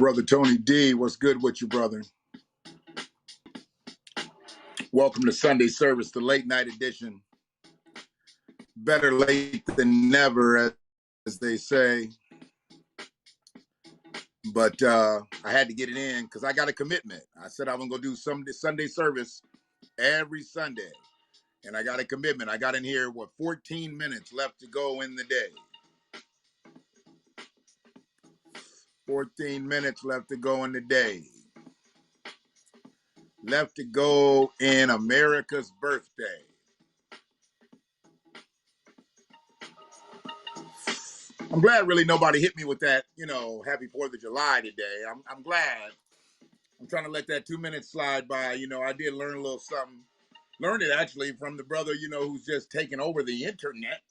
Brother Tony D, what's good with you, brother? Welcome to Sunday service, the late night edition. Better late than never, as they say. But I had to get it in because I got a commitment. I said I was going to do Sunday service every Sunday. And I got a commitment. I got in here, 14 minutes left to go in the day. 14 minutes left to go in the day. Left to go in America's birthday. I'm glad really nobody hit me with that, happy 4th of July today. I'm glad. I'm trying to let that 2 minutes slide by. I did learn a little something. Learned it actually from the brother, who's just taking over the internet,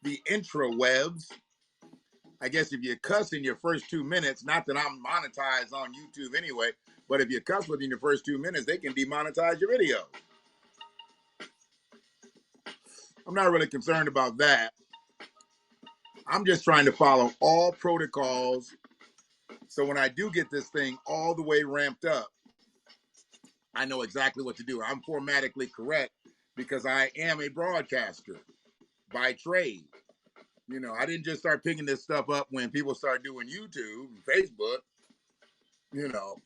the intrawebs. I guess if you cuss in your first 2 minutes, not that I'm monetized on YouTube anyway, but if you cuss within your first 2 minutes, they can demonetize your video. I'm not really concerned about that. I'm just trying to follow all protocols. So when I do get this thing all the way ramped up, I know exactly what to do. I'm formatically correct because I am a broadcaster by trade. I didn't just start picking this stuff up when people started doing YouTube and Facebook.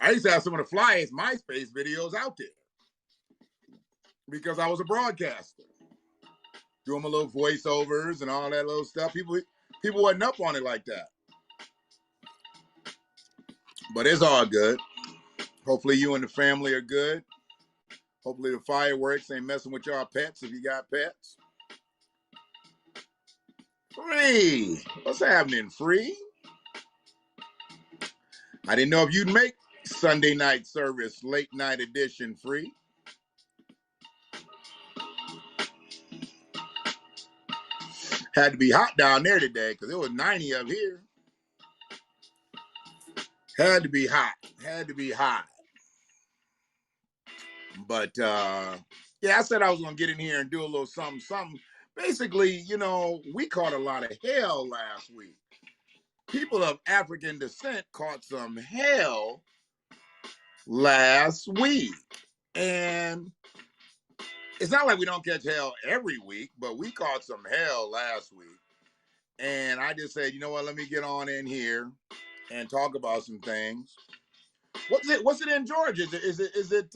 I used to have some of the flyest MySpace videos out there because I was a broadcaster. Doing my little voiceovers and all that little stuff. People wasn't up on it like that. But it's all good. Hopefully you and the family are good. Hopefully the fireworks ain't messing with y'all pets if you got pets. Free. What's happening, Free? I didn't know if you'd make Sunday night service, late night edition, Free. Had to be hot down there today because it was 90 up here. Had to be hot. But, yeah, I said I was going to get in here and do a little something. Basically, we caught a lot of hell last week. People of African descent caught some hell last week. And it's not like we don't catch hell every week, but we caught some hell last week. And I just said, you know what, let me get on in here and talk about some things. What's it in Georgia? Is it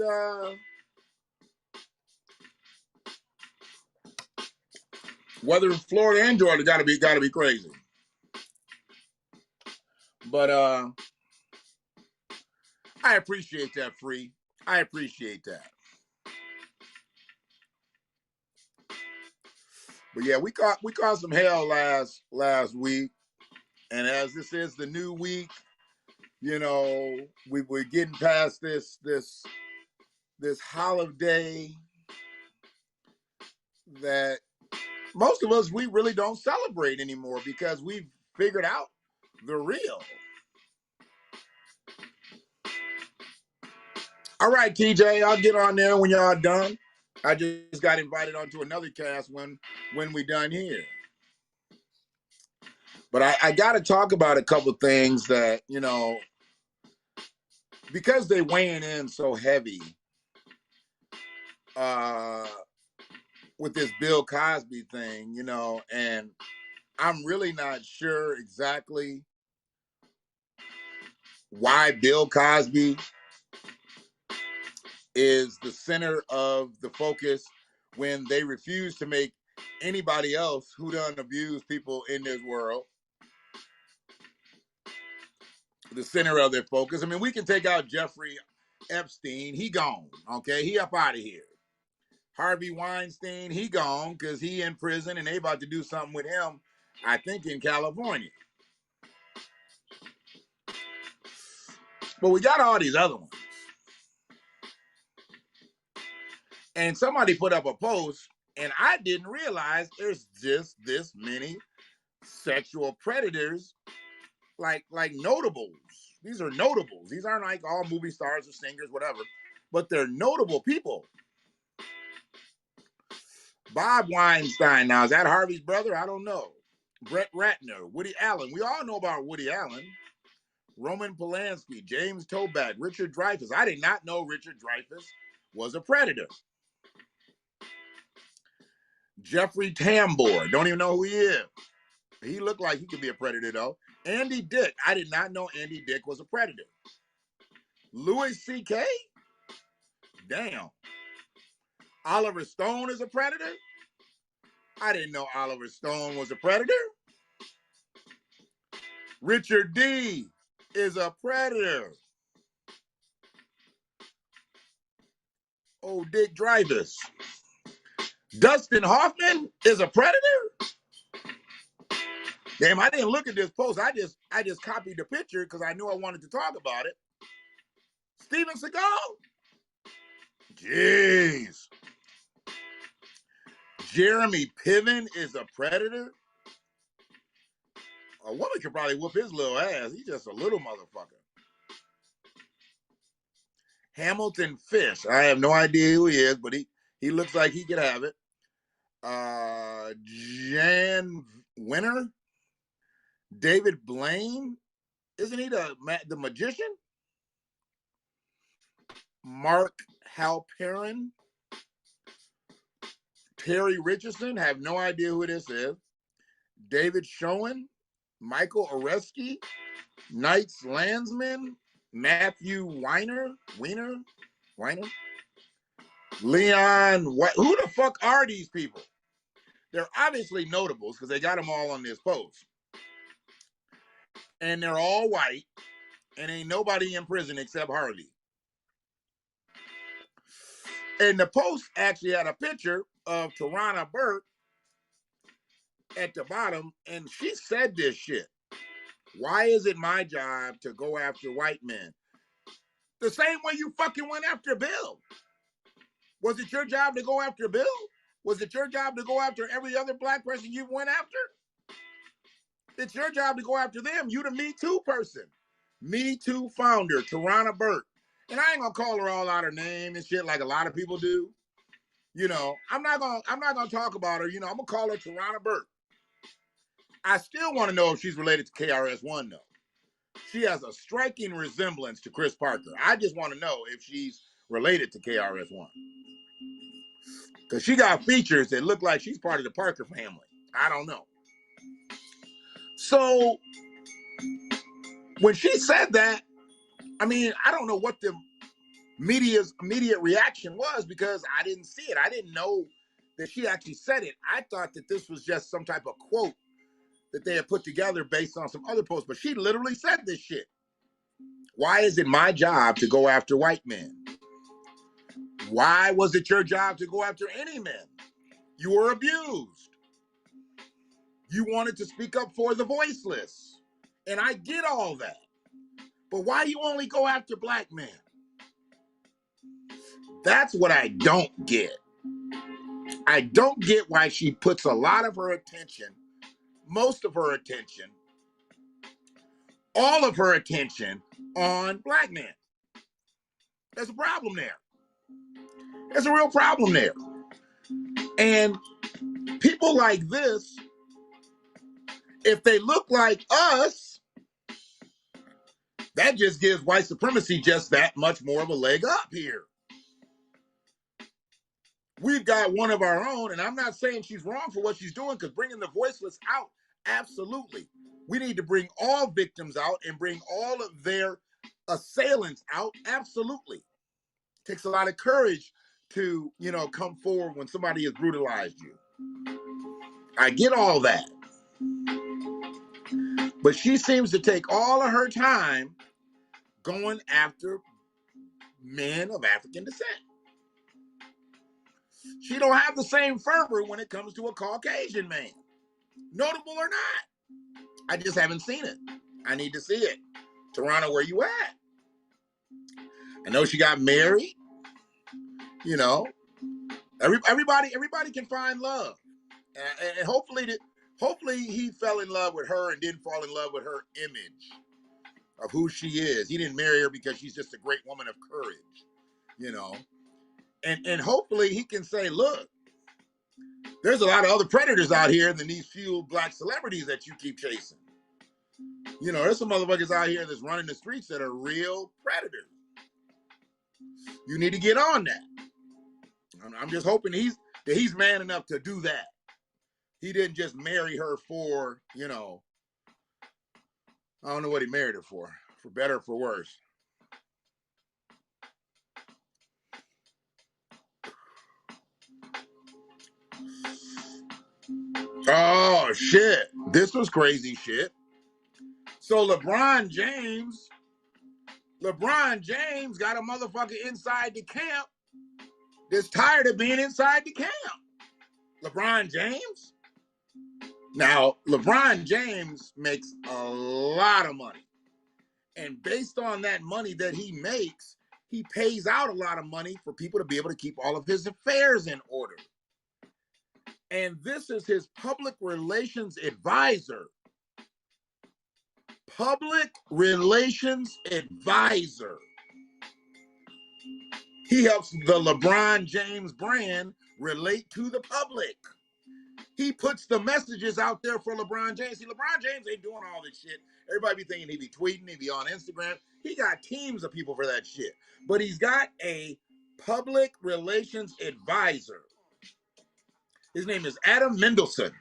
weather in Florida and Georgia gotta be crazy. But I appreciate that, Free. I appreciate that. But yeah, we caught some hell last week. And as this is the new week, we're getting past this holiday that most of us, we really don't celebrate anymore because we've figured out the real. All right, TJ, I'll get on there when y'all done. I just got invited onto another cast when we done here. But I got to talk about a couple things that, because they're weighing in so heavy with this Bill Cosby thing, and I'm really not sure exactly why Bill Cosby is the center of the focus when they refuse to make anybody else who done abuse people in this world the center of their focus. I mean, we can take out Jeffrey Epstein. He gone, okay? He up out of here. Harvey Weinstein, he gone because he in prison and they about to do something with him, I think, in California. But we got all these other ones. And somebody put up a post, and I didn't realize there's just this many sexual predators, like notables. These are notables. These aren't like all movie stars or singers, whatever, but they're notable people. Bob Weinstein, now, is that Harvey's brother? I don't know. Brett Ratner, Woody Allen. We all know about Woody Allen. Roman Polanski, James Toback, Richard Dreyfuss. I did not know Richard Dreyfuss was a predator. Jeffrey Tambor, don't even know who he is. He looked like he could be a predator, though. Andy Dick, I did not know Andy Dick was a predator. Louis C.K.? Damn. Oliver Stone is a predator? I didn't know Oliver Stone was a predator. Richard D. is a predator. Oh, Dick Dreyfuss. Dustin Hoffman is a predator? Damn, I didn't look at this post. I just copied the picture because I knew I wanted to talk about it. Steven Seagal? Jeez. Jeremy Piven is a predator? A woman could probably whoop his little ass. He's just a little motherfucker. Hamilton Fish. I have no idea who he is, but he looks like he could have it. Jan Winter? David Blaine? Isn't he the magician? Mark Halperin? Terry Richardson? Have no idea who this is. David Schoen? Michael Oresky? Knights Landsman? Matthew Weiner? Leon White? Who the fuck are these people? They're obviously notables because they got them all on this post. And they're all white, and ain't nobody in prison except Harley. And the post actually had a picture of Tarana Burke at the bottom, and she said this shit. Why is it my job to go after white men? The same way you fucking went after Bill. Was it your job to go after Bill? Was it your job to go after every other black person you went after? It's your job to go after them. You the Me Too person. Me Too founder, Tarana Burke. And I ain't gonna call her all out her name and shit like a lot of people do. You know, I'm not gonna talk about her. You know, I'm gonna call her Tarana Burke. I still want to know if she's related to KRS-One, though. She has a striking resemblance to Chris Parker. I just want to know if she's related to KRS-One. Because she got features that look like she's part of the Parker family. I don't know. So, when she said that, I mean, I don't know what the media's immediate reaction was because I didn't see it. I didn't know that she actually said it. I thought that this was just some type of quote that they had put together based on some other posts, but she literally said this shit. Why is it my job to go after white men? Why was it your job to go after any men? You were abused. You wanted to speak up for the voiceless. And I get all that. But why you only go after black men? That's what I don't get. I don't get why she puts a lot of her attention, most of her attention, all of her attention on black men. There's a problem there. There's a real problem there. And people like this, if they look like us, that just gives white supremacy just that much more of a leg up here. We've got one of our own, and I'm not saying she's wrong for what she's doing, because bringing the voiceless out, absolutely. We need to bring all victims out and bring all of their assailants out, absolutely. It takes a lot of courage to, you know, come forward when somebody has brutalized you. I get all that. But she seems to take all of her time going after men of African descent. She don't have the same fervor when it comes to a Caucasian man. Notable or not. I just haven't seen it. I need to see it. Toronto, where you at? I know she got married. You know, everybody can find love. And hopefully he fell in love with her and didn't fall in love with her image of who she is. He didn't marry her because she's just a great woman of courage, you know. And hopefully he can say, look, there's a lot of other predators out here than these few black celebrities that you keep chasing. You know, there's some motherfuckers out here that's running the streets that are real predators. You need to get on that. I'm just hoping he's man enough to do that. He didn't just marry her for, you know, I don't know what he married her for better or for worse. Oh, shit. This was crazy shit. So LeBron James got a motherfucker inside the camp that's tired of being inside the camp. LeBron James? Now, LeBron James makes a lot of money. And based on that money that he makes, he pays out a lot of money for people to be able to keep all of his affairs in order. And this is his public relations advisor. Public relations advisor. He helps the LeBron James brand relate to the public. He puts the messages out there for LeBron James. See, LeBron James ain't doing all this shit. Everybody be thinking he be tweeting, he be on Instagram. He got teams of people for that shit. But he's got a public relations advisor. His name is Adam Mendelsohn.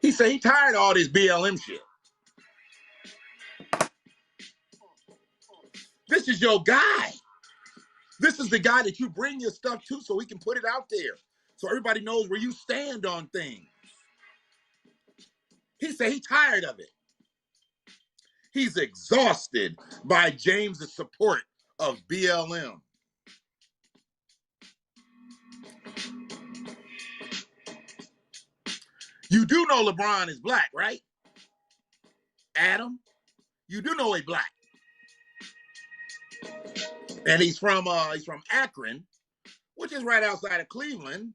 He said he tired of all this BLM shit. This is your guy. This is the guy that you bring your stuff to so he can put it out there. So everybody knows where you stand on things. He said he's tired of it. He's exhausted by James's support of BLM. You do know LeBron is black, right? Adam, you do know he's black. And he's from Akron, which is right outside of Cleveland.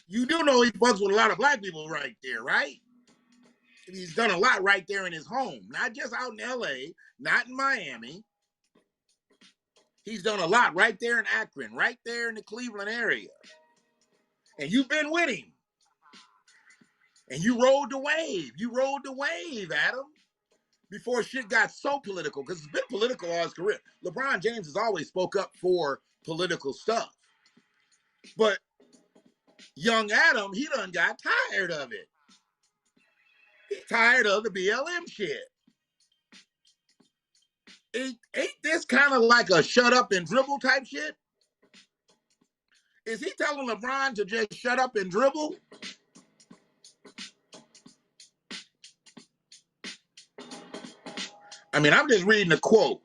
You do know he fucks with a lot of black people right there, right? He's done a lot right there in his home, not just out in LA, not in Miami. He's done a lot right there in Akron, right there in the Cleveland area. And you've been with him. And you rode the wave. You rode the wave, Adam, before shit got so political, because it's been political all his career. LeBron James has always spoke up for political stuff. But young Adam, he done got tired of it. He's tired of the BLM shit. Ain't this kind of like a shut up and dribble type shit? Is he telling LeBron to just shut up and dribble? I mean, I'm just reading a quote.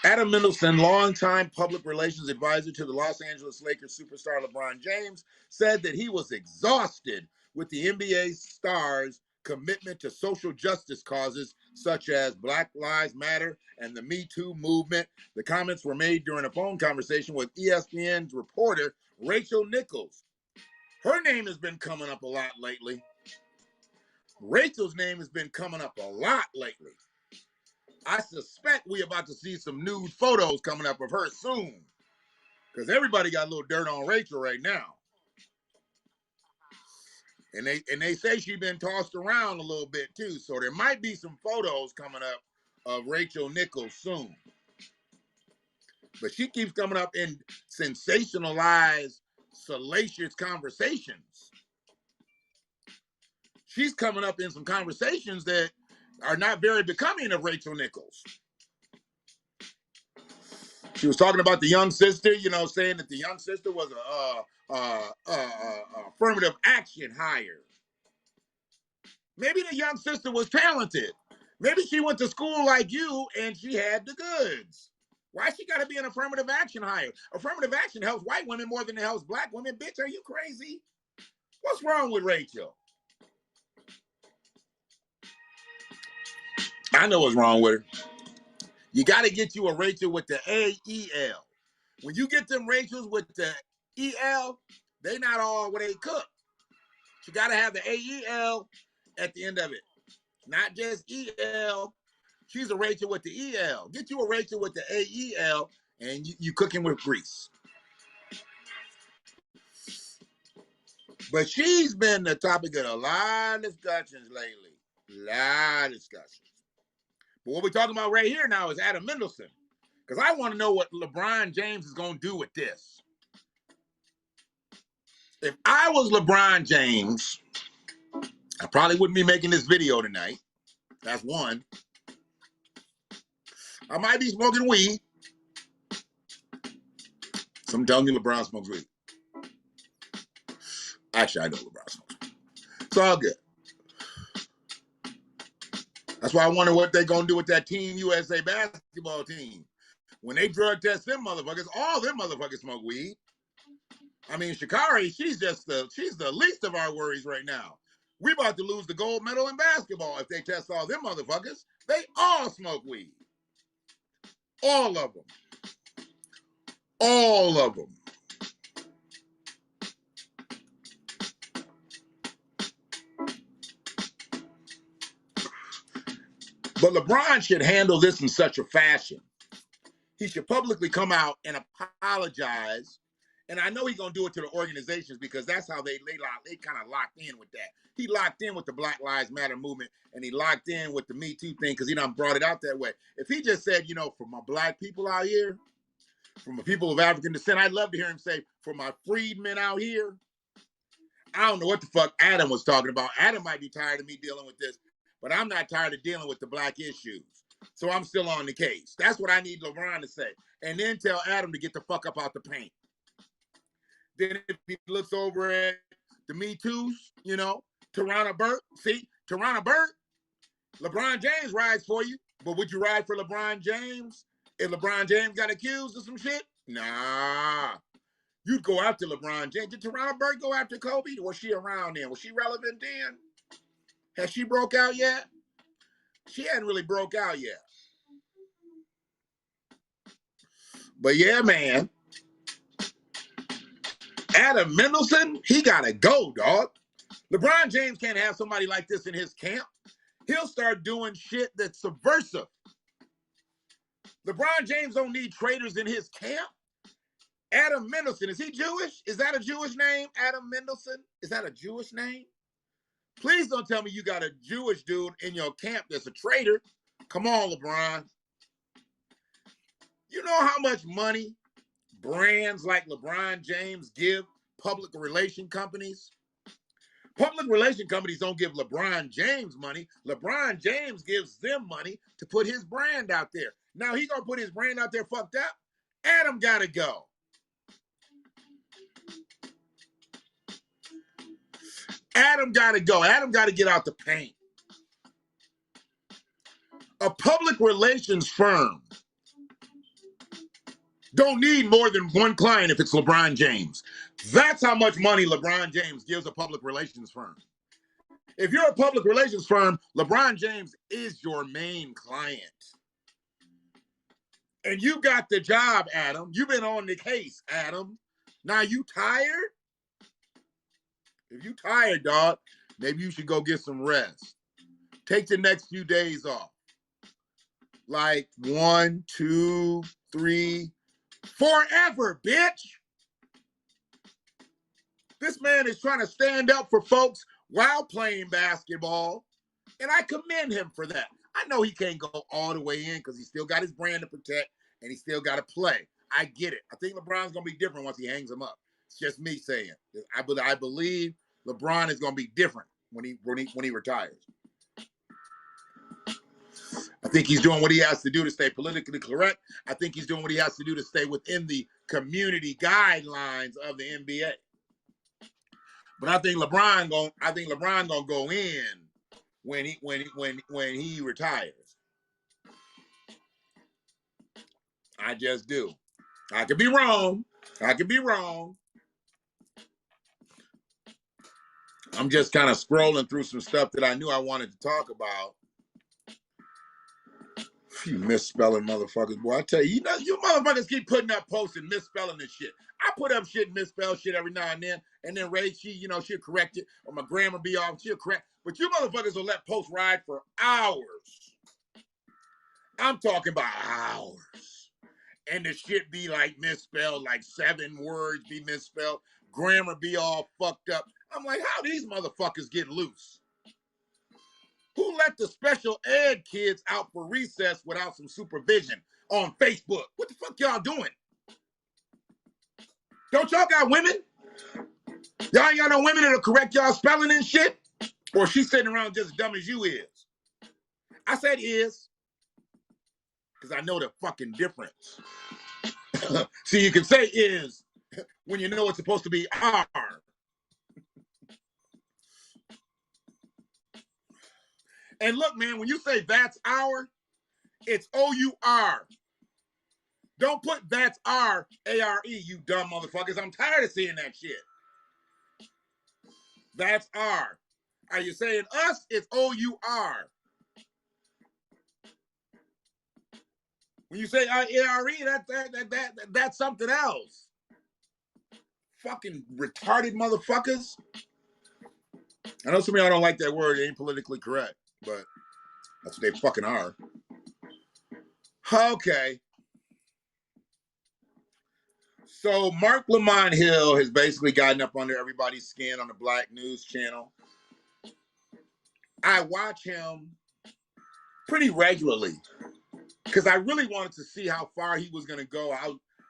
Adam Mendelsohn, longtime public relations advisor to the Los Angeles Lakers superstar LeBron James, said that he was exhausted with the NBA star's commitment to social justice causes such as Black Lives Matter and the Me Too movement. The comments were made during a phone conversation with ESPN's reporter Rachel Nichols. Her name has been coming up a lot lately. Rachel's name has been coming up a lot lately. I suspect we're about to see some nude photos coming up of her soon, because everybody got a little dirt on Rachel right now. And they say she's been tossed around a little bit too, so there might be some photos coming up of Rachel Nichols soon. But she keeps coming up in sensationalized, salacious conversations. She's coming up in some conversations that are not very becoming of Rachel Nichols. She was talking about the young sister, you know, saying that the young sister was a affirmative action hire. Maybe the young sister was talented. Maybe she went to school like you and she had the goods. Why she got to be an affirmative action hire? Affirmative action helps white women more than it helps black women. Bitch, are you crazy? What's wrong with Rachel? I know what's wrong with her. You got to get you a Rachel with the A-E-L. When you get them Rachels with the E-L, they not all what they cook. You got to have the A-E-L at the end of it. Not just E-L. She's a Rachel with the E-L. Get you a Rachel with the A-E-L, and you cooking with grease. But she's been the topic of a lot of discussions lately. A lot of discussions. But what we're talking about right here now is Adam Mendelsohn. Because I want to know what LeBron James is going to do with this. If I was LeBron James, I probably wouldn't be making this video tonight. That's one. I might be smoking weed. Some tell me LeBron smokes weed. Actually, I know LeBron smokes weed. It's all good. That's why I wonder what they're going to do with that Team USA basketball team. When they drug test them motherfuckers, all them motherfuckers smoke weed. I mean, Sha'Carri, she's the least of our worries right now. We about to lose the gold medal in basketball if they test all them motherfuckers. They all smoke weed. All of them. All of them. But LeBron should handle this in such a fashion. He should publicly come out and apologize. And I know he's going to do it to the organizations because that's how they kind of locked in with that. He locked in with the Black Lives Matter movement, and he locked in with the Me Too thing because he done brought it out that way. If he just said, you know, for my black people out here, for my people of African descent, I'd love to hear him say, for my freedmen out here. I don't know what the fuck Adam was talking about. Adam might be tired of me dealing with this, but I'm not tired of dealing with the black issues. So I'm still on the case. That's what I need LeBron to say. And then tell Adam to get the fuck up out the paint. Then if he looks over at the Me Too's, you know, Tarana Burke, see, Tarana Burke, LeBron James rides for you, but would you ride for LeBron James if LeBron James got accused of some shit? Nah. You'd go after LeBron James. Did Tarana Burke go after Kobe? Was she around then? Was she relevant then? Has she broke out yet? She hadn't really broke out yet. But yeah, man. Adam Mendelsohn, he gotta go, dog. LeBron James can't have somebody like this in his camp. He'll start doing shit that's subversive. LeBron James don't need traitors in his camp. Adam Mendelsohn, is he Jewish? Is that a Jewish name? Adam Mendelsohn? Is that a Jewish name? Please don't tell me you got a Jewish dude in your camp that's a traitor. Come on, LeBron. You know how much money brands like LeBron James give public relation companies? Public relation companies don't give LeBron James money. LeBron James gives them money to put his brand out there. Now he gonna put his brand out there fucked up. Adam gotta go. Adam gotta go. Adam gotta get out the paint. A public relations firm don't need more than one client if it's LeBron James. That's how much money LeBron James gives a public relations firm. If you're a public relations firm, LeBron James is your main client. And you got the job, Adam. You've been on the case, Adam. Now you tired? If you tired, dog, maybe you should go get some rest. Take the next few days off. Like 1, 2, 3, forever, bitch. This man is trying to stand up for folks while playing basketball, and I commend him for that. I know he can't go all the way in because he still got his brand to protect, and he still got to play. I get it. I think LeBron's going to be different once he hangs him up. It's just me saying. I believe LeBron is going to be different when he retires. I think he's doing what he has to do to stay politically correct. I think he's doing what he has to do to stay within the community guidelines of the NBA. But I think LeBron gonna go in when he retires. I just do. I could be wrong. I'm just kind of scrolling through some stuff that I knew I wanted to talk about. You misspelling motherfuckers, boy. I tell you, you know, you motherfuckers keep putting up posts and misspelling this shit. I put up shit and misspell shit every now and then Ray, she'll correct it, or my grammar be off, she'll correct. But you motherfuckers will let posts ride for hours. I'm talking about hours. And the shit be like misspelled, like 7 words be misspelled. grammar be all fucked up. I'm like, how these motherfuckers get loose? Who let the special ed kids out for recess without some supervision on Facebook? What the fuck y'all doing? Don't y'all got women? Y'all ain't got no women that'll correct y'all spelling and shit? Or she's sitting around just as dumb as you is? I said is, because I know the fucking difference. See, you can say is when you know it's supposed to be are. And look, man, when you say that's our, it's O-U-R. Don't put that's our, A-R-E, you dumb motherfuckers. I'm tired of seeing that shit. That's our. Are you saying us? It's O-U-R. When you say A-R-E, that's something else. Fucking retarded motherfuckers. I know some of y'all don't like that word. It ain't politically correct, but that's what they fucking are. Okay. So Mark Lamont Hill has basically gotten up under everybody's skin on the Black News Channel. I watch him pretty regularly because I really wanted to see how far he was going to go,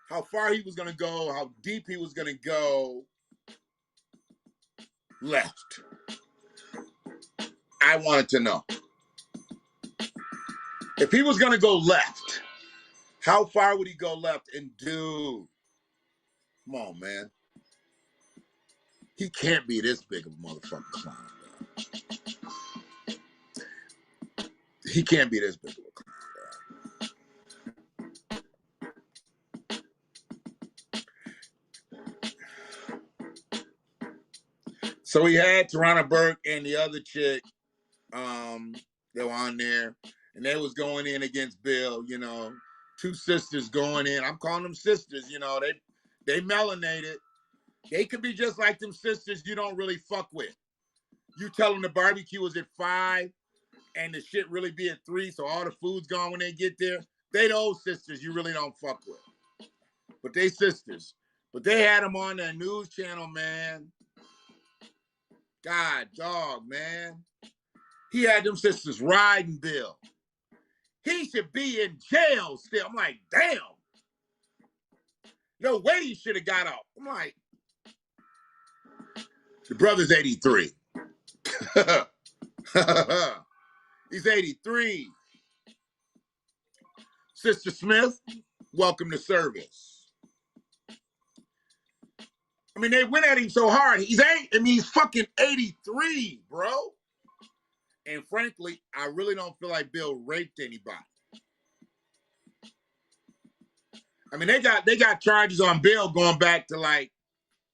how far he was going to go, how deep he was going to go left. I wanted to know. If he was going to go left, how far would he go left? And dude, come on, man. He can't be this big of a motherfucking clown. He can't be this big of a clown. So he had Tarana Burke and the other chick, they were on there, and they was going in against Bill, you know, two sisters going in. I'm calling them sisters, you know, they melanated. They could be just like them sisters you don't really fuck with. You tell them the barbecue was at 5 and the shit really be at 3, so all the food's gone when they get there. They those sisters you really don't fuck with. But they sisters. But they had them on their news channel, man. God, dog, man. He had them sisters riding Bill. He should be in jail still. I'm like, damn. No way he should have got out. I'm like, the brother's 83. He's 83. Sister Smith, welcome to service. I mean, they went at him so hard. He's fucking 83, bro. And frankly, I really don't feel like Bill raped anybody. I mean, they got charges on Bill going back to, like,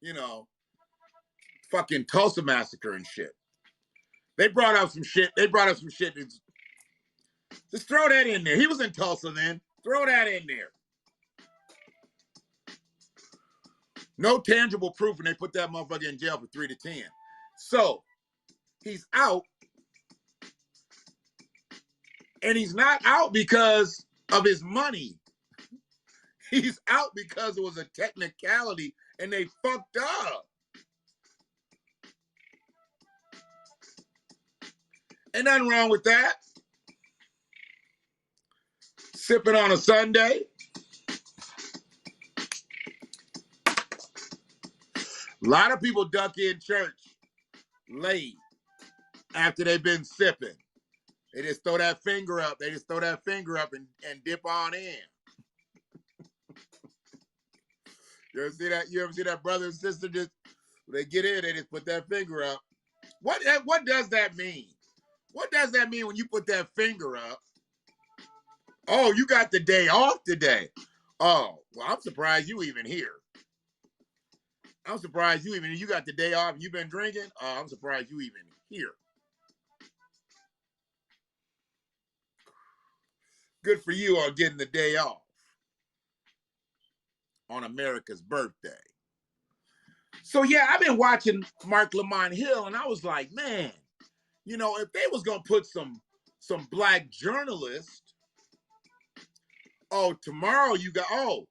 you know, fucking Tulsa massacre and shit. They brought up some shit. Just throw that in there. He was in Tulsa then. Throw that in there. No tangible proof, and they put that motherfucker in jail for 3 to 10. So he's out, and he's not out because of his money. He's out because it was a technicality, and they fucked up. Ain't nothing wrong with that. Sipping on a Sunday. A lot of people duck in church late after they've been sipping. They just throw that finger up. And dip on in. You ever see that brother and sister just, when they get in, they just put that finger up. What does that mean? What does that mean when you put that finger up? Oh, you got the day off today. Oh, well, I'm surprised you even here. I'm surprised you got the day off and you've been drinking. Oh, I'm surprised you even here. Good for you on getting the day off on America's birthday. So yeah, I've been watching Mark Lamont Hill, and I was like, man, you know, if they was gonna put some black journalists, oh, tomorrow you got so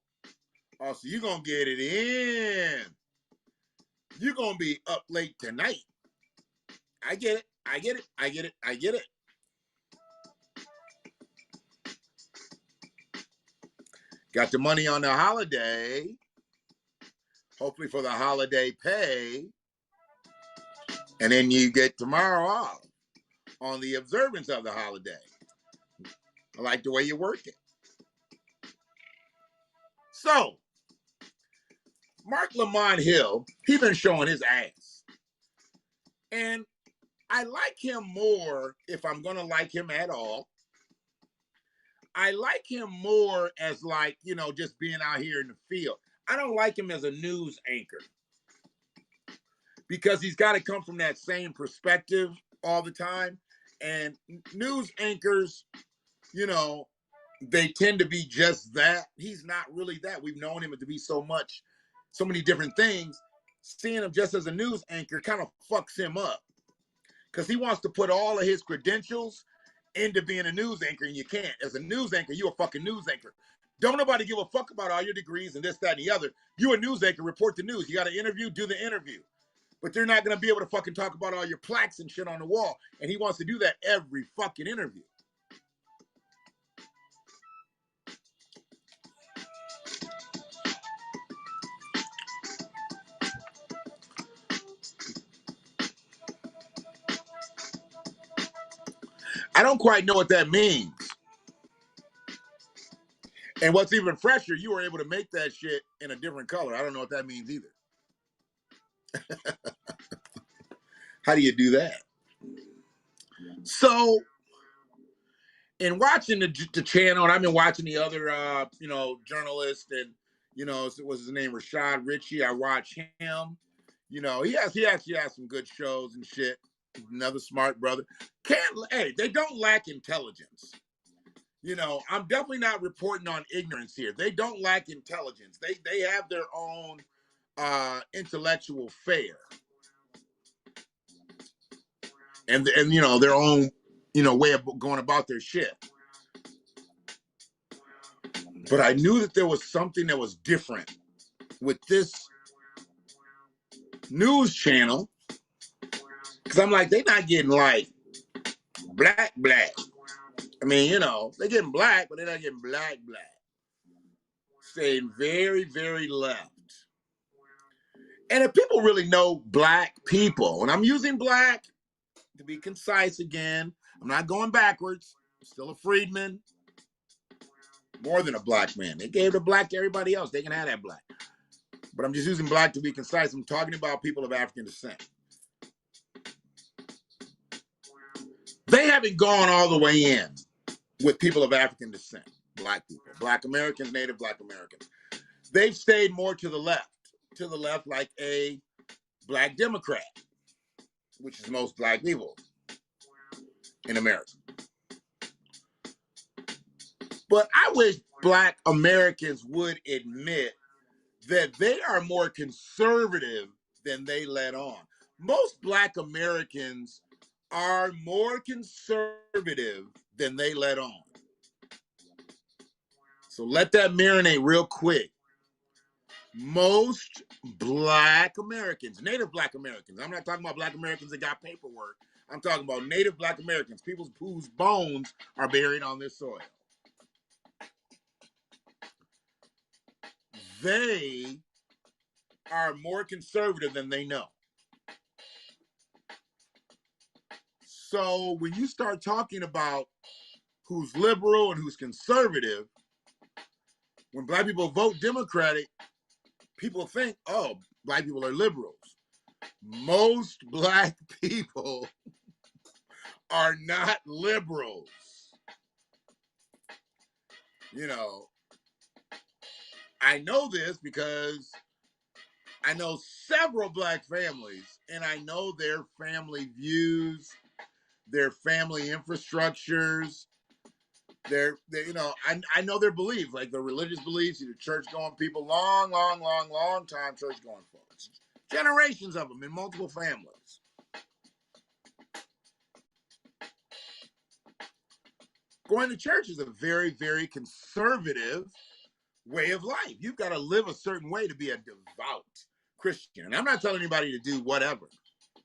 you gonna get it in. you're going to be up late tonight. I get it. I get it. I get it. I get it. Got the money on the holiday, hopefully for the holiday pay, and then you get tomorrow off on the observance of the holiday. I like the way you work it. So, Marc Lamont Hill, he's been showing his ass. And I like him more if I'm going to like him at all. I like him more as like, you know, just being out here in the field. I don't like him as a news anchor because he's got to come from that same perspective all the time. And news anchors, you know, they tend to be just that. He's not really that. We've known him to be so many different things. Seeing him just as a news anchor kind of fucks him up because he wants to put all of his credentials into being a news anchor, and you can't. As a news anchor, you're a fucking news anchor. Don't nobody give a fuck about all your degrees and this, that, and the other. You a news anchor, report the news. You got to interview, do the interview. But they're not going to be able to fucking talk about all your plaques and shit on the wall. And he wants to do that every fucking interview. I don't quite know what that means. And what's even fresher, you were able to make that shit in a different color. I don't know what that means either. How do you do that? So, in watching the channel, and I've been watching the other, you know, journalist, and you know, what's his name, Rashad Ritchie. I watch him. You know, he actually has some good shows and shit. Another smart brother. Hey, they don't lack intelligence. You know, I'm definitely not reporting on ignorance here. They don't lack intelligence. They have their own intellectual fare, and you know, their own, you know, way of going about their shit. But I knew that there was something that was different with this news channel, because I'm like, they're not getting like black. I mean, you know, they're getting black, but they're not getting black. Staying very, very left. And if people really know black people, and I'm using black to be concise again, I'm not going backwards. I'm still a freedman. More than a black man. They gave the black to everybody else. They can have that black. But I'm just using black to be concise. I'm talking about people of African descent. They haven't gone all the way in with people of African descent. Black people. Black Americans, Native Black Americans. They've stayed more to the left. To the left like a black Democrat, which is most black people in America. But I wish black Americans would admit that they are more conservative than they let on. Most black Americans are more conservative than they let on. So let that marinate real quick. Most black Americans, Native Black Americans, I'm not talking about black Americans that got paperwork. I'm talking about Native Black Americans, people whose bones are buried on this soil. They are more conservative than they know. So when you start talking about who's liberal and who's conservative, when black people vote Democratic, people think, oh, black people are liberals. Most black people are not liberals. You know, I know this because I know several black families, and I know their family views, their family infrastructures, their you know, I know their beliefs, like their religious beliefs, the church-going people, long time church-going folks. Generations of them in multiple families. Going to church is a very, very conservative way of life. You've got to live a certain way to be a devout Christian. And I'm not telling anybody to do whatever.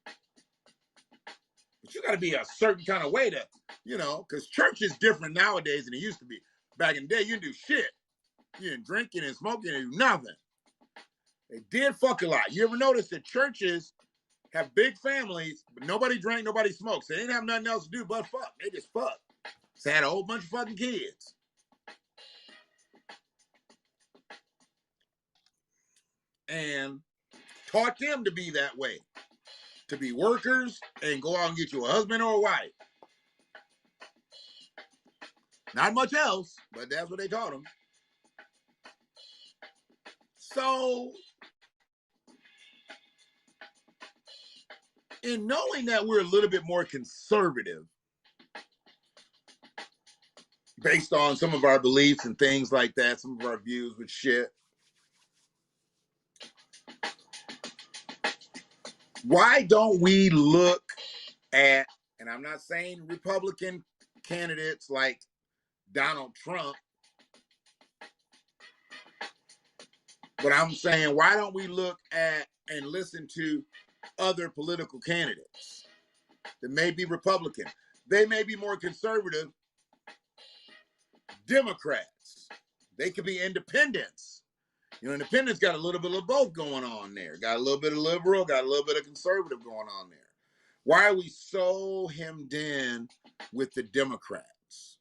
But you got to be a certain kind of way to, because church is different nowadays than it used to be. Back in the day, you didn't do shit. You didn't drinking and smoking and do nothing. They did fuck a lot. You ever notice that churches have big families, but nobody drank, nobody smoked. So they didn't have nothing else to do but fuck. They just fuck. So they had a whole bunch of fucking kids. And taught them to be that way. To be workers and go out and get you a husband or a wife. Not much else, but that's what they taught them. So, in knowing that we're a little bit more conservative, based on some of our beliefs and things like that, some of our views with shit, why don't we look at, and I'm not saying Republican candidates like Donald Trump, but I'm saying, why don't we look at and listen to other political candidates that may be Republican? They may be more conservative. Democrats. They could be independents. Independents got a little bit of both going on there. Got a little bit of liberal, got a little bit of conservative going on there. Why are we so hemmed in with the Democrats?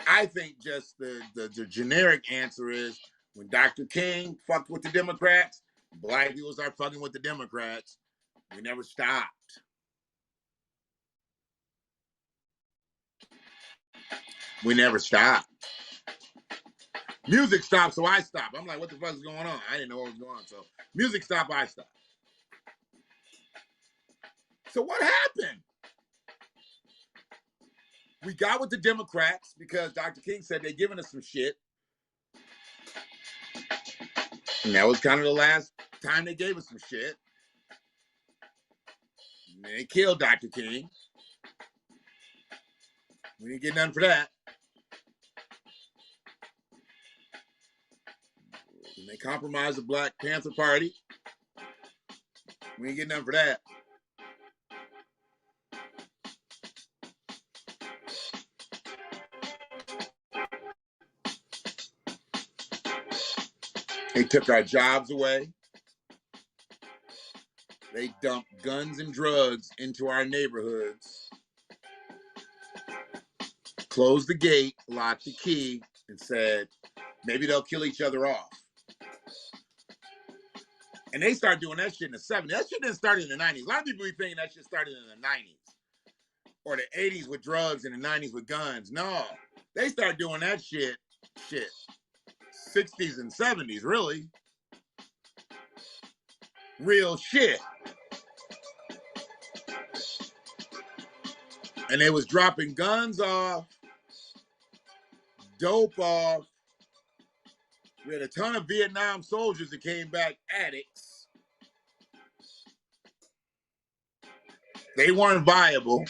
I think just the generic answer is when Dr. King fucked with the Democrats, black people start fucking with the Democrats. We never stopped. We never stopped. Music stopped, so I stopped. I'm like, what the fuck is going on? I didn't know what was going on. So music stopped, I stopped. So what happened? We got with the Democrats because Dr. King said they're giving us some shit. And that was kind of the last time they gave us some shit. And they killed Dr. King. We didn't get nothing for that. And they compromised the Black Panther Party. We didn't get nothing for that. They took our jobs away. They dumped guns and drugs into our neighborhoods. Closed the gate, locked the key, and said, maybe they'll kill each other off. And they started doing that shit in the 70s. That shit didn't start in the 90s. A lot of people be thinking that shit started in the 90s. Or the 80s with drugs and the 90s with guns. No. They started doing that shit 60s and 70s, really. Real shit. And they was dropping guns off, dope off. We had a ton of Vietnam soldiers that came back addicts. They weren't viable.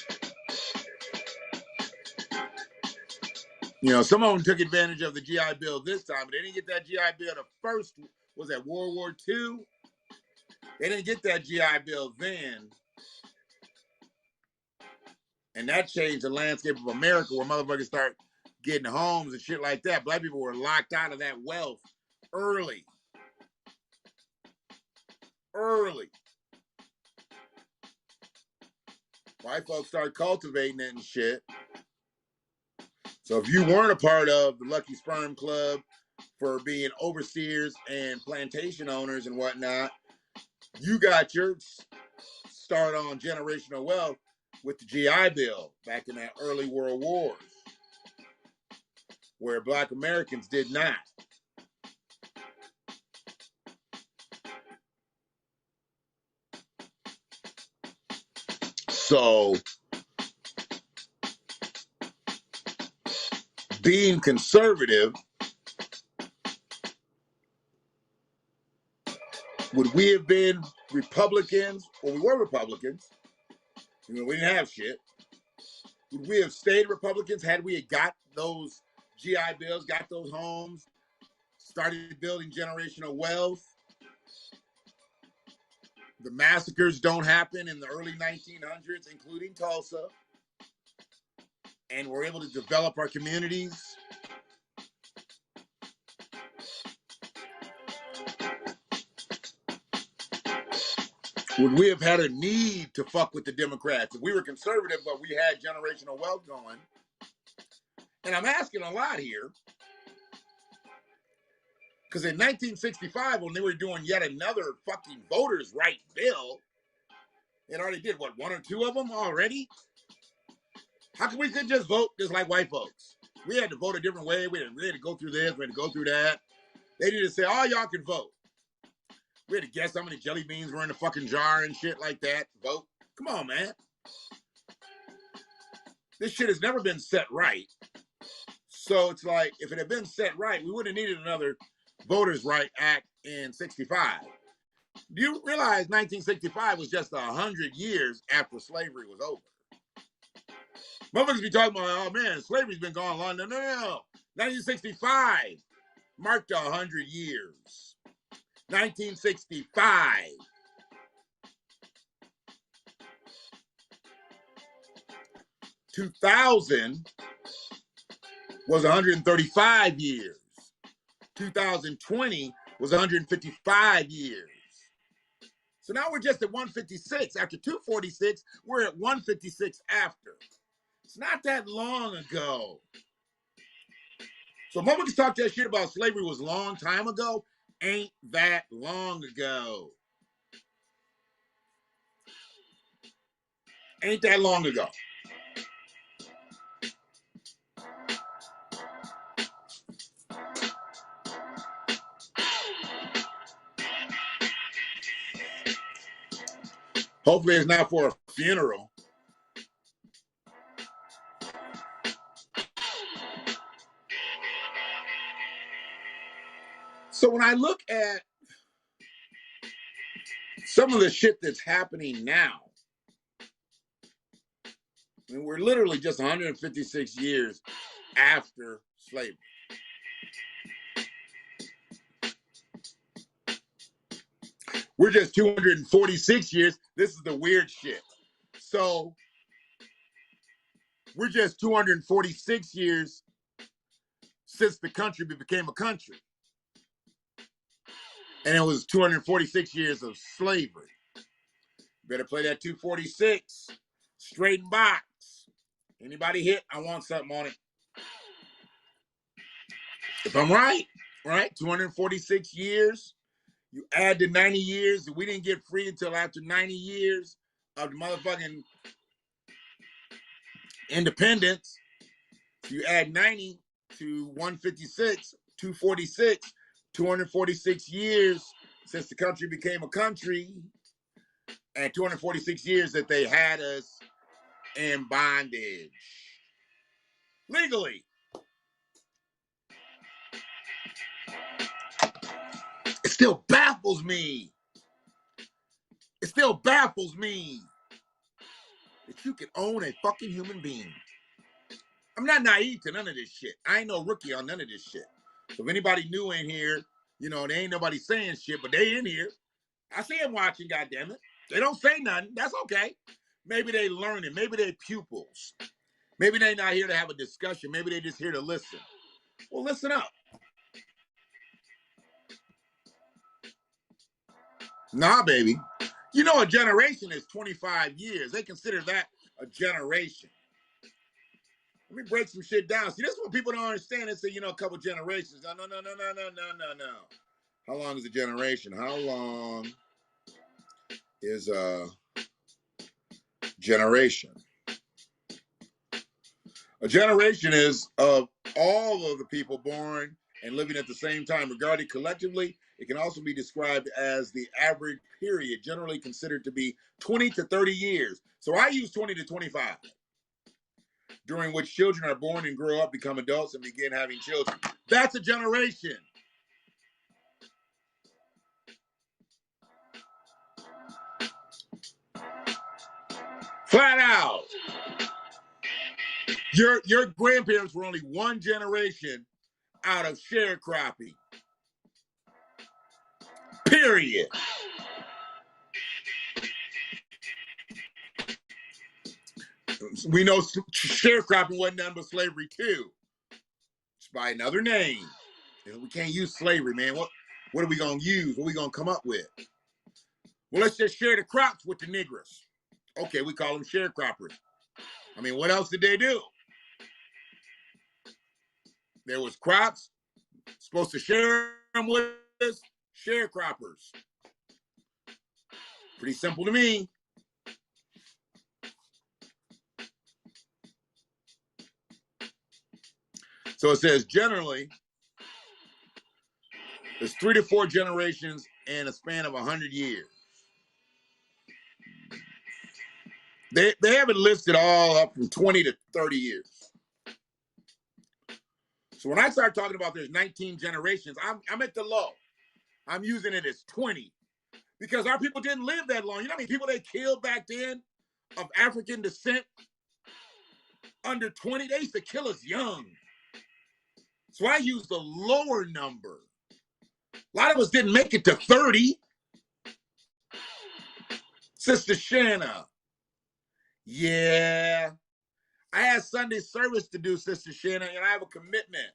Some of them took advantage of the GI Bill this time, but they didn't get that GI Bill the first, was that World War II? They didn't get that GI Bill then. And that changed the landscape of America where motherfuckers start getting homes and shit like that. Black people were locked out of that wealth early. White folks start cultivating it and shit. So if you weren't a part of the Lucky Sperm Club for being overseers and plantation owners and whatnot, you got your start on generational wealth with the GI Bill back in that early World Wars, where Black Americans did not. So, being conservative, would we have been Republicans? Well, we were Republicans. We didn't have shit. Would we have stayed Republicans had we got those GI Bills, got those homes, started building generational wealth? The massacres don't happen in the early 1900s, including Tulsa. And we're able to develop our communities. Would we have had a need to fuck with the Democrats? If we were conservative, but we had generational wealth going. And I'm asking a lot here. Because in 1965, when they were doing yet another fucking voters' right bill, it already did, what, one or two of them already? How come we couldn't just vote just like white folks? We had to vote a different way. We had to go through this. We had to go through that. They need to say, all y'all can vote. We had to guess how many jelly beans were in the fucking jar and shit like that. Vote. Come on, man. This shit has never been set right. So it's like, if it had been set right, we wouldn't have needed another Voters' Right Act in 65. Do you realize 1965 was just 100 years after slavery was over? Motherfuckers be talking about, oh man, slavery's been going on. No. 1965 marked 100 years. 1965. (2000) was 135 years. 2020 was 155 years. So now we're just at 156. After 246, we're at 156 after. It's not that long ago. So motherfuckers talk that shit about slavery was a long time ago. Ain't that long ago. Ain't that long ago. Hopefully it's not for a funeral. So when I look at some of the shit that's happening now, I mean, we're literally just 156 years after slavery. We're just 246 years. This is the weird shit. So we're just 246 years since the country became a country. And it was 246 years of slavery. Better play that 246. Straight box. Anybody hit? I want something on it. If I'm right, 246 years. You add the 90 years. We didn't get free until after 90 years of the motherfucking independence. So you add 90 to 156, 246, 246 years since the country became a country, and 246 years that they had us in bondage. Legally. It still baffles me. It still baffles me that you can own a fucking human being. I'm not naive to none of this shit. I ain't no rookie on none of this shit. So if anybody new in here, you know, they ain't nobody saying shit, but they in here. I see them watching, goddammit. They don't say nothing. That's okay. Maybe they learning. Maybe they pupils. Maybe they not here to have a discussion. Maybe they just here to listen. Well, listen up. Nah, baby. You know, a generation is 25 years. They consider that a generation. Let me break some shit down. See, this is what people don't understand. They say, you know, a couple generations. No. How long is a generation? How long is a generation? A generation is of all of the people born and living at the same time. Regarded collectively, it can also be described as the average period, generally considered to be 20 to 30 years. So I use 20 to 25, during which children are born and grow up, become adults, and begin having children. That's a generation. Flat out. Your grandparents were only one generation out of sharecropping. Period. We know sharecropping wasn't nothing but slavery too. It's by another name. We can't use slavery, man. What are we gonna use? What are we gonna come up with? Well, let's just share the crops with the niggers. Okay, we call them sharecroppers. I mean, what else did they do? There was crops, supposed to share them with us, sharecroppers. Pretty simple to me. So it says generally, there's 3 to 4 generations in a span of 100 years. They have it listed all up from 20 to 30 years. So when I start talking about there's 19 generations, I'm at the low. I'm using it as 20 because our people didn't live that long. You know how many people they killed back then of African descent? Under 20, they used to kill us young. So I use the lower number. A lot of us didn't make it to 30. Sister Shanna. Yeah. I had Sunday service to do, Sister Shanna, and I have a commitment.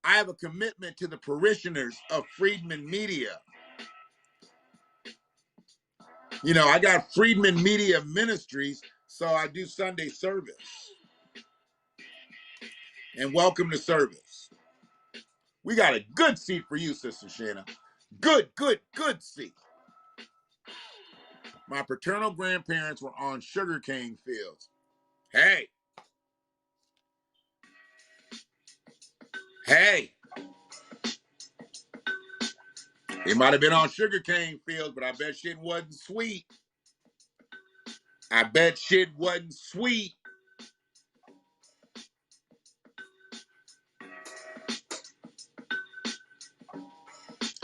I have a commitment to the parishioners of Freedman Media. You know, I got Freedman Media Ministries, so I do Sunday service. And welcome to service. We got a good seat for you, Sister Shanna. Good seat. My paternal grandparents were on sugarcane fields. Hey. They might have been on sugarcane fields, but I bet shit wasn't sweet.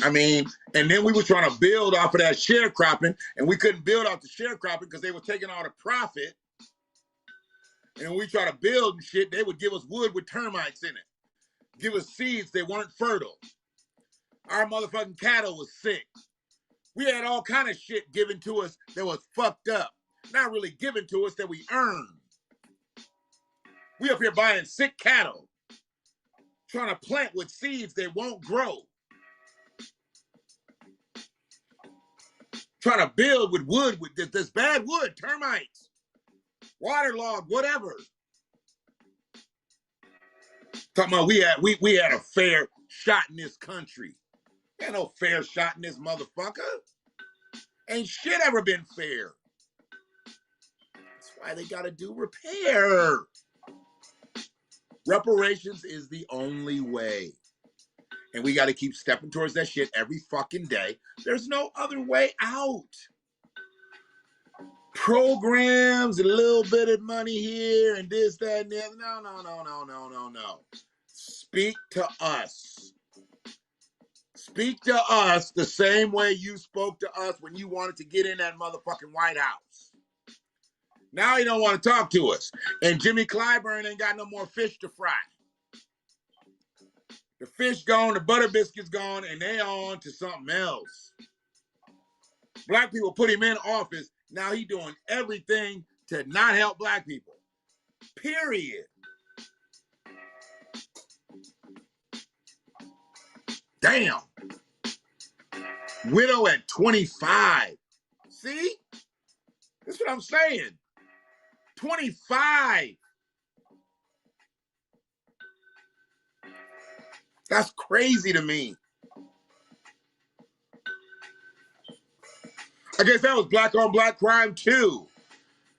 I mean, and then we were trying to build off of that sharecropping, and we couldn't build off the sharecropping because they were taking all the profit. And when we try to build and shit, they would give us wood with termites in it. Give us seeds, they weren't fertile. Our motherfucking cattle was sick. We had all kind of shit given to us that was fucked up. Not really given to us, that we earned. We up here buying sick cattle. Trying to plant with seeds that won't grow. Trying to build with wood, with this bad wood, termites, waterlogged, whatever. Talking about we had a fair shot in this country. Ain't no fair shot in this motherfucker. Ain't shit ever been fair. That's why they gotta do repair. Reparations is the only way. And we gotta keep stepping towards that shit every fucking day. There's no other way out. Programs, a little bit of money here and this, that, and the other. No. Speak to us. Speak to us the same way you spoke to us when you wanted to get in that motherfucking White House. Now you don't want to talk to us. And Jimmy Clyburn ain't got no more fish to fry. The fish gone, the butter biscuits gone, and they on to something else. Black people put him in office. Now he doing everything to not help black people. Period. Damn. Widow at 25. See? That's what I'm saying. 25. That's crazy to me. I guess that was black on black crime too.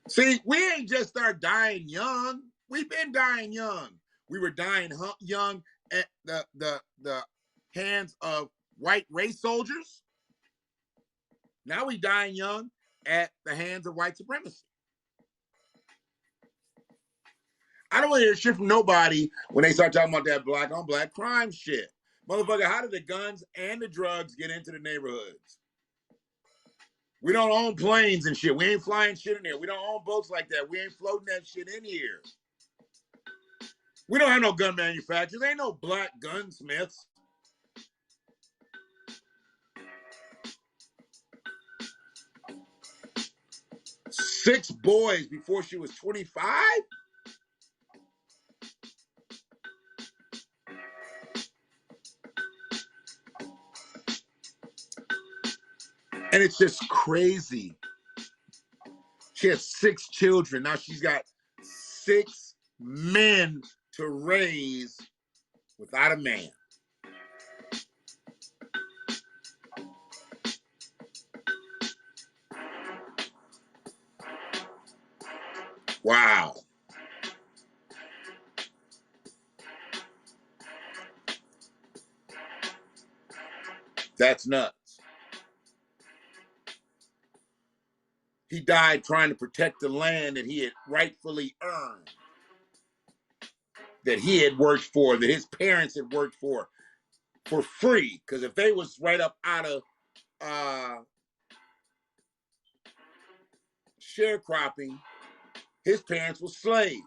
See, we ain't just start dying young. We've been dying young. We were dying young at the hands of white race soldiers. Now we dying young at the hands of white supremacy. I don't want to hear shit from nobody when they start talking about that black on black crime shit. Motherfucker, how did the guns and the drugs get into the neighborhoods? We don't own planes and shit. We ain't flying shit in here. We don't own boats like that. We ain't floating that shit in here. We don't have no gun manufacturers. Ain't no black gunsmiths. 6 boys before she was 25? And it's just crazy. She had 6 children. Now she's got 6 men to raise without a man. Wow. That's nuts. He died trying to protect the land that he had rightfully earned, that he had worked for, that his parents had worked for free. Because if they was right up out of sharecropping, his parents were slaves.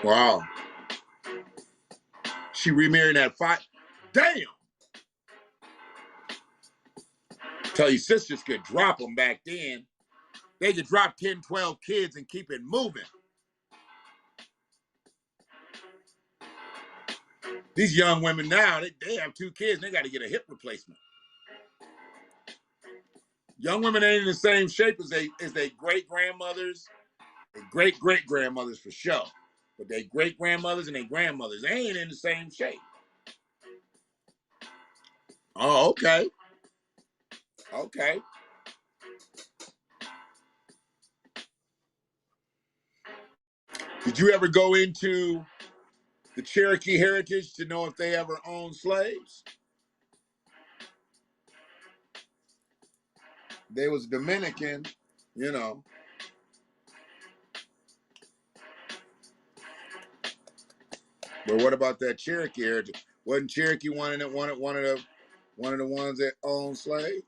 Wow. She remarried at 5. Damn. Tell you, sisters could drop them back then. They could drop 10, 12 kids and keep it moving. These young women now, they have 2 kids and they got to get a hip replacement. Young women ain't in the same shape as they great-grandmothers, great-great-grandmothers for sure. But they great-grandmothers and they grandmothers, they ain't in the same shape. Oh, okay. Okay. Did you ever go into the Cherokee heritage to know if they ever owned slaves? They was Dominican, you know. But what about that Cherokee heritage? Wasn't Cherokee one of the ones that owned slaves?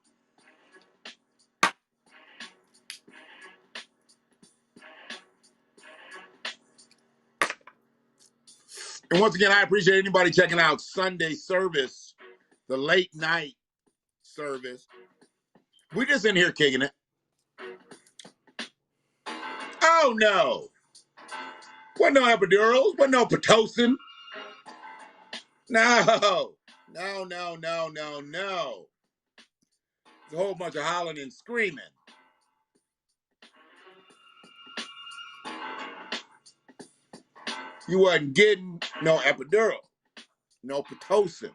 And once again, I appreciate anybody checking out Sunday service, the late night service. We just in here kicking it. Oh no. What no epidurals? What no Pitocin? No. No, no, no, no, no. It's a whole bunch of hollering and screaming. You wasn't getting no epidural, no Pitocin.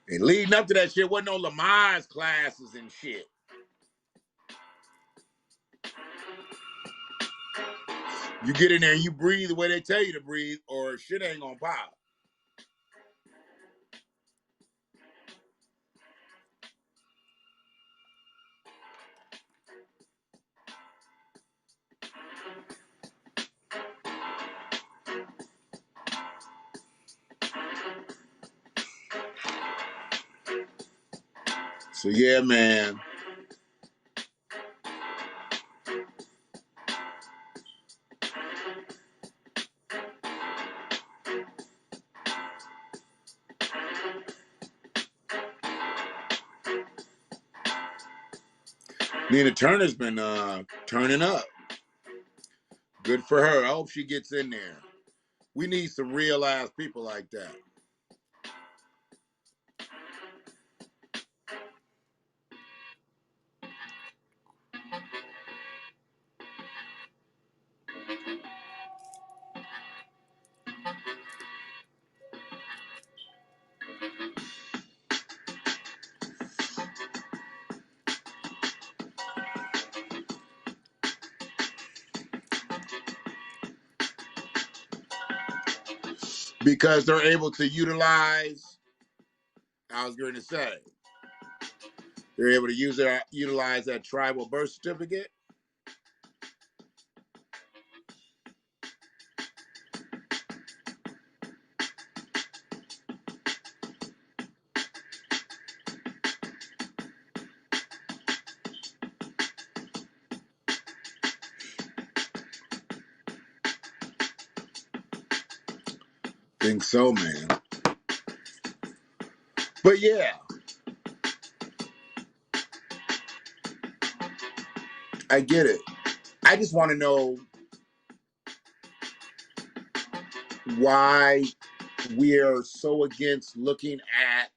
And leading up to that shit, wasn't no Lamaze classes and shit. You get in there and you breathe the way they tell you to breathe, or shit ain't gonna pop. So yeah, man. Nina Turner's been turning up. Good for her. I hope she gets in there. We need some realized people like that. Because they're able to utilize, I was going to say, they're able to utilize that tribal birth certificate. Think so, man. But yeah, I get it. I just want to know why we are so against looking at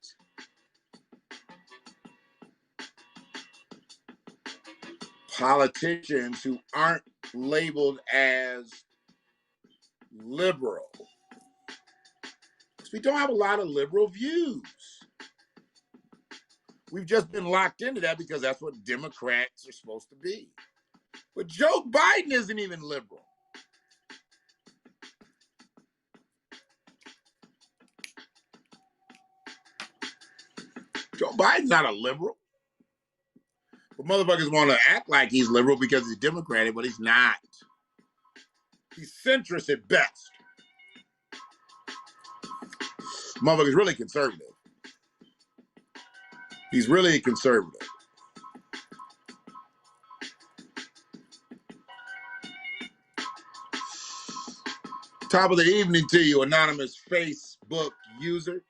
politicians who aren't labeled as liberal. Because we don't have a lot of liberal views. We've just been locked into that because that's what Democrats are supposed to be. But Joe Biden isn't even liberal. Joe Biden's not a liberal. But motherfuckers want to act like he's liberal because he's Democratic, but he's not. He's centrist at best. Motherfucker's really conservative. He's really conservative. Top of the evening to you, anonymous Facebook user.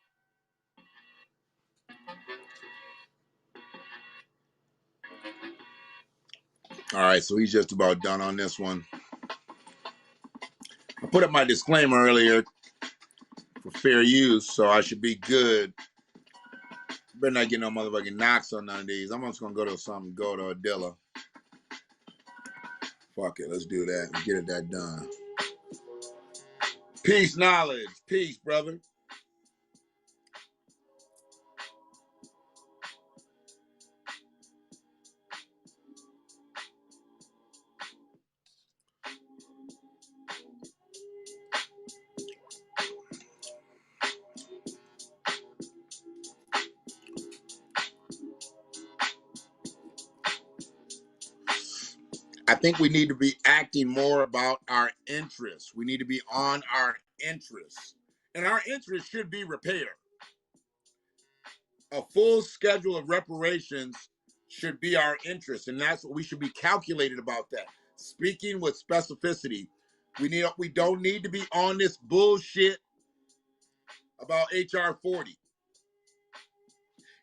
All right, so he's just about done on this one. I put up my disclaimer earlier for fair use, so I should be good. Better not get no motherfucking knocks on none of these. I'm just gonna go to something, go to Adilla. Fuck it, let's do that and get that done. Peace, knowledge. Peace, brother. I think we need to be acting more about our interests. We need to be on our interests. And our interests should be repair. A full schedule of reparations should be our interest. And that's what we should be calculated about that. Speaking with specificity, we don't need to be on this bullshit about HR 40.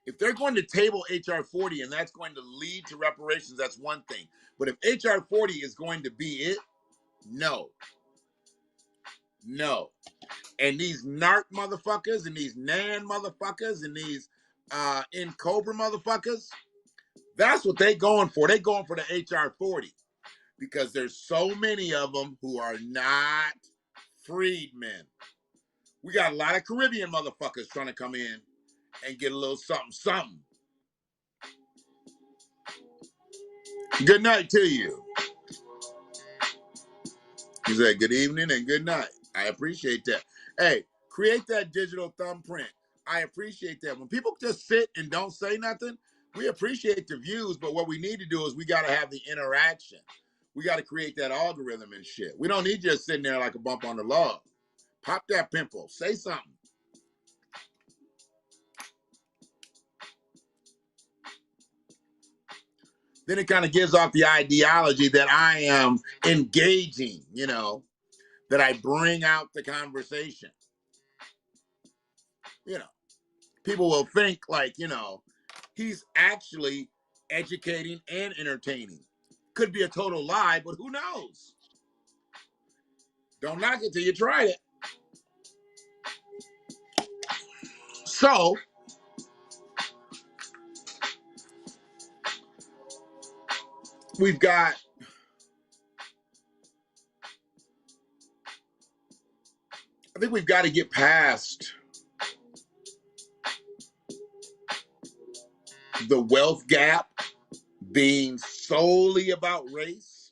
If they're going to table HR 40 and that's going to lead to reparations, that's one thing. But if HR 40 is going to be it, no. No. And these NARC motherfuckers and these NAN motherfuckers and these Cobra motherfuckers, that's what they going for. They going for the HR 40 because there's so many of them who are not freedmen. We got a lot of Caribbean motherfuckers trying to come in and get a little something, something. Good night to you. He said, good evening and good night. I appreciate that. Hey, create that digital thumbprint. I appreciate that. When people just sit and don't say nothing, we appreciate the views, but what we need to do is we got to have the interaction. We got to create that algorithm and shit. We don't need just sitting there like a bump on the log. Pop that pimple. Say something. Then it kind of gives off the ideology that I am engaging, that I bring out the conversation. People will think like, he's actually educating and entertaining. Could be a total lie, but who knows? Don't knock it till you try it. So, we've got I think we've got to get past the wealth gap being solely about race.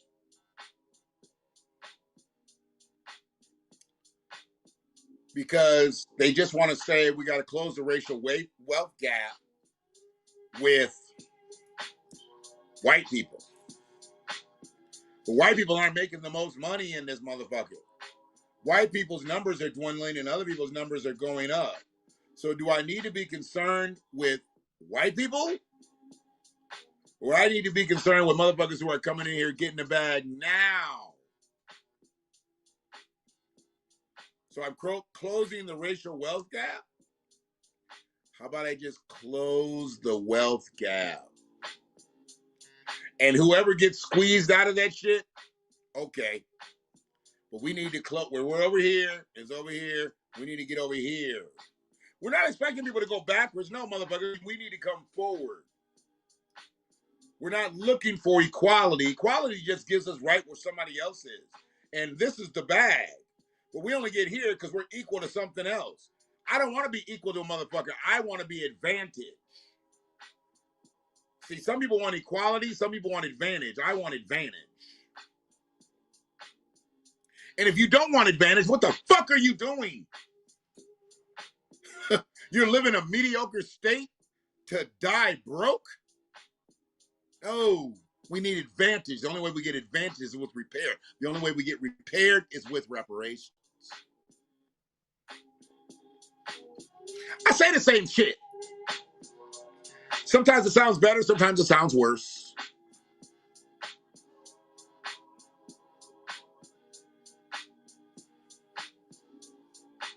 Because they just want to say we got to close the racial wealth gap with white people. But white people aren't making the most money in this motherfucker. White people's numbers are dwindling and other people's numbers are going up. So do I need to be concerned with white people? Or I need to be concerned with motherfuckers who are coming in here getting the bag now? So I'm closing the racial wealth gap. How about I just close the wealth gap? And whoever gets squeezed out of that shit, okay. But we need to close. Where we're over here is over here. We need to get over here. We're not expecting people to go backwards. No, motherfuckers. We need to come forward. We're not looking for equality. Equality just gives us right where somebody else is. And this is the bag. But we only get here because we're equal to something else. I don't want to be equal to a motherfucker. I want to be advantaged. See, some people want equality. Some people want advantage. I want advantage. And if you don't want advantage, what the fuck are you doing? You're living a mediocre state to die broke? Oh, we need advantage. The only way we get advantage is with repair. The only way we get repaired is with reparations. I say the same shit. Sometimes it sounds better, sometimes it sounds worse.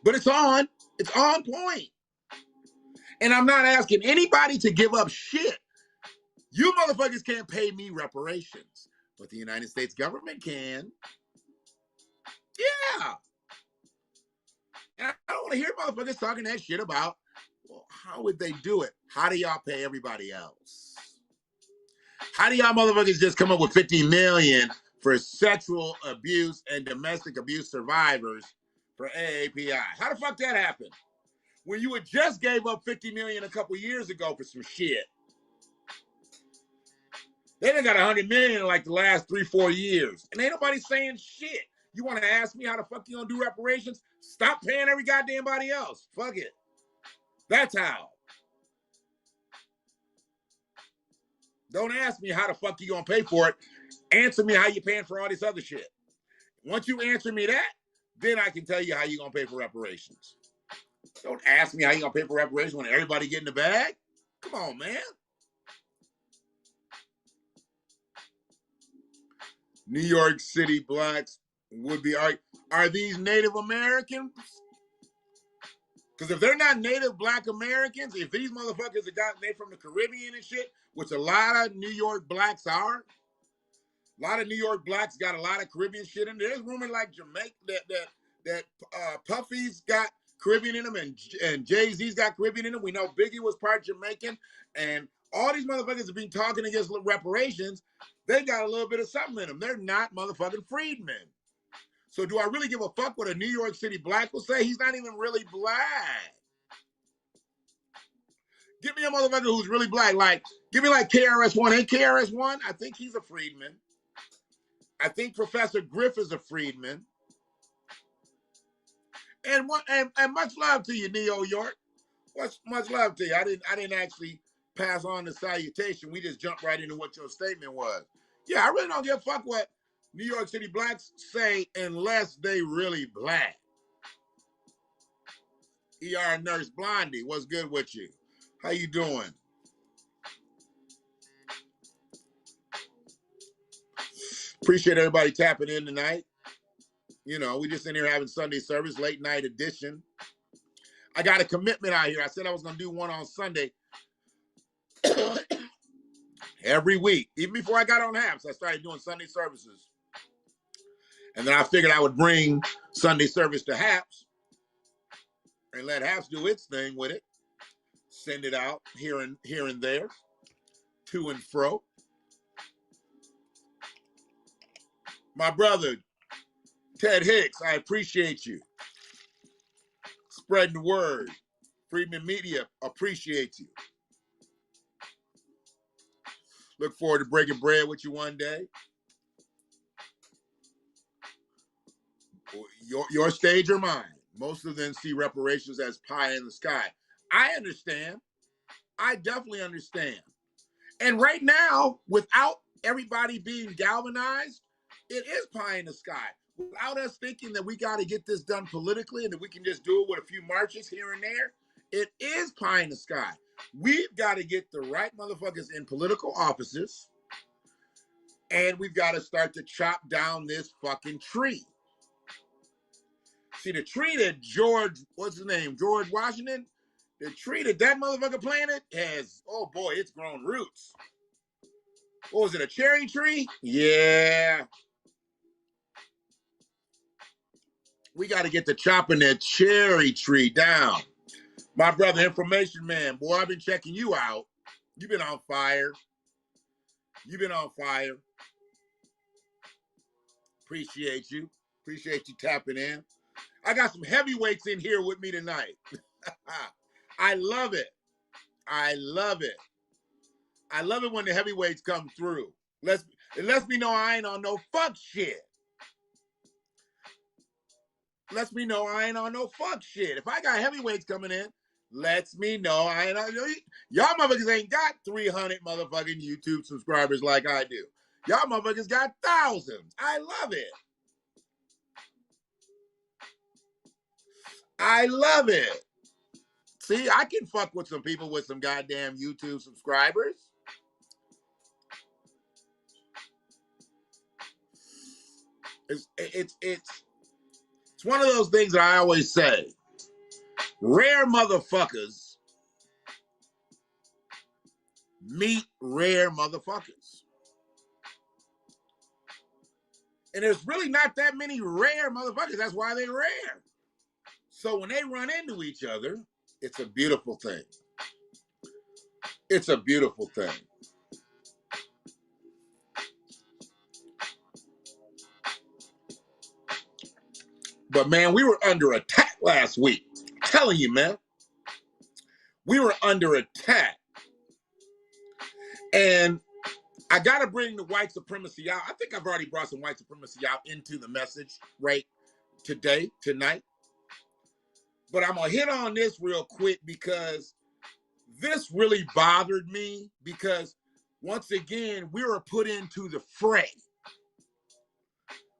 But it's on point. And I'm not asking anybody to give up shit. You motherfuckers can't pay me reparations, but the United States government can. Yeah. And I don't want to hear motherfuckers talking that shit about, well, how would they do it? How do y'all pay everybody else? How do y'all motherfuckers just come up with $50 million for sexual abuse and domestic abuse survivors for AAPI? How the fuck that happened? When you had just gave up $50 million a couple years ago for some shit. They done got $100 million in like the last 3-4 years. And ain't nobody saying shit. You want to ask me how the fuck you gonna do reparations? Stop paying every goddamn body else. Fuck it. That's how. Don't ask me how the fuck you gonna pay for it. Answer me how you paying for all this other shit. Once you answer me that, then I can tell you how you gonna pay for reparations. Don't ask me how you gonna pay for reparations when everybody get in the bag. Come on, man. New York City blacks would be, are these Native Americans? Because if they're not Native Black Americans, if these motherfuckers they from the Caribbean and shit, which a lot of New York blacks are, a lot of New York blacks got a lot of Caribbean shit in there. There's rumors like Jamaica that Puffy's got Caribbean in them and Jay-Z's got Caribbean in them. We know Biggie was part Jamaican, and all these motherfuckers have been talking against reparations. They got a little bit of something in them. They're not motherfucking freedmen. So do I really give a fuck what a New York City black will say? He's not even really black. Give me a motherfucker who's really black. Like, give me like KRS-One. Ain't KRS-One? I think he's a freedman. I think Professor Griff is a freedman. And much love to you, Neo York. Much love to you. I didn't actually pass on the salutation. We just jumped right into what your statement was. Yeah, I really don't give a fuck what New York City blacks say unless they really black. ER Nurse Blondie, what's good with you? How you doing? Appreciate everybody tapping in tonight. You know, we just in here having Sunday service, late night edition. I got a commitment out here. I said I was going to do one on Sunday every week. Even before I got on HAPS, I started doing Sunday services. And then I figured I would bring Sunday service to HAPS and let HAPS do its thing with it. Send it out here and there, to and fro. My brother, Ted Hicks, I appreciate you. Spreading the word. Freedman Media appreciates you. Look forward to breaking bread with you one day. Your stage or mine. Most of them see reparations as pie in the sky. I understand. I definitely understand. And right now, without everybody being galvanized, it is pie in the sky. Without us thinking that we got to get this done politically and that we can just do it with a few marches here and there, it is pie in the sky. We've got to get the right motherfuckers in political offices, and we've got to start to chop down this fucking tree. See, the tree that George, what's his name, George Washington, the tree that motherfucker planted has, oh boy, it's grown roots. What was it, a cherry tree? Yeah. We got to get to chopping that cherry tree down. My brother, Information Man, boy, I've been checking you out. You've been on fire. You've been on fire. Appreciate you. Appreciate you tapping in. I got some heavyweights in here with me tonight. I love it. I love it. I love it when the heavyweights come through. It lets me know I ain't on no fuck shit. Lets me know I ain't on no fuck shit. If I got heavyweights coming in, lets me know I ain't on. Y'all motherfuckers ain't got 300 motherfucking YouTube subscribers like I do. Y'all motherfuckers got thousands. I love it. I love it. See, I can fuck with some people with some goddamn YouTube subscribers. It's one of those things that I always say. Rare motherfuckers meet rare motherfuckers. And there's really not that many rare motherfuckers. That's why they're rare. So when they run into each other, it's a beautiful thing. It's a beautiful thing. But man, we were under attack last week. I'm telling you, man. We were under attack. And I got to bring the white supremacy out. I think I've already brought some white supremacy out into the message right tonight. But I'm going to hit on this real quick because this really bothered me because once again, we were put into the fray.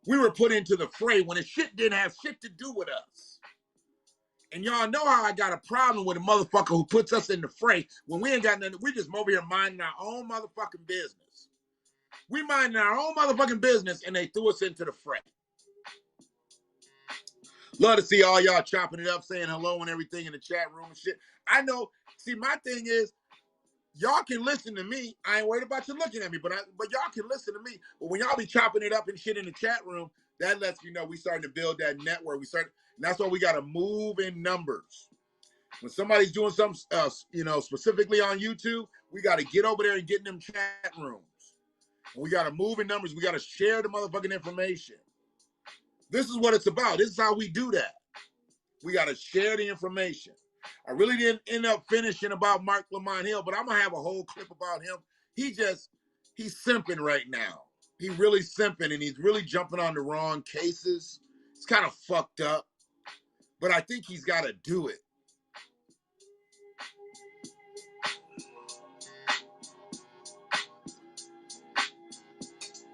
We were put into the fray when the shit didn't have shit to do with us. And y'all know how I got a problem with a motherfucker who puts us in the fray when we ain't got nothing. We just over here minding our own motherfucking business. We minding our own motherfucking business and they threw us into the fray. Love to see all y'all chopping it up, saying hello and everything in the chat room and shit. I know. See, my thing is, y'all can listen to me. I ain't worried about you looking at me, but y'all can listen to me. But when y'all be chopping it up and shit in the chat room, that lets me know we starting to build that network. And that's why we got to move in numbers. When somebody's doing something, specifically on YouTube, we got to get over there and get in them chat rooms. And we got to move in numbers. We got to share the motherfucking information. This is what it's about. This is how we do that. We got to share the information. I really didn't end up finishing about Mark Lamont Hill, but I'm going to have a whole clip about him. He's simping right now. He's really simping, and he's really jumping on the wrong cases. It's kind of fucked up, but I think he's got to do it.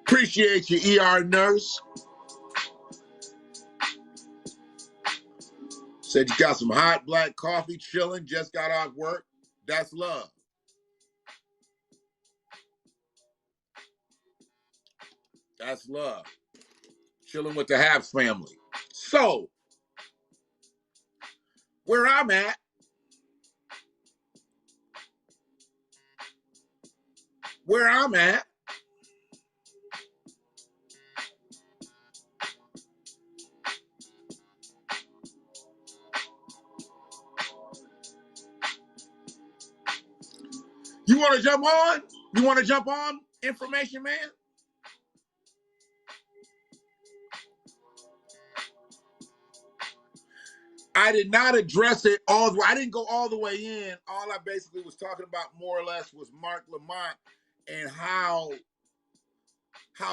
Appreciate you, ER nurse. Said you got some hot black coffee chilling, just got off work. That's love. That's love. Chilling with the Habs family. So, where I'm at, you want to jump on? You want to jump on, Information Man? I did not address it all the way. I didn't go all the way in. All I basically was talking about more or less was Mark Lamont and how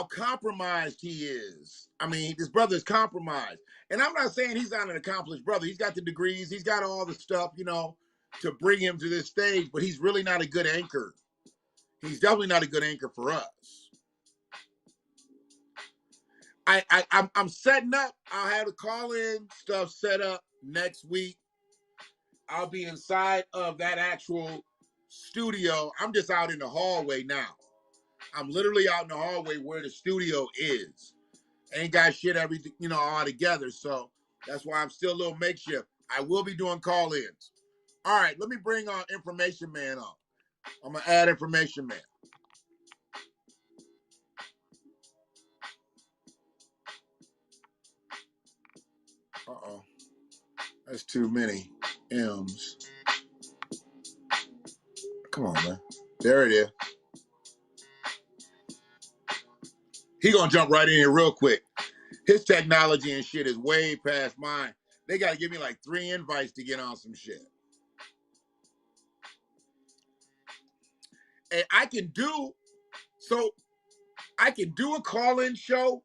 compromised he is. I mean, this brother is compromised. And I'm not saying he's not an accomplished brother. He's got the degrees. He's got all the stuff, to bring him to this stage, but he's really not a good anchor. He's definitely not a good anchor for us. I'm setting up. I'll have the call-in stuff set up next week. I'll be inside of that actual studio. I'm just out in the hallway now. I'm literally out in the hallway where the studio is. Ain't got shit everything, all together. So That's why I'm still a little makeshift. I will be doing call-ins. All right, let me bring Information Man on. I'm going to add Information Man. Uh-oh. That's too many M's. Come on, man. There it is. He going to jump right in here real quick. His technology and shit is way past mine. They got to give me like 3 invites to get on some shit. And I can do a call-in show,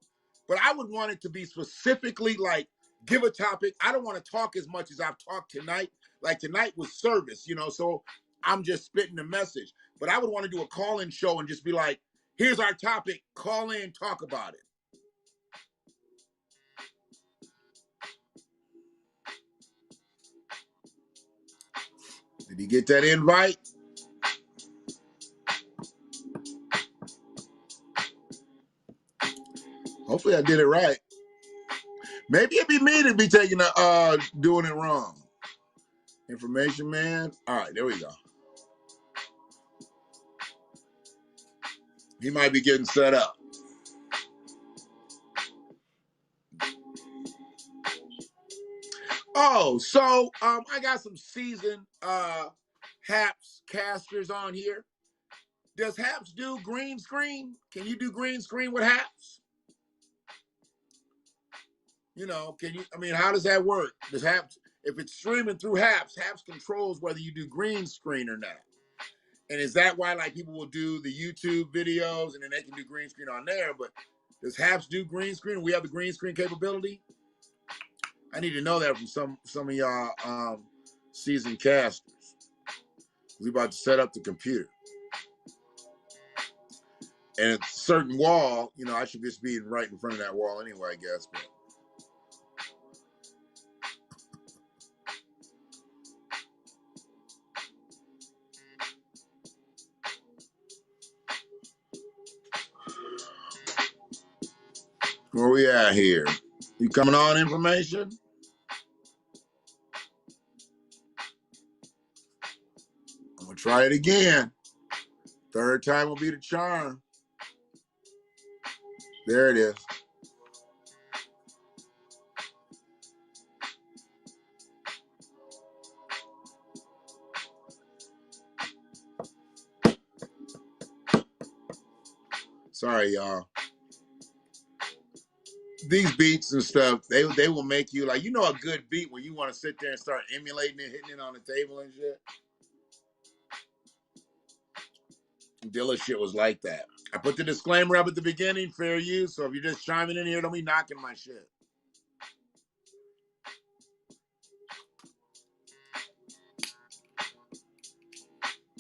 but I would want it to be specifically like give a topic. I don't want to talk as much as I've talked tonight. Like tonight was service, so I'm just spitting the message. But I would want to do a call-in show and just be like, here's our topic, call in, talk about it. Did he get that invite? Hopefully I did it right. Maybe it'd be me to be doing it wrong. Information Man. All right, there we go. He might be getting set up. Oh, so I got some seasoned Haps casters on here. Does Haps do green screen? Can you do green screen with Haps? Can you? I mean, how does that work? Does Haps, if it's streaming through Haps controls whether you do green screen or not. And is that why like people will do the YouTube videos and then they can do green screen on there? But does Haps do green screen? We have the green screen capability. I need to know that from some of y'all seasoned casters. We about to set up the computer. And a certain wall, I should just be right in front of that wall anyway, I guess. But where we at here? You coming on, Information? I'm gonna try it again. Third time will be the charm. There it is. Sorry, y'all. These beats and stuff, they will make you like, a good beat when you want to sit there and start emulating it, hitting it on the table and shit. Dilla shit was like that. I put the disclaimer up at the beginning, fair use. So if you're just chiming in here, don't be knocking my shit.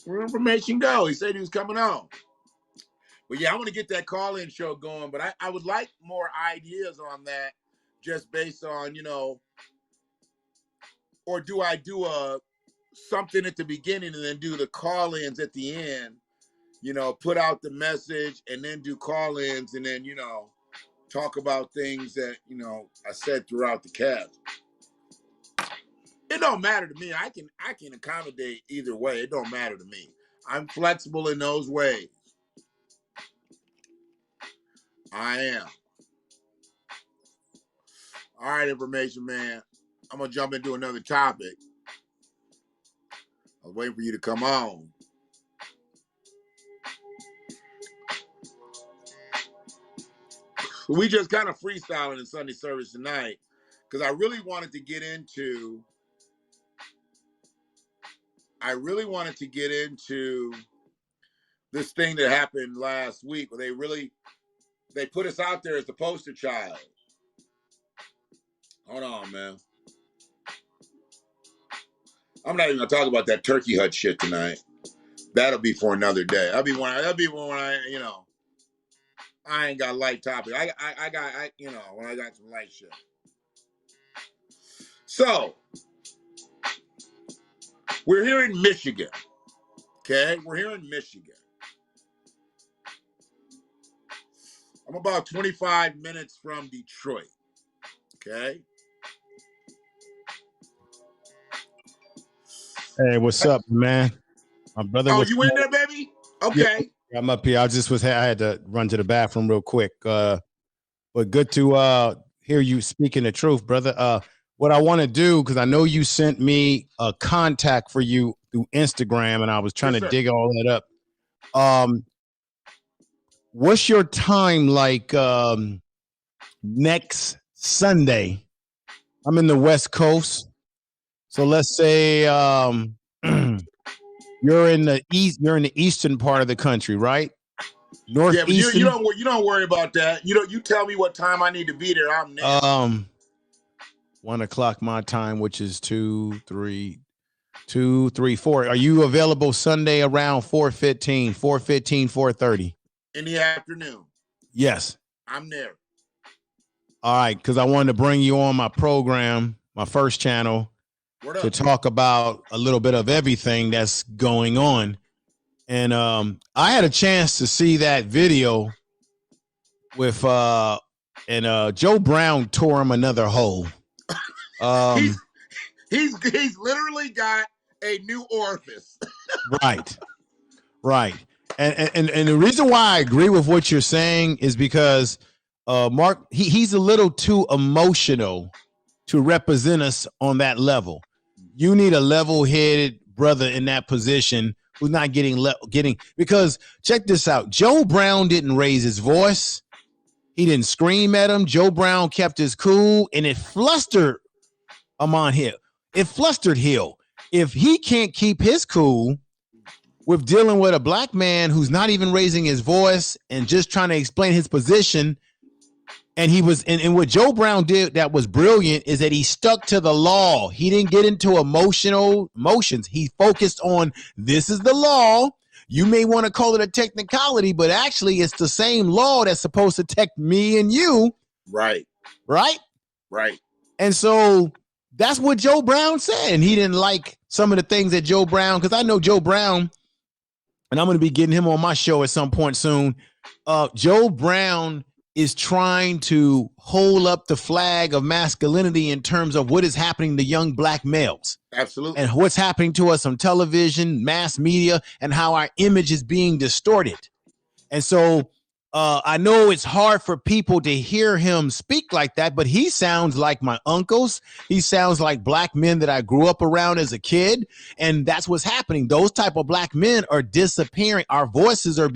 Where Information go? He said he was coming on. But yeah, I want to get that call-in show going. But I would like more ideas on that, just based on, or do I do something at the beginning and then do the call-ins at the end? Put out the message and then do call-ins and then, talk about things that, I said throughout the cast. It don't matter to me. I can accommodate either way. It don't matter to me. I'm flexible in those ways. I am. All right, Information Man. I'm going to jump into another topic. I was waiting for you to come on. We just kind of freestyling in Sunday service tonight because I really wanted to get into this thing that happened last week where they put us out there as the poster child. Hold on, man. I'm not even gonna talk about that turkey hut shit tonight. That'll be for another day. That'll be when I ain't got light topic. I got when I got some light shit. So we're here in Michigan. Okay, we're here in Michigan. I'm about 25 minutes from Detroit. Okay. Hey, what's up, man? My brother Oh, was. you in there, baby? Yeah, Okay. I'm up here. I had to run to the bathroom real quick. But good to hear you speaking the truth, brother. What I want to do, because I know you sent me a contact for you through Instagram, and I was trying Yes, to sir. dig all that up. What's your time like next Sunday? I'm in the West Coast. So let's say you're in the eastern part of the country, right? Yeah, but you Northeastern. don't worry about that. You tell me what time I need to be there. I'm there. 1 o'clock my time, which is 4. Are you available Sunday around 4:15, 4:15, 4:30? In the afternoon. Yes. I'm there. All right, because I wanted to bring you on my program, my first channel, to talk about a little bit of everything that's going on. And I had a chance to see that video with Joe Brown tore him another hole. He's literally got a new orifice. Right. And the reason why I agree with what you're saying is because Mark, he's a little too emotional to represent us on that level. You need a level-headed brother in that position who's not getting because check this out. Joe Brown didn't raise his voice. He didn't scream at him. Joe Brown kept his cool, and it flustered Amon Hill. It flustered Hill. If he can't keep his cool with dealing with a black man who's not even raising his voice and just trying to explain his position, and he was, and what Joe Brown did that was brilliant is that he stuck to the law. He didn't get into emotions. He focused on, this is the law. You may want to call it a technicality, but actually it's the same law that's supposed to protect me and you. Right. And so that's what Joe Brown said. And he didn't like some of the things that Joe Brown, because I know Joe Brown, and I'm going to be getting him on my show at some point soon. Joe Brown is trying to hold up the flag of masculinity in terms of what is happening to young black males. Absolutely. And what's happening to us on television, mass media, and how our image is being distorted. And so I know it's hard for people to hear him speak like that, but he sounds like my uncles. He sounds like black men that I grew up around as a kid. And that's what's happening. Those type of black men are disappearing. Our voices are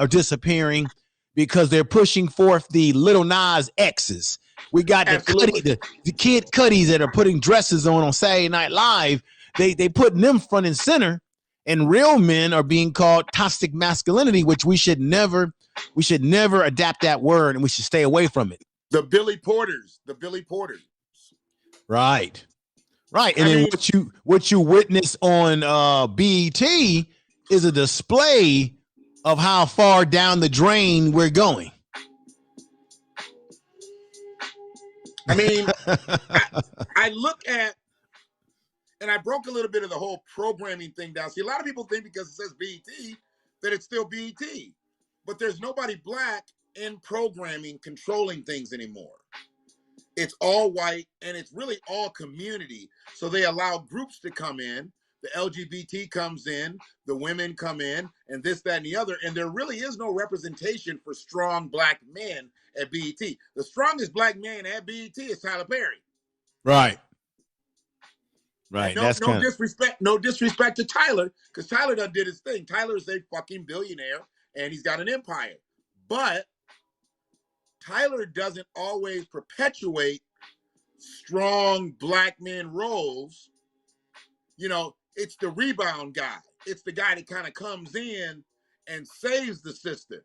disappearing because they're pushing forth the Little Nas X's. We got the Kid Cuddies that are putting dresses on Saturday Night Live. They putting them front and center. And real men are being called toxic masculinity, which we should never adapt that word, and we should stay away from it. The Billy Porters. Right. And then what you witness on BET is a display of how far down the drain we're going. I mean, I look at, and I broke a little bit of the whole programming thing down. See, a lot of people think because it says BET that it's still BET, but there's nobody black in programming controlling things anymore. It's all white, and it's really all community. So they allow groups to come in. The LGBT comes in, the women come in, and this, that, and the other. And there really is no representation for strong black men at BET. The strongest black man at BET is Tyler Perry. Right. No disrespect to Tyler, because Tyler done did his thing. Tyler is a fucking billionaire, and he's got an empire. But Tyler doesn't always perpetuate strong black men roles. You know, it's the rebound guy. It's the guy that kind of comes in and saves the system.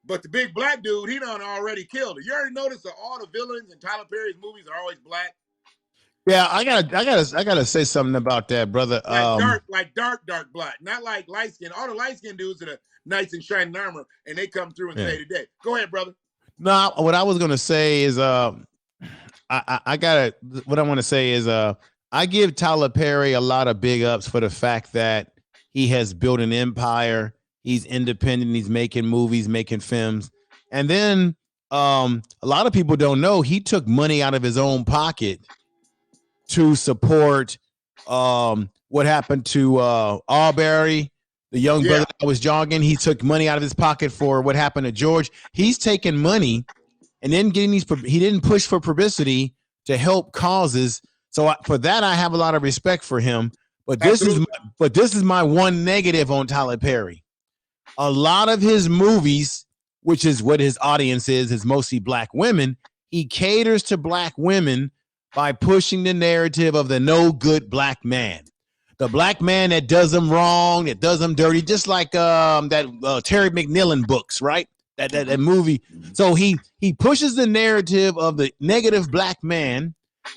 But the big black dude, he done already killed it. You already noticed that all the villains in Tyler Perry's movies are always black. Yeah, I gotta say something about that, brother. Like dark black, not like light skin. All the light skin dudes are the knights in shining armor, and they come through and say today. Go ahead, brother. No, what I was gonna say is, what I want to say is, I give Tyler Perry a lot of big ups for the fact that he has built an empire. He's independent. He's making movies, making films, and then a lot of people don't know he took money out of his own pocket to support What happened to Arbery, the young Yeah. brother that was jogging? He took money out of his pocket for what happened to George. He's taking money and then getting these. He didn't push for publicity to help causes. So for that, I have a lot of respect for him. But this is my one negative on Tyler Perry. A lot of his movies, which is what his audience is mostly black women. He caters to black women by pushing the narrative of the no good black man, the black man that does them wrong, that does them dirty, just like that Terry McMillan books, right? That movie. So he pushes the narrative of the negative black man,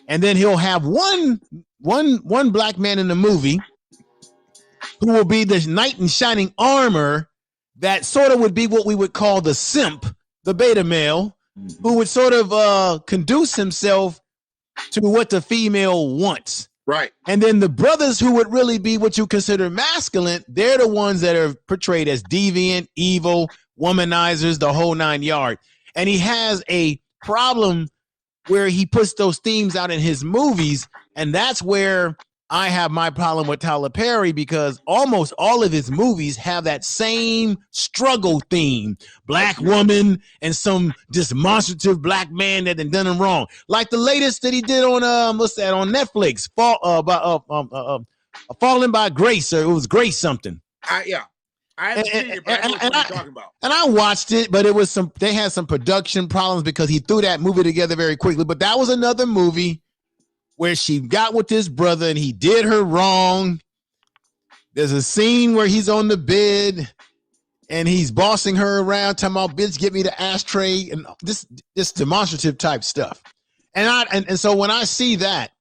and then he'll have one black man in the movie who will be the knight in shining armor that sort of would be what we would call the simp, the beta male, who would sort of conduce himself to what the female wants. Right. And then the brothers who would really be what you consider masculine, they're the ones that are portrayed as deviant, evil, womanizers, the whole 9 yards. And he has a problem where he puts those themes out in his movies. And that's where I have my problem with Tyler Perry, because almost all of his movies have that same struggle theme. Black woman and some demonstrative black man that done him wrong. Like the latest that he did on what's that on Netflix? Falling by Grace, or it was Grace something. Yeah. I haven't seen it, but I know what you're talking about. And I watched it, but they had some production problems because he threw that movie together very quickly. But that was another movie where she got with this brother and he did her wrong. There's a scene where he's on the bed and he's bossing her around, talking about, bitch, get me the ashtray, and this demonstrative type stuff. And so when I see that,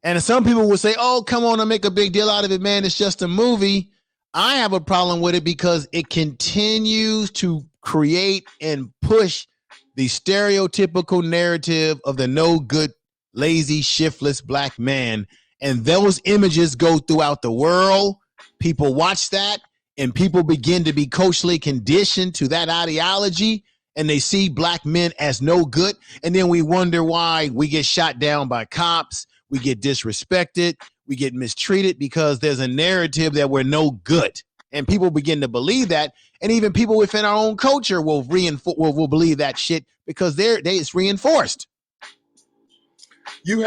and some people will say, oh, come on and make a big deal out of it, man, it's just a movie. I have a problem with it because it continues to create and push the stereotypical narrative of the no good, lazy, shiftless black man. And those images go throughout the world. People watch that and people begin to be culturally conditioned to that ideology, and they see black men as no good. And then we wonder why we get shot down by cops. We get disrespected. We get mistreated because there's a narrative that we're no good. And people begin to believe that. And even people within our own culture will believe that shit because it's reinforced. You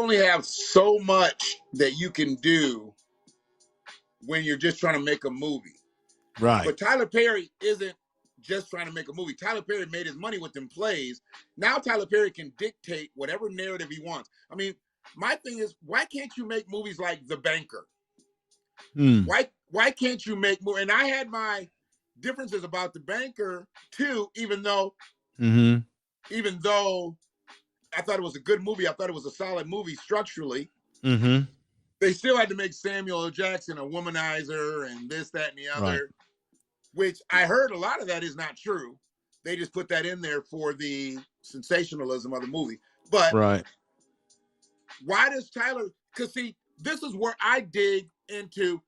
only have so much that you can do when you're just trying to make a movie. Right. But Tyler Perry isn't just trying to make a movie. Tyler Perry made his money with them plays. Now Tyler Perry can dictate whatever narrative he wants. I mean, my thing is, why can't you make movies like The Banker? Why can't you make movies? And I had my differences about The Banker too, even though I thought it was a good movie. I thought it was a solid movie structurally. They still had to make Samuel L. Jackson a womanizer and this, that, and the other, right, which I heard a lot of that is not true. They just put that in there for the sensationalism of the movie. But right, why does Tyler? Because see, this is where I dig into.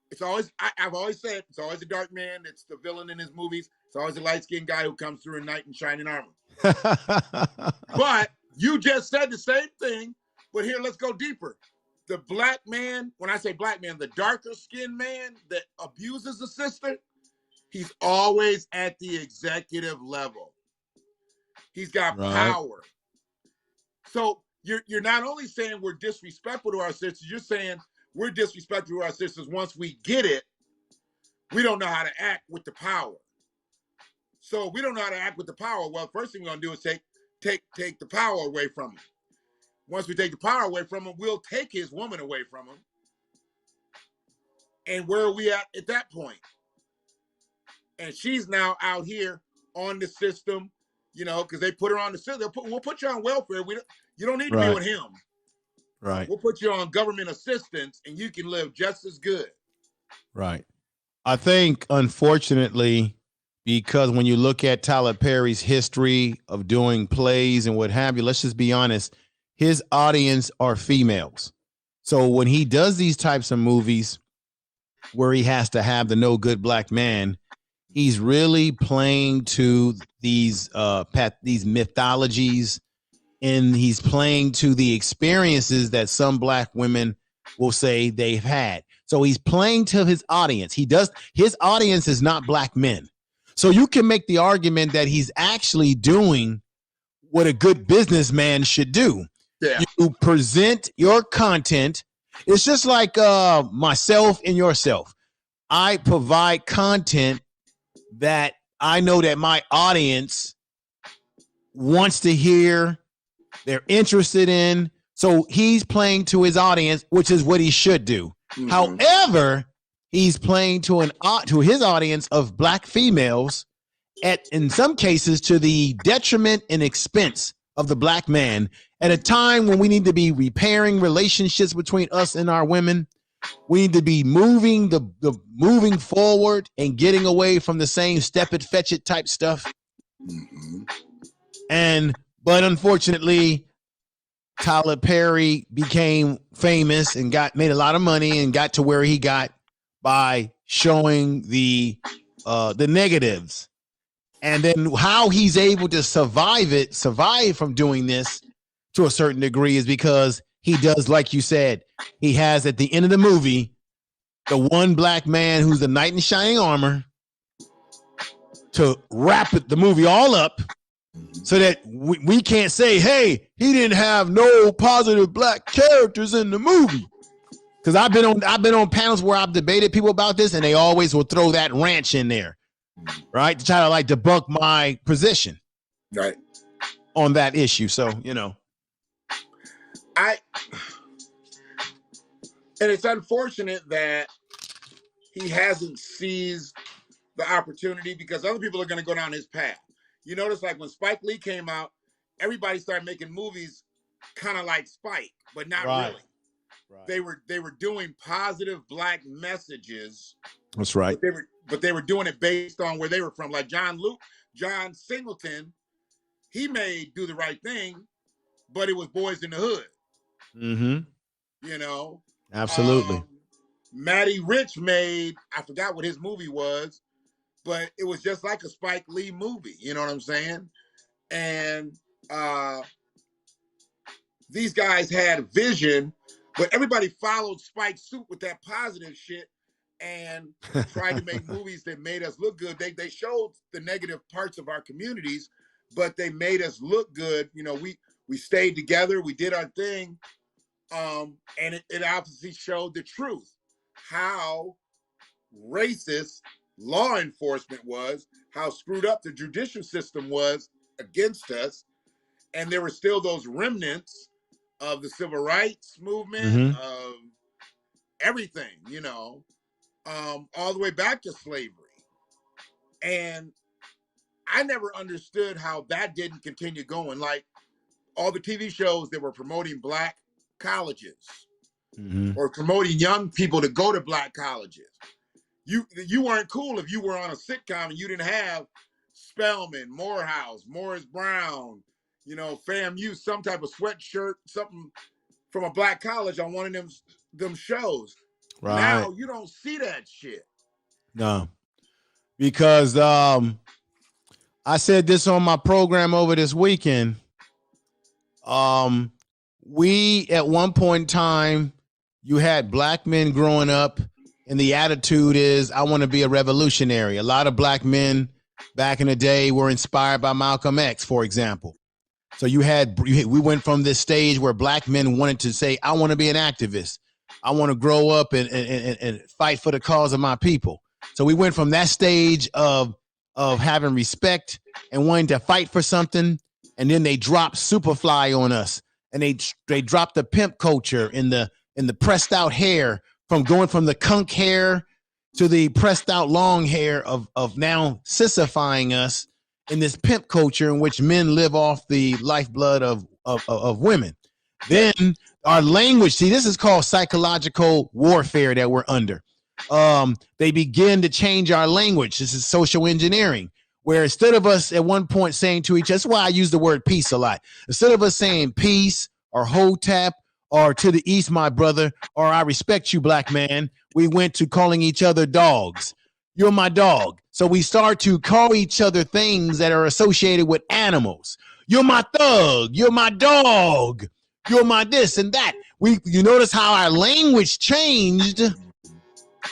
It's always I've always said it's always a dark man. It's the villain in his movies. It's always a light-skinned guy who comes through in knight in shining armor. But you just said the same thing. But here, let's go deeper. The black man, when I say black man, the darker skinned man that abuses the sister, he's always at the executive level. He's got power. So you're not only saying we're disrespectful to our sisters, you're saying we're disrespectful to our sisters. Once we get it, we don't know how to act with the power. So we don't know how to act with the power. Well, first thing we're gonna do is take the power away from him. Once we take the power away from him, we'll take his woman away from him. And where are we at that point? And she's now out here on the system, you know, because they put her on the system. We'll put you on welfare. You don't need to be with him. Right. We'll put you on government assistance and you can live just as good. Right. I think, unfortunately, because when you look at Tyler Perry's history of doing plays and what have you, let's just be honest, his audience are females. So when he does these types of movies where he has to have the no good black man, he's really playing to these mythologies and he's playing to the experiences that some black women will say they've had. So he's playing to his audience. His audience is not black men. So you can make the argument that he's actually doing what a good businessman should do. Yeah. You present your content. It's just like myself and yourself. I provide content that I know that my audience wants to hear, they're interested in. So he's playing to his audience, which is what he should do. Mm-hmm. However, he's playing to his audience of black females, in some cases to the detriment and expense of the black man, at a time when we need to be repairing relationships between us and our women. We need to be moving moving forward and getting away from the same step it, fetch it type stuff. Mm-hmm. But unfortunately, Tyler Perry became famous and made a lot of money and got to where he got by showing the negatives. And then how he's able to survive from doing this to a certain degree is because he does, like you said, he has at the end of the movie, the one black man who's the knight in shining armor to wrap the movie all up so that we can't say, hey, he didn't have no positive black characters in the movie. Because I've been on panels where I've debated people about this, and they always will throw that ranch in there, right, to try to debunk my position, right, on that issue. So and it's unfortunate that he hasn't seized the opportunity, because other people are going to go down his path. You notice, like when Spike Lee came out, everybody started making movies kind of like Spike, but not really. Right. They were doing positive black messages. That's right. But they were doing it based on where they were from. Like John Singleton, he made Do the Right Thing, but it was Boys in the Hood. Mm-hmm. Absolutely. Matty Rich made, I forgot what his movie was, but it was just like a Spike Lee movie. You know what I'm saying? And these guys had vision, but everybody followed Spike's suit with that positive shit and tried to make movies that made us look good. They showed the negative parts of our communities, but they made us look good. We stayed together, we did our thing, and it obviously showed the truth, how racist law enforcement was, how screwed up the judicial system was against us, and there were still those remnants of the civil rights movement, of everything, all the way back to slavery. And I never understood how that didn't continue going. Like all the TV shows that were promoting black colleges or promoting young people to go to black colleges. You weren't cool if you were on a sitcom and you didn't have Spelman, Morehouse, Morris Brown, FAMU, some type of sweatshirt, something from a black college on one of them shows. Right. Now you don't see that shit. No, because I said this on my program over this weekend. We at one point in time, you had black men growing up, and the attitude is, I want to be a revolutionary. A lot of black men back in the day were inspired by Malcolm X, for example. So we went from this stage where black men wanted to say, I want to be an activist. I want to grow up and fight for the cause of my people. So we went from that stage of having respect and wanting to fight for something, and then they dropped Superfly on us, and they dropped the pimp culture in the pressed out hair, from going from the kunk hair to the pressed out long hair of now sissifying us in this pimp culture in which men live off the lifeblood of women. Then our language, see, this is called psychological warfare that we're under. They begin to change our language. This is social engineering, where instead of us at one point saying to each other, that's why I use the word peace a lot. Instead of us saying peace or hotep or to the east, my brother, or I respect you, black man, we went to calling each other dogs. You're my dog. So we start to call each other things that are associated with animals. You're my thug. You're my dog. You're my this and that. You notice how our language changed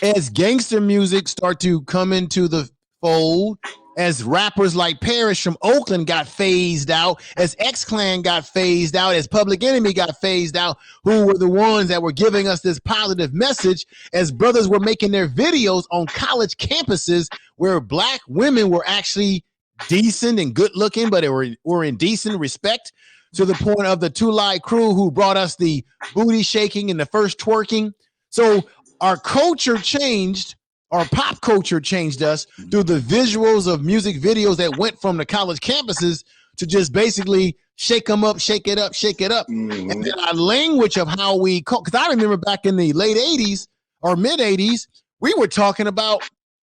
as gangster music start to come into the fold, as rappers like Parrish from Oakland got phased out, as X-Clan got phased out, as Public Enemy got phased out, who were the ones that were giving us this positive message, as brothers were making their videos on college campuses where black women were actually decent and good looking, but were in decent respect, to the point of the Two Live Crew who brought us the booty shaking and the first twerking. So our culture changed, our pop culture changed us through the visuals of music videos that went from the college campuses to just basically shake them up, shake it up, shake it up. Mhm. And then our language of how we call, because I remember back in the late 80s or mid 80s, we were talking about,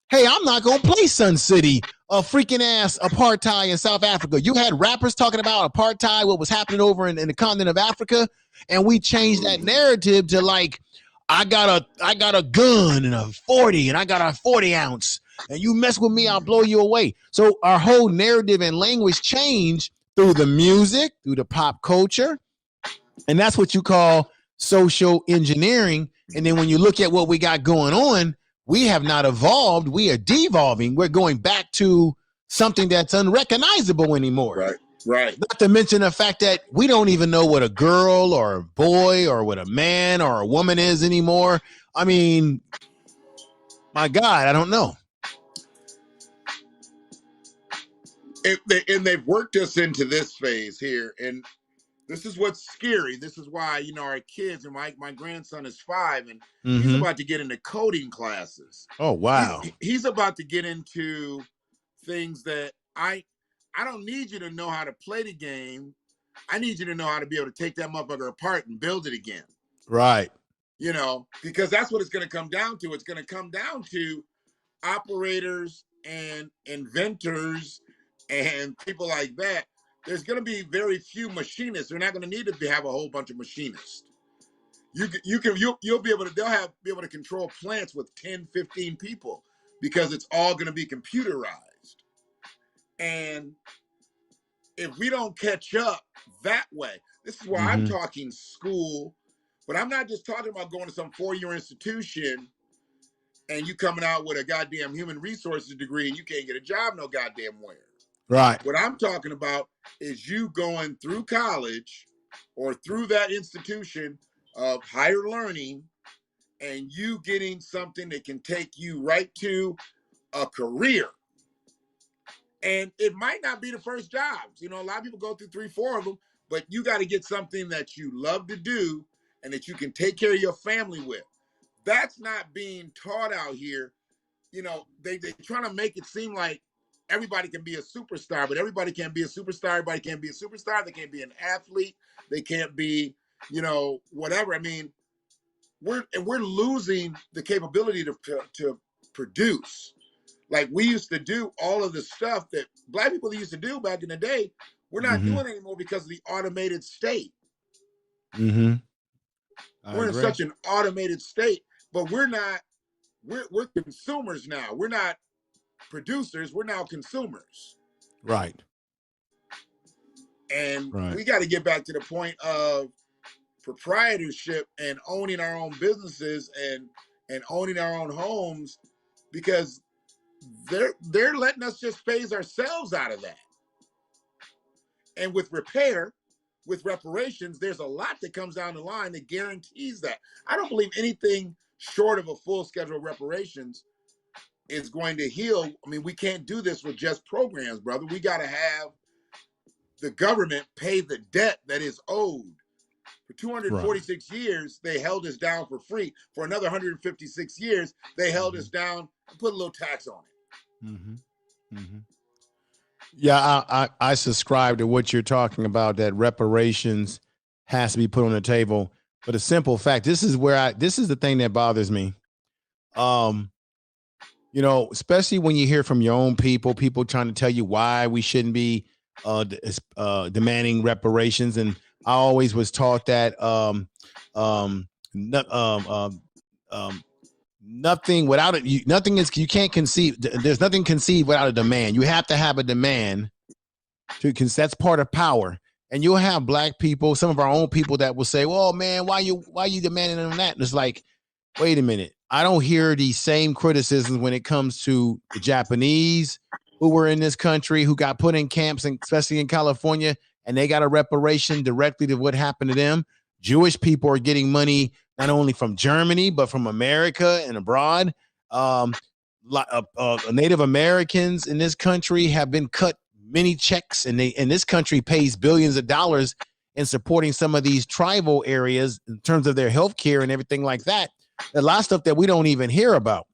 hey, I'm not going to play Sun City, a freaking ass apartheid in South Africa. You had rappers talking about apartheid, what was happening over in the continent of Africa. And we changed that narrative to like, I got a gun and a 40 and I got a 40 ounce and you mess with me, I'll blow you away. So our whole narrative and language changed through the music, through the pop culture. And that's what you call social engineering. And then when you look at what we got going on, we have not evolved. We are devolving. We're going back to something that's unrecognizable anymore. Right. Right. Not to mention the fact that we don't even know what a girl or a boy or what a man or a woman is anymore. I mean, my God, I don't know. And they've worked us into this phase here. And this is what's scary. This is why, you know, our kids, and my grandson is 5, and he's about to get into coding classes. Oh, wow. He's about to get into things that I don't need you to know how to play the game. I need you to know how to be able to take that motherfucker apart and build it again. Right. You know, because that's what it's going to come down to. It's going to come down to operators and inventors and people like that. There's going to be very few machinists. They're not going to need to have a whole bunch of machinists. You'll be able to, be able to control plants with 10, 15 people because it's all going to be computerized. And if we don't catch up that way, this is why I'm talking school, but I'm not just talking about going to some 4-year institution and you coming out with a goddamn human resources degree and you can't get a job no goddamn where. Right. What I'm talking about is you going through college or through that institution of higher learning and you getting something that can take you right to a career. And it might not be the first jobs. You know, a lot of people go through 3, 4 of them, but you got to get something that you love to do and that you can take care of your family with. That's not being taught out here. You know, they're trying to make it seem like everybody can be a superstar, but everybody can't be a superstar. Everybody can't be a superstar. They can't be an athlete. They can't be, you know, whatever. I mean, we're losing the capability to produce. Like we used to do all of the stuff that black people used to do back in the day. We're not doing anymore because of the automated state. We're in such an automated state, but we're not. We're consumers now. We're not producers. We're now consumers. Right. And we got to get back to the point of proprietorship and owning our own businesses and owning our own homes, because they're letting us just phase ourselves out of that. And with reparations, there's a lot that comes down the line that guarantees that. I don't believe anything short of a full schedule of reparations is going to heal. I mean, we can't do this with just programs, brother. We got to have the government pay the debt that is owed. For 246 years, they held us down for free. For another 156 years, they held us down and put a little tax on it. Yeah, I subscribe to what you're talking about, that reparations has to be put on the table. But a simple fact, this is the thing that bothers me. You know, especially when you hear from your own people trying to tell you why we shouldn't be demanding reparations. And I always was taught that nothing without it, nothing is, you can't conceive. There's nothing conceived without a demand. You have to have a demand because that's part of power. And you'll have black people, some of our own people that will say, well, man, why you demanding on that? And it's like, wait a minute. I don't hear these same criticisms when it comes to the Japanese who were in this country, who got put in camps, and especially in California, and they got a reparation directly to what happened to them. Jewish people are getting money not only from Germany, but from America and abroad. Native Americans in this country have been cut many checks, and this country pays billions of dollars in supporting some of these tribal areas in terms of their health care and everything like that. A lot of stuff that we don't even hear about.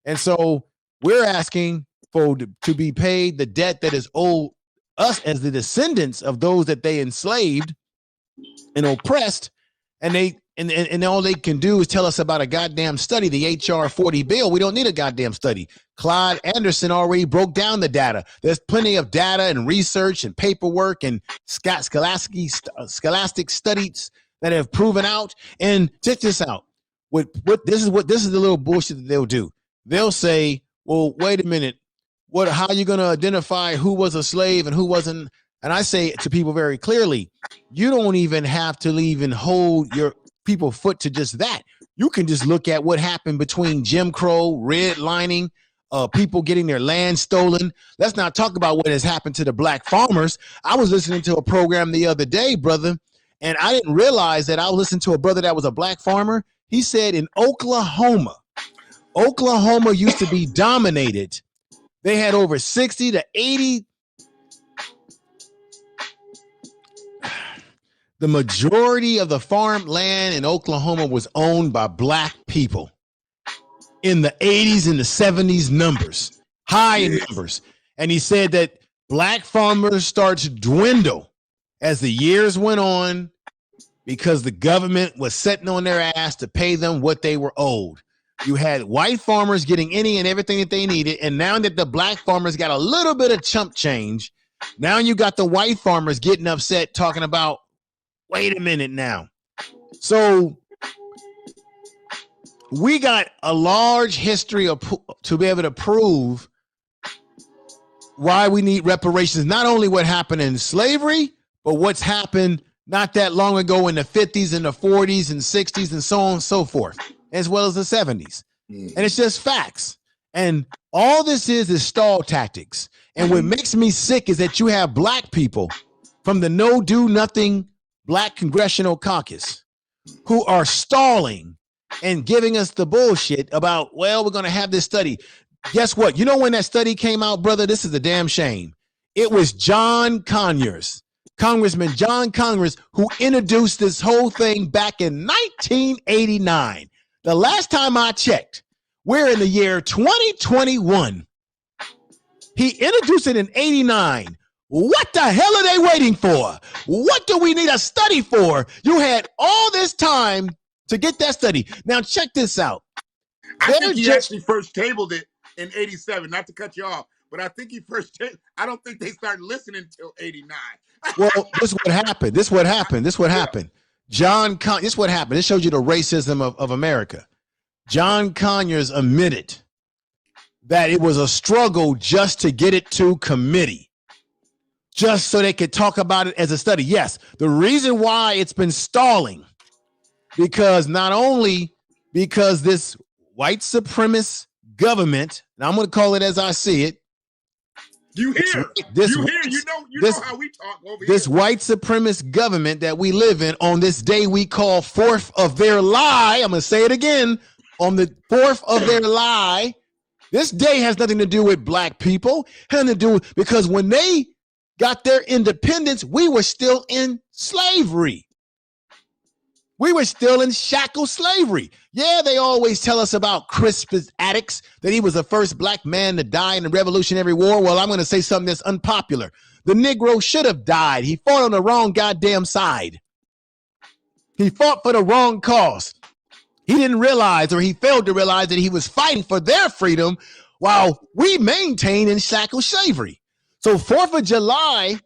And so we're asking to be paid the debt that is owed us as the descendants of those that they enslaved and oppressed. And all they can do is tell us about a goddamn study, the HR 40 bill. We don't need a goddamn study. Claude Anderson already broke down the data. There's plenty of data and research and paperwork and scholastic studies that have proven out. And check this out. This is the little bullshit that they'll do. They'll say, well, wait a minute. How are you going to identify who was a slave and who wasn't? And I say to people very clearly, you don't even have to even hold your people foot to just that. You can just look at what happened between Jim Crow, redlining, people getting their land stolen. Let's not talk about what has happened to the black farmers. I was listening to a program the other day, brother, and I didn't realize that I was listening to a brother that was a black farmer. He said in Oklahoma used to be dominated. They had over 60 to 80. The majority of the farmland in Oklahoma was owned by black people in the 80s and the 70s numbers, high in numbers. And he said that black farmers started to dwindle as the years went on because the government was sitting on their ass to pay them what they were owed. You had white farmers getting any and everything that they needed. And now that the black farmers got a little bit of chump change, now you got the white farmers getting upset talking about, wait a minute now. So we got a large history to be able to prove why we need reparations. Not only what happened in slavery, but what's happened not that long ago in the 50s and the 40s and 60s and so on and so forth, as well as the 70s. And it's just facts. And all this is stall tactics. And what makes me sick is that you have black people from the no do nothing Black Congressional Caucus who are stalling and giving us the bullshit about, well, we're going to have this study. Guess what? You know when that study came out, brother? This is a damn shame. It was John Conyers, Congressman John Conyers, who introduced this whole thing back in 1989. The last time I checked, we're in the year 2021. He introduced it in 89. What the hell are they waiting for? What do we need a study for? You had all this time to get that study. Now check this out. I think he actually first tabled it in 87, not to cut you off, but I think he I don't think they started listening until 89. Well, this is what happened. This is what happened. This is what happened. This is what happened. This shows you the racism of America. John Conyers admitted that it was a struggle just to get it to committee, just so they could talk about it as a study. Yes, the reason why it's been stalling, because not only because this white supremacist government, and I'm going to call it as I see it. You hear? You know how we talk over here. This white supremacist government that we live in on this day we call 4th of their lie. I'm going to say it again. On the 4th of their lie. This day has nothing to do with black people. Has nothing to do with, because when they got their independence, we were still in slavery. We were still in shackle slavery. Yeah, they always tell us about Crispus Attucks, that he was the first black man to die in the Revolutionary War. Well, I'm going to say something that's unpopular. The Negro should have died. He fought on the wrong goddamn side. He fought for the wrong cause. He didn't realize, or he failed to realize, that he was fighting for their freedom while we maintain in shackle slavery. So 4th of July,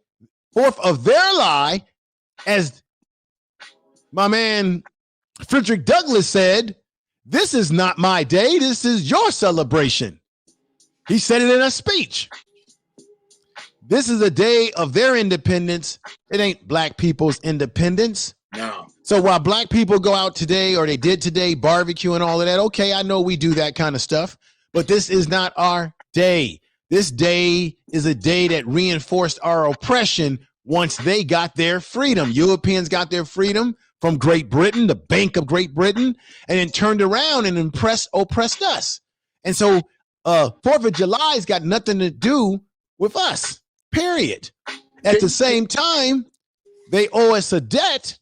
4th of their lie, as my man Frederick Douglass said, this is not my day. This is your celebration. He said it in a speech. This is a day of their independence. It ain't black people's independence. No. So while black people go out today, or they did today, barbecue and all of that, okay, I know we do that kind of stuff, but this is not our day. This day is a day that reinforced our oppression once they got their freedom. Europeans got their freedom from Great Britain, the Bank of Great Britain, and then turned around and oppressed us. And so 4th of July's got nothing to do with us, period. At the same time, they owe us a debt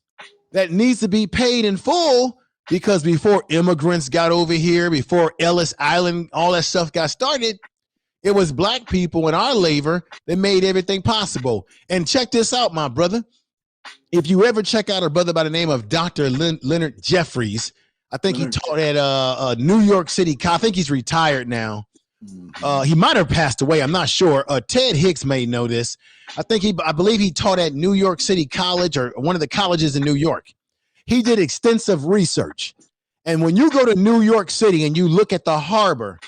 that needs to be paid in full, because before immigrants got over here, before Ellis Island, all that stuff got started, it was black people and our labor that made everything possible. And check this out, my brother. If you ever check out a brother by the name of Dr. Leonard Jeffries, I think he taught at New York City. I think he's retired now. He might have passed away. I'm not sure. Ted Hicks may know this. I believe he taught at New York City College, or one of the colleges in New York. He did extensive research. And when you go to New York City and you look at the harbor,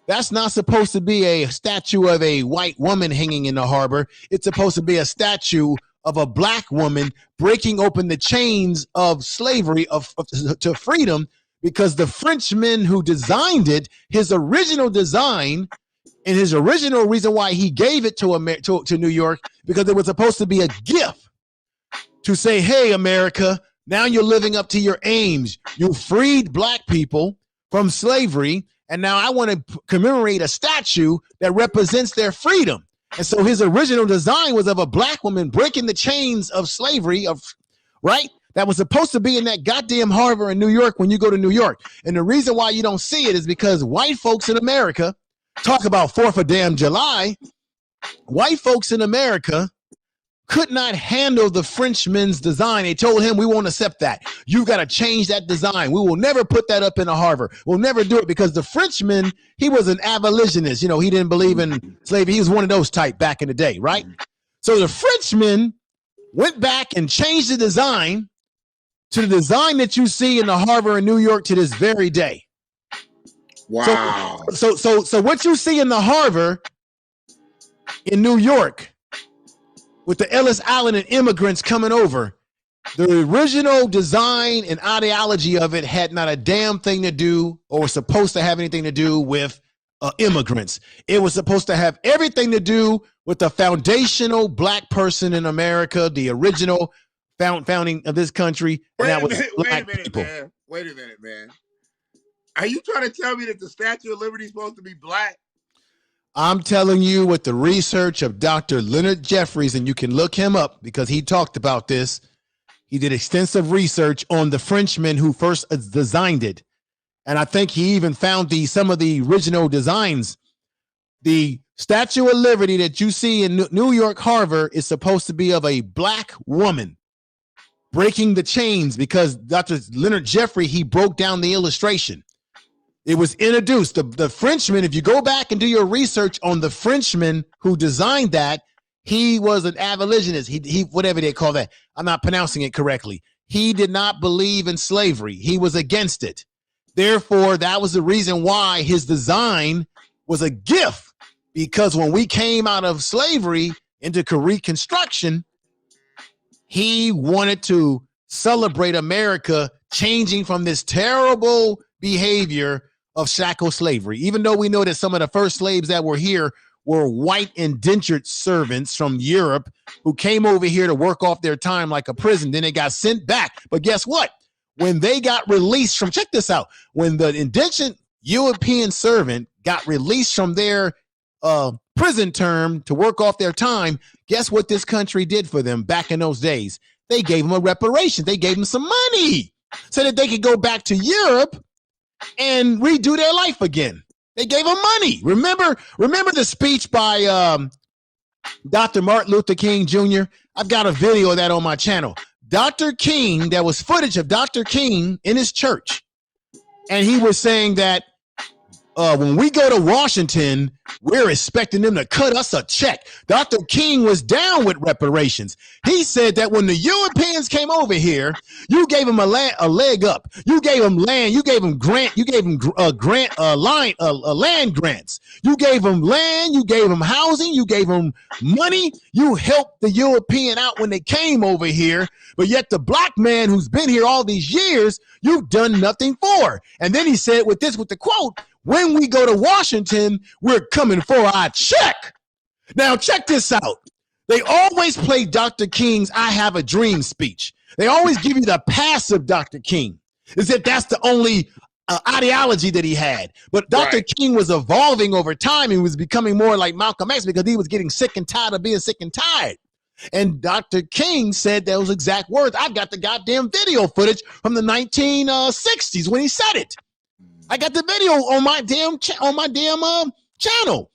that's not supposed to be a statue of a white woman hanging in the harbor. It's supposed to be a statue of a black woman breaking open the chains of slavery to freedom, because the Frenchman who designed it, his original design and his original reason why he gave it to New York, because it was supposed to be a gift to say, hey, America, now you're living up to your aims. You freed black people from slavery, and now I want to commemorate a statue that represents their freedom. And so his original design was of a black woman breaking the chains of slavery, right? That was supposed to be in that goddamn harbor in New York when you go to New York. And the reason why you don't see it is because white folks in America talk about 4th of damn July. White folks in America could not handle the Frenchman's design. They told him, we won't accept that. You got to change that design. We will never put that up in a harbor. We'll never do it, because the Frenchman, he was an abolitionist. You know, he didn't believe in slavery. He was one of those type back in the day, right? So the Frenchman went back and changed the design to the design that you see in the harbor in New York to this very day. Wow. So what you see in the harbor in New York with the Ellis Island and immigrants coming over, the original design and ideology of it had not a damn thing to do, or was supposed to have anything to do with immigrants. It was supposed to have everything to do with the foundational black person in America, the original founding of this country, and that was black people. Man. Wait a minute, man. Are you trying to tell me that the Statue of Liberty is supposed to be black? I'm telling you what the research of Dr. Leonard Jeffries, and you can look him up because he talked about this. He did extensive research on the Frenchman who first designed it. And I think he even found some of the original designs. The Statue of Liberty that you see in New York Harbor is supposed to be of a black woman breaking the chains, because Dr. Leonard Jeffrey, he broke down the illustration. It was introduced. The Frenchman, if you go back and do your research on the Frenchman who designed that, he was an abolitionist. He whatever they call that. I'm not pronouncing it correctly. He did not believe in slavery. He was against it. Therefore, that was the reason why his design was a gift, because when we came out of slavery into Reconstruction, he wanted to celebrate America changing from this terrible behavior of shackle slavery. Even though we know that some of the first slaves that were here were white indentured servants from Europe who came over here to work off their time like a prison. Then they got sent back. But guess what? When they got released from, check this out, when the indentured European servant got released from their prison term to work off their time, guess what this country did for them back in those days? They gave them a reparation. They gave them some money so that they could go back to Europe and redo their life again. They gave them money. Remember the speech by Dr. Martin Luther King Jr.? I've got a video of that on my channel. Dr. King, there was footage of Dr. King in his church, and he was saying that when we go to Washington, we're expecting them to cut us a check. Dr. King was down with reparations. He said that when the Europeans came over here, you gave them a leg up. You gave them land. You gave them land grants. You gave them land. You gave them housing. You gave them money. You helped the European out when they came over here. But yet the black man who's been here all these years, you've done nothing for. And then he said with the quote, when we go to Washington, we're coming for our check. Now, check this out. They always play Dr. King's I Have a Dream speech. They always give you the passive Dr. King, as if that's the only ideology that he had. But Dr. King was evolving over time and was becoming more like Malcolm X because he was getting sick and tired of being sick and tired. And Dr. King said those exact words. I've got the goddamn video footage from the 1960s when he said it. I got the video on my damn channel.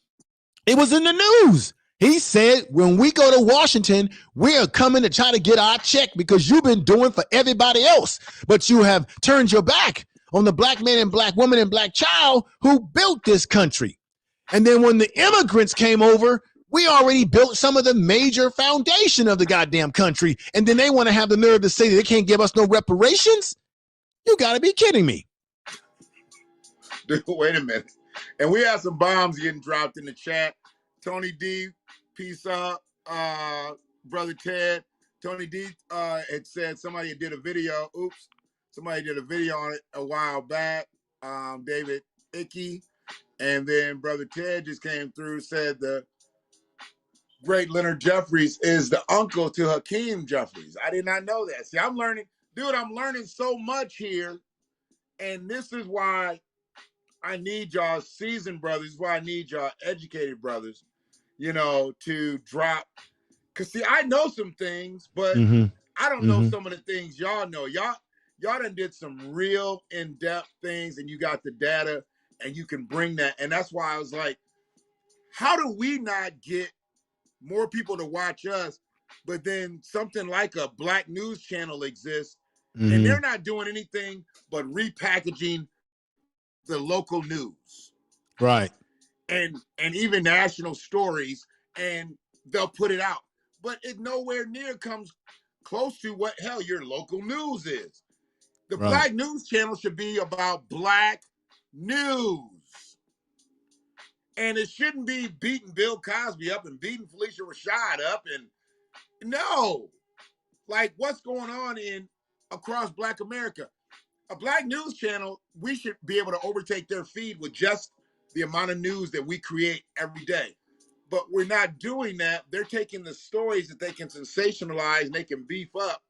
It was in the news. He said, when we go to Washington, we are coming to try to get our check because you've been doing for everybody else, but you have turned your back on the black man and black woman and black child who built this country. And then when the immigrants came over, we already built some of the major foundation of the goddamn country. And then they want to have the nerve to say that they can't give us no reparations? You got to be kidding me. Dude, wait a minute. And we have some bombs getting dropped in the chat. Tony D, peace up. Brother Ted. Tony D had said somebody did a video. Somebody did a video on it a while back. David Icky. And then Brother Ted just came through, said the great Leonard Jeffries is the uncle to Hakeem Jeffries. I did not know that. See, I'm learning so much here. And this is why I need y'all seasoned brothers. This is why I need y'all educated brothers, to drop. Because, see, I know some things, but I don't know some of the things y'all know. Y'all done did some real in-depth things, and you got the data, and you can bring that. And that's why I was like, how do we not get more people to watch us, but then something like a black news channel exists, and they're not doing anything but repackaging the local news, right? And even national stories, and they'll put it out, but it nowhere near comes close to what hell your local news is. The black news channel should be about black news, and it shouldn't be beating Bill Cosby up and beating Felicia Rashad up. And no, like what's going on across Black America. A black news channel, we should be able to overtake their feed with just the amount of news that we create every day. But we're not doing that. They're taking the stories that they can sensationalize and they can beef up.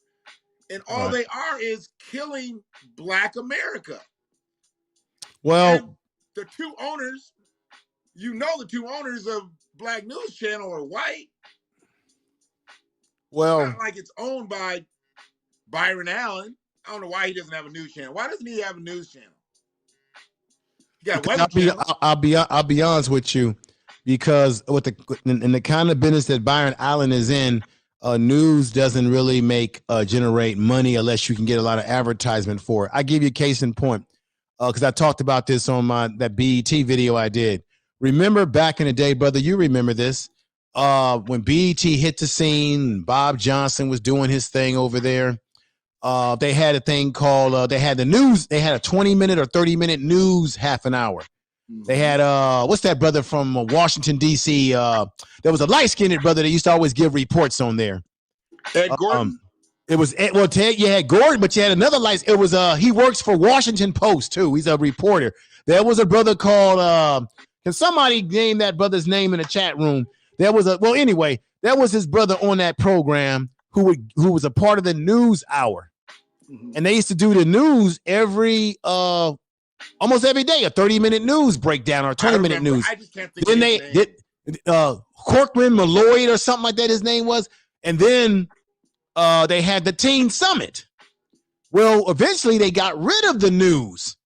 And all they are is killing Black America. Well, and the two owners of Black News Channel are white. Well, it's not like it's owned by Byron Allen. I don't know why he doesn't have a news channel. Why doesn't he have a news channel? I'll be honest with you, because with the kind of business that Byron Allen is in, news doesn't really generate money unless you can get a lot of advertisement for it. I give you a case in point, because I talked about this on that BET video I did. Remember back in the day, brother, you remember this, when BET hit the scene, Bob Johnson was doing his thing over there. They had a thing called, they had the news. They had a 20-minute or 30-minute news half an hour. They had, what's that brother from Washington, D.C.? There was a light-skinned brother that used to always give reports on there. Ed Gordon? It was, Ted, you had Gordon, but you had another he works for Washington Post, too. He's a reporter. There was a brother called, can somebody name that brother's name in the chat room? There was his brother on that program who was a part of the news hour. And they used to do the news almost every day, a 30-minute news breakdown or a 20-minute news. I just can't think then of they his name. did Corcoran Malloy or something like that his name was. And then they had the Teen Summit. Well, eventually they got rid of the news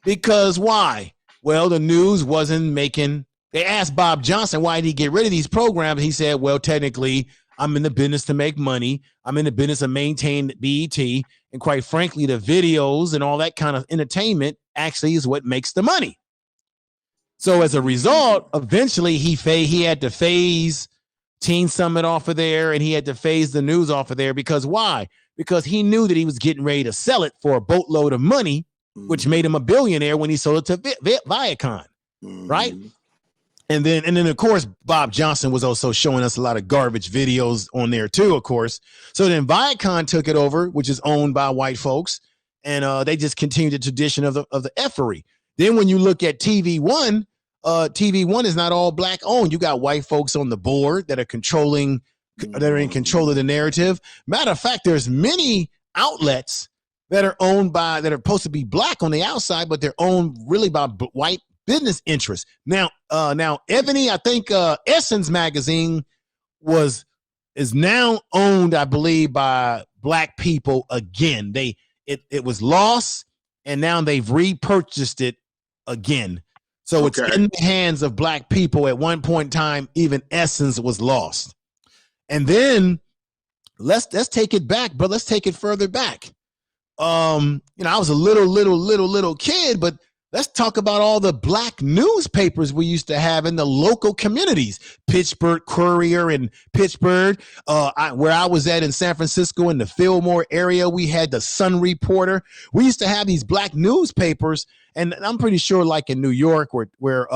because why? Well, the news wasn't making. They asked Bob Johnson, why did he get rid of these programs? He said, well, technically, I'm in the business to make money. I'm in the business of maintain BET. And quite frankly, the videos and all that kind of entertainment actually is what makes the money. So as a result, eventually he had to phase Teen Summit off of there, and he had to phase the news off of there. Because why? Because he knew that he was getting ready to sell it for a boatload of money, which made him a billionaire when he sold it to Viacom, right? And then of course Bob Johnson was also showing us a lot of garbage videos on there too, of course. So then Viacom took it over, which is owned by white folks, and they just continued the tradition of the effery. Then when you look at TV1, TV1 is not all black owned. You got white folks on the board that are that are in control of the narrative. Matter of fact, there's many outlets that are supposed to be black on the outside, but they're owned really by white business interests. Now, Ebony, I think Essence Magazine is now owned, I believe, by black people again. It was lost, and now they've repurchased it again. So it's in the hands of black people. At one point in time, even Essence was lost. And then let's take it back, but let's take it further back. I was a little kid, but let's talk about all the black newspapers we used to have in the local communities. Pittsburgh Courier in Pittsburgh, where I was at in San Francisco in the Fillmore area, we had the Sun Reporter. We used to have these black newspapers, and I'm pretty sure like in New York where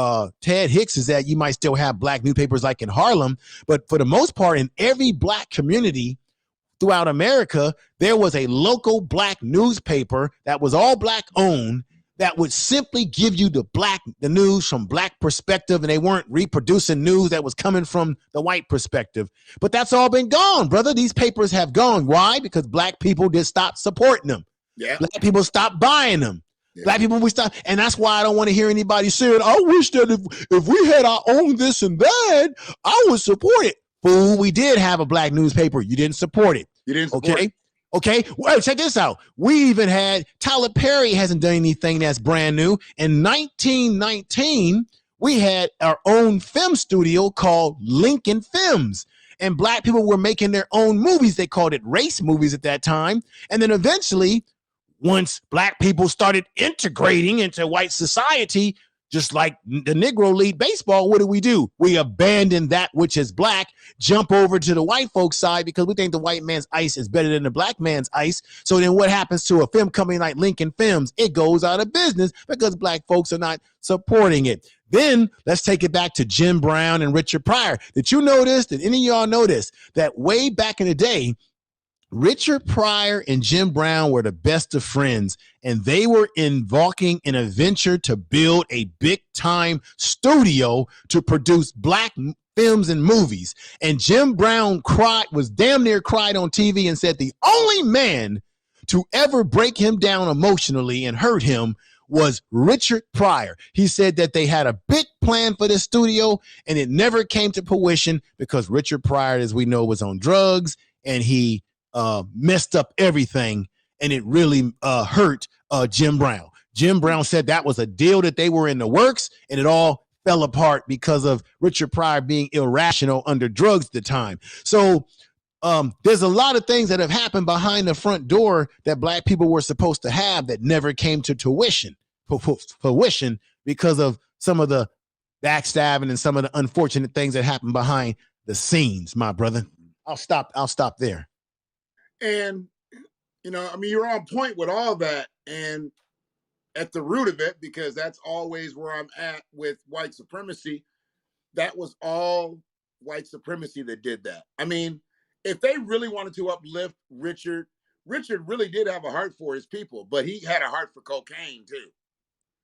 Ted Hicks is at, you might still have black newspapers like in Harlem, but for the most part, in every black community throughout America, there was a local black newspaper that was all black owned, that would simply give you the news from black perspective, and they weren't reproducing news that was coming from the white perspective. But that's all been gone, brother. These papers have gone. Why? Because black people just stopped supporting them. Yeah. Black people stopped buying them. Yeah. Black people, we stop, and that's why I don't want to hear anybody saying, I wish that if we had our own this and that, I would support it. Fool, we did have a black newspaper. You didn't support it. You didn't support it. Okay, well, check this out. We even had Tyler Perry hasn't done anything that's brand new. In 1919, we had our own film studio called Lincoln Films, and black people were making their own movies. They called it race movies at that time. And then eventually, once black people started integrating into white society, just like the Negro League baseball, what do? We abandon that which is black, jump over to the white folks side because we think the white man's ice is better than the black man's ice. So then what happens to a film company like Lincoln Films? It goes out of business because black folks are not supporting it. Then let's take it back to Jim Brown and Richard Pryor. Did you notice, did any of y'all notice that way back in the day, Richard Pryor and Jim Brown were the best of friends, and they were embarking in a venture to build a big-time studio to produce black films and movies. And Jim Brown was damn near cried on TV and said the only man to ever break him down emotionally and hurt him was Richard Pryor. He said that they had a big plan for this studio, and it never came to fruition because Richard Pryor, as we know, was on drugs, and he messed up everything, and it really hurt Jim Brown. Jim Brown said that was a deal that they were in the works, and it all fell apart because of Richard Pryor being irrational under drugs at the time. So there's a lot of things that have happened behind the front door that black people were supposed to have that never came to fruition because of some of the backstabbing and some of the unfortunate things that happened behind the scenes, my brother. I'll stop there. And, you're on point with all that. And at the root of it, because that's always where I'm at with white supremacy, that was all white supremacy that did that. I mean, if they really wanted to uplift Richard really did have a heart for his people, but he had a heart for cocaine too.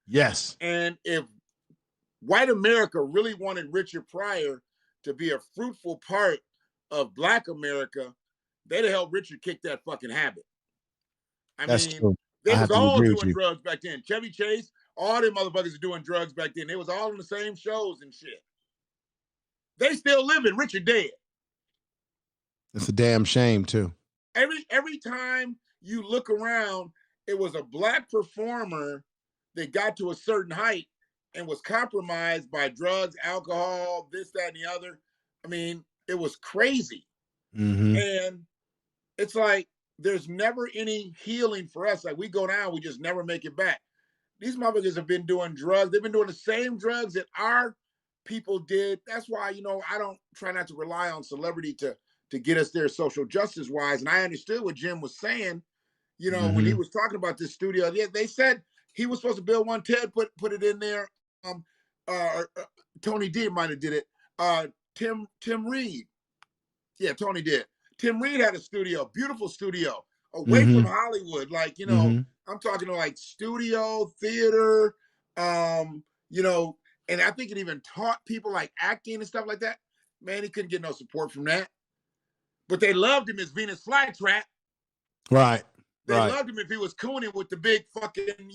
Yes. And if white America really wanted Richard Pryor to be a fruitful part of black America, they'd have helped Richard kick that fucking habit. That's true. They was all doing drugs back then. Chevy Chase, all them motherfuckers are doing drugs back then. They was all in the same shows and shit. They still living. Richard dead. It's a damn shame too. Every time you look around, it was a black performer that got to a certain height and was compromised by drugs, alcohol, this, that, and the other. I mean, it was crazy. Mm-hmm. And it's like there's never any healing for us. Like we go down, we just never make it back. these motherfuckers have been doing drugs. They've been doing the same drugs that our people did. That's why, I don't try not to rely on celebrity to get us there social justice wise. And I understood what Jim was saying, when he was talking about this studio. Yeah, they said he was supposed to build one. Ted put it in there. Tony D might have did it. Tim Reed. Yeah, Tony did. Tim Reed had a studio, beautiful studio, away from Hollywood. Like, I'm talking to like studio, theater, and I think it even taught people like acting and stuff like that. Man, he couldn't get no support from that. But they loved him as Venus Flytrap. Right. They loved him if he was cooning with the big fucking,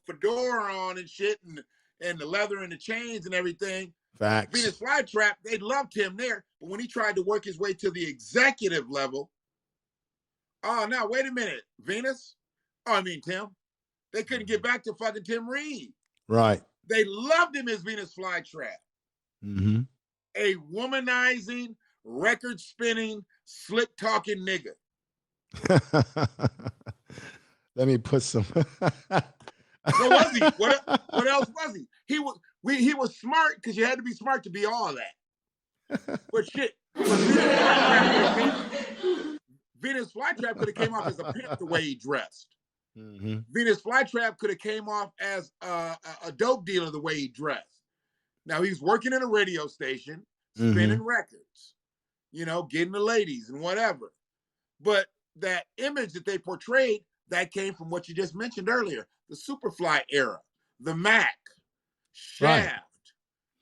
fedora on and shit and the leather and the chains and everything. Facts. Venus Flytrap, they loved him there. But when he tried to work his way to the executive level, oh, now, wait a minute. Venus? Oh, I mean, Tim. They couldn't get back to fucking Tim Reed. Right. They loved him as Venus Flytrap. A womanizing, record-spinning, slick-talking nigga. Let me put some. What was he? What else was he? He was smart because you had to be smart to be all that. But shit, Venus Flytrap could have came off as a pimp the way he dressed. Venus Flytrap could have came off as a dope dealer the way he dressed. Now he's working in a radio station, spinning records, getting the ladies and whatever. But that image that they portrayed, that came from what you just mentioned earlier, the Superfly era, the Mac, Shaft,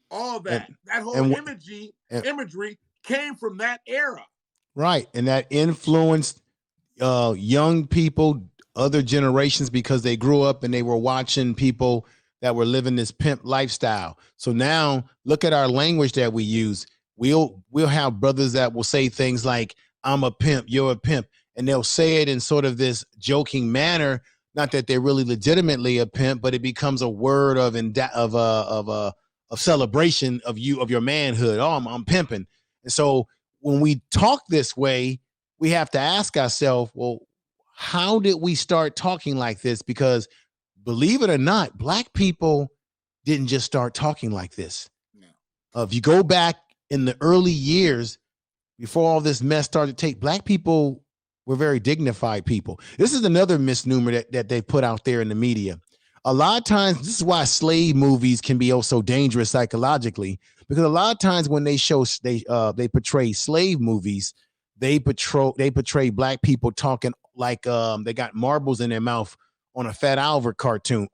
all that. That whole imagery came from that era. Right. And that influenced young people, other generations, because they grew up and they were watching people that were living this pimp lifestyle. So now look at our language that we use. We'll have brothers that will say things like, I'm a pimp, you're a pimp. And they'll say it in sort of this joking manner, not that they're really legitimately a pimp, but it becomes a word of celebration of your manhood. Oh, I'm pimping. And so when we talk this way, we have to ask ourselves, well, how did we start talking like this? Because believe it or not, Black people didn't just start talking like this. No. If you go back in the early years, before all this mess started to take, Black people were very dignified people. This is another misnomer that they put out there in the media. A lot of times, this is why slave movies can be so dangerous psychologically, because a lot of times when they portray slave movies, they portray Black people talking like they got marbles in their mouth on a Fat Albert cartoon.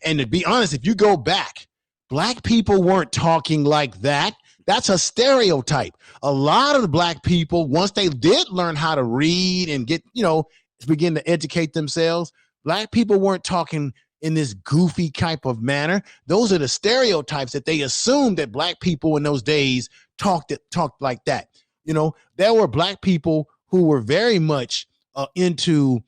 And to be honest, if you go back, Black people weren't talking like that. That's a stereotype. A lot of the Black people, once they did learn how to read and get, begin to educate themselves, Black people weren't talking in this goofy type of manner. Those are the stereotypes that they assumed that Black people in those days talked like that. There were Black people who were very much into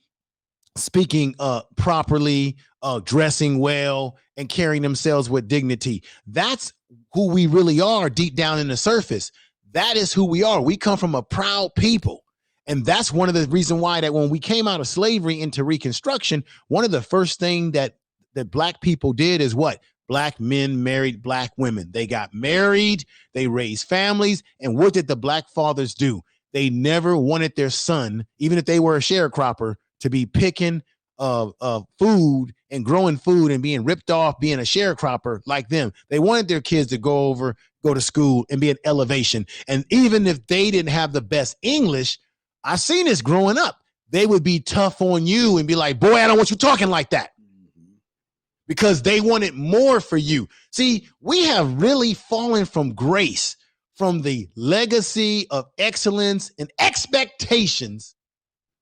speaking properly, dressing well, and carrying themselves with dignity. That's who we really are deep down in the surface. That is who we are. We come from a proud people. And that's one of the reasons why that when we came out of slavery into Reconstruction, one of the first things that Black people did is what? Black men married Black women. They got married, they raised families, and what did the Black fathers do? They never wanted their son, even if they were a sharecropper, to be picking food and growing food and being ripped off, being a sharecropper like them. They wanted their kids to go to school and be an elevation. And even if they didn't have the best English, I seen this growing up, they would be tough on you and be like, boy, I don't want you talking like that. Because they wanted more for you. See, we have really fallen from grace, from the legacy of excellence and expectations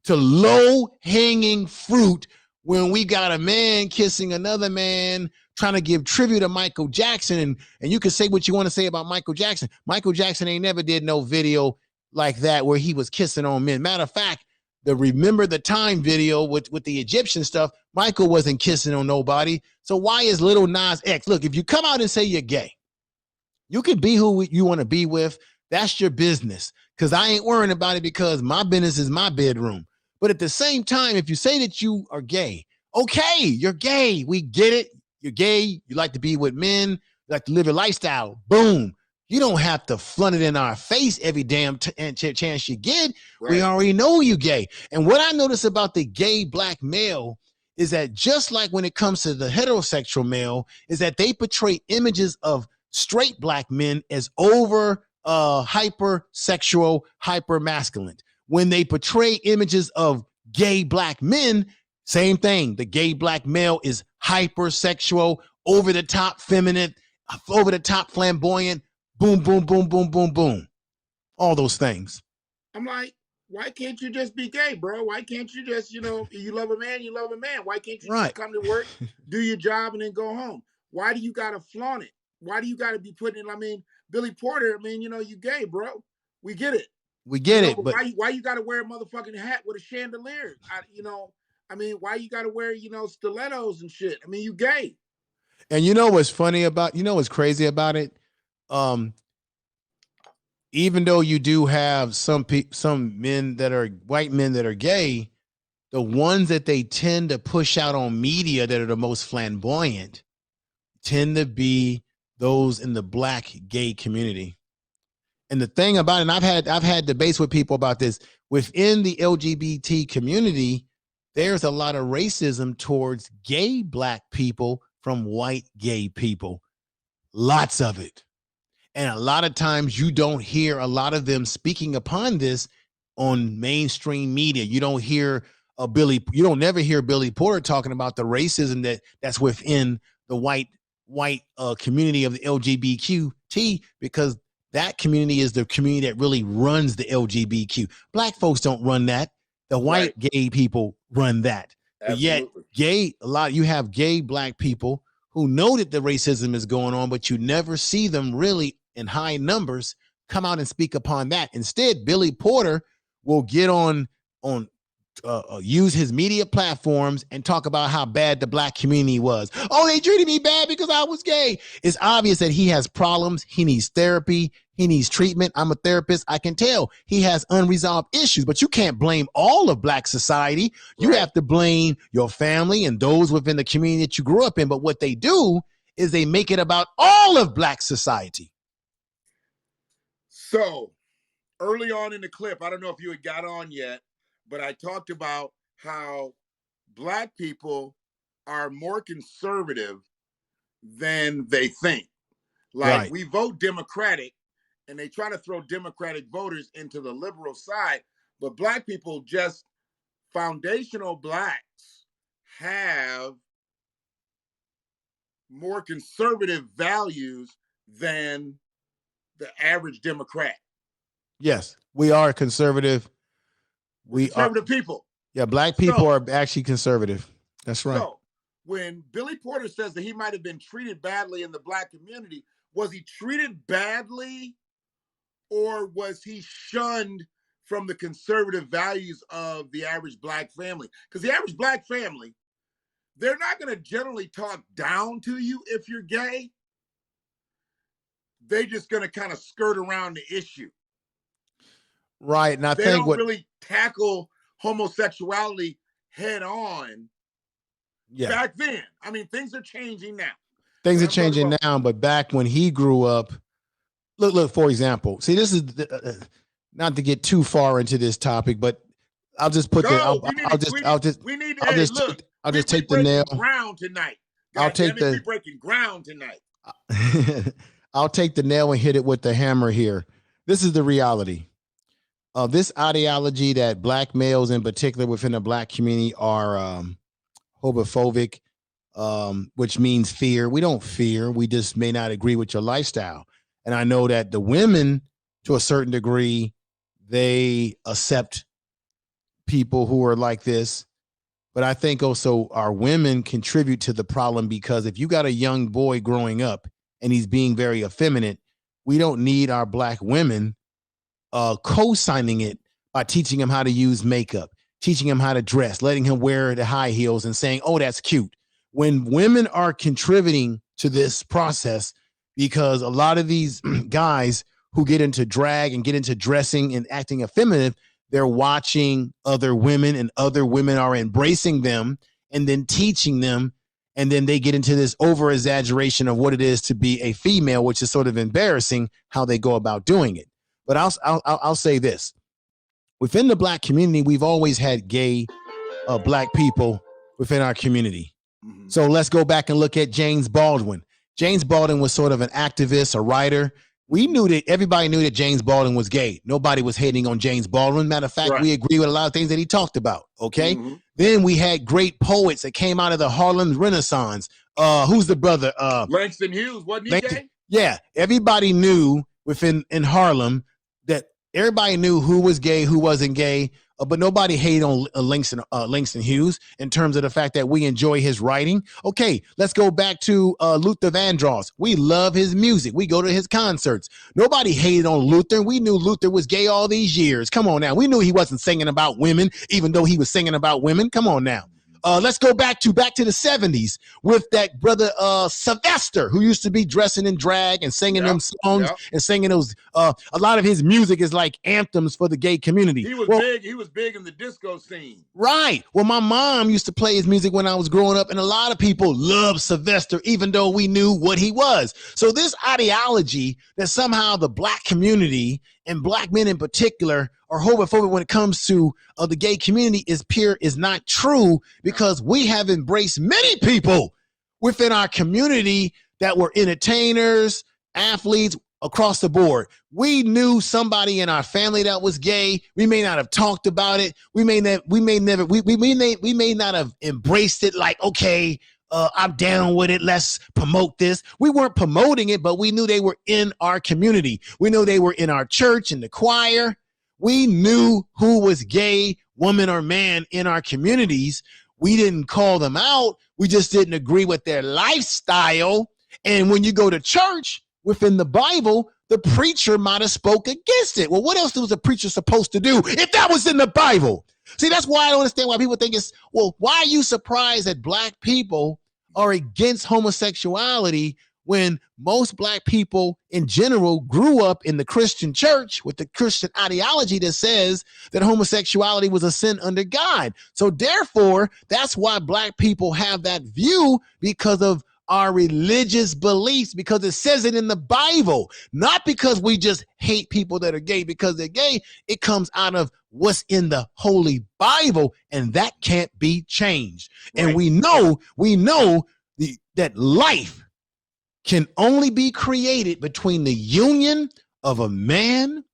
to low-hanging fruit when we got a man kissing another man, trying to give tribute to Michael Jackson. And you can say what you want to say about Michael Jackson. Michael Jackson ain't never did no video like that where he was kissing on men. Matter of fact, the Remember the Time video with the Egyptian stuff, Michael wasn't kissing on nobody. So why is Lil Nas X? Look, if you come out and say you're gay, you can be who you want to be with. That's your business. Because I ain't worrying about it, because my business is my bedroom. But at the same time, if you say that you are gay, Okay, you're gay. We get it. You're gay. You like to be with men. You like to live your lifestyle. Boom. You don't have to flaunt it in our face every damn chance you get. Right. We already know you gay. And what I notice about the gay black male is that just like when it comes to the heterosexual male, is that they portray images of straight black men as over hypersexual, hyper masculine. When they portray images of gay black men, same thing. The gay black male is hypersexual, over the top feminine, over the top flamboyant, boom, boom, boom, boom, boom, boom. All those things. I'm like, why can't you just be gay, bro? Why can't you just, you love a man, you love a man. Why can't you just come to work, do your job, and then go home? Why do you got to flaunt it? Why do you got to be putting it? Billy Porter, you gay, bro. We get it. We get it. But why you got to wear a motherfucking hat with a chandelier? Why you got to wear, stilettos and shit? You gay. And you know what's funny about, what's crazy about it? Even though you do have some men that are white men that are gay, the ones that they tend to push out on media that are the most flamboyant tend to be those in the black gay community. And the thing about it, and I've had debates with people about this, within the LGBT community, there's a lot of racism towards gay black people from white gay people. Lots of it. And a lot of times you don't hear a lot of them speaking upon this on mainstream media. You don't hear you don't never hear Billy Porter talking about the racism that's within the white community of the LGBTQ, because that community is the community that really runs the LGBTQ. Black folks don't run that. The white gay people run that. But yet you have gay black people who know that the racism is going on, but you never see them really in high numbers come out and speak upon that. Instead, Billy Porter will get on use his media platforms and talk about how bad the black community was. Oh, they treated me bad because I was gay. It's obvious that he has problems. He needs therapy. He needs treatment. I'm a therapist. I can tell he has unresolved issues, but you can't blame all of black society. You have to blame your family and those within the community that you grew up in. But what they do is they make it about all of black society. So early on in the clip, I don't know if you had got on yet, but I talked about how black people are more conservative than they think. Like we vote Democratic and they try to throw Democratic voters into the liberal side, but black people, just foundational blacks, have more conservative values than the average Democrat. Yes, we are conservative. Conservative people. Yeah, black people are actually conservative. That's right. So when Billy Porter says that he might have been treated badly in the black community, was he treated badly or was he shunned from the conservative values of the average black family? Because the average black family, they're not going to generally talk down to you if you're gay. They're just going to kind of skirt around the issue. Right. And they don't really tackle homosexuality head on. Yeah. Back then. Things are changing now. Things are changing now, but back when he grew up, look, for example, see, this is not to get too far into this topic, but I'll just put I'll just take the nail. Ground tonight. We're breaking ground tonight. I'll take the nail and hit it with the hammer here. This is the reality. This ideology that black males in particular within the black community are homophobic, which means fear. We don't fear. We just may not agree with your lifestyle. And I know that the women, to a certain degree, they accept people who are like this. But I think also our women contribute to the problem, because if you got a young boy growing up and he's being very effeminate, we don't need our black women co-signing it by teaching him how to use makeup, teaching him how to dress, letting him wear the high heels and saying, oh, that's cute. When women are contributing to this process, because a lot of these guys who get into drag and get into dressing and acting effeminate, they're watching other women and other women are embracing them and then teaching them. And then they get into this over exaggeration of what it is to be a female, which is sort of embarrassing how they go about doing it. But I'll say this. Within the Black community, we've always had gay Black people within our community. Mm-hmm. So let's go back and look at James Baldwin. James Baldwin was sort of an activist, a writer. We knew that everybody knew that James Baldwin was gay. Nobody was hating on James Baldwin. Matter of fact, we agree with a lot of things that he talked about. Okay. Mm-hmm. Then we had great poets that came out of the Harlem Renaissance. Who's the brother? Langston Hughes, wasn't he gay? Yeah. Everybody knew in Harlem that everybody knew who was gay, who wasn't gay. But nobody hated on Langston Hughes in terms of the fact that we enjoy his writing. Okay, let's go back to Luther Vandross. We love his music. We go to his concerts. Nobody hated on Luther. We knew Luther was gay all these years. Come on now. We knew he wasn't singing about women, even though he was singing about women. Come on now. Let's go back to the 70s with that brother Sylvester, who used to be dressing in drag and singing them songs and singing those. A lot of his music is like anthems for the gay community. He was big. He was big in the disco scene. Right. Well, my mom used to play his music when I was growing up, and a lot of people loved Sylvester, even though we knew what he was. So this ideology that somehow the Black community and Black men in particular are homophobic when it comes to the gay community is not true, because we have embraced many people within our community that were entertainers, athletes, across the board. We knew somebody in our family that was gay. We may not have talked about it. We may not have embraced it like, okay, I'm down with it. Let's promote this. We weren't promoting it, but we knew they were in our community. We knew they were in our church, in the choir. We knew who was gay, woman or man, in our communities. We didn't call them out. We just didn't agree with their lifestyle. And when you go to church within the Bible, the preacher might have spoke against it. Well, what else was a preacher supposed to do if that was in the Bible? See, that's why I don't understand why people think it's, well, why are you surprised that Black people are against homosexuality when most Black people in general grew up in the Christian church with the Christian ideology that says that homosexuality was a sin under God? So therefore, that's why Black people have that view, because of our religious beliefs, because it says it in the Bible, not because we just hate people that are gay because they're gay. It comes out of what's in the Holy Bible, and that can't be changed. Right. And we know that life can only be created between the union of a man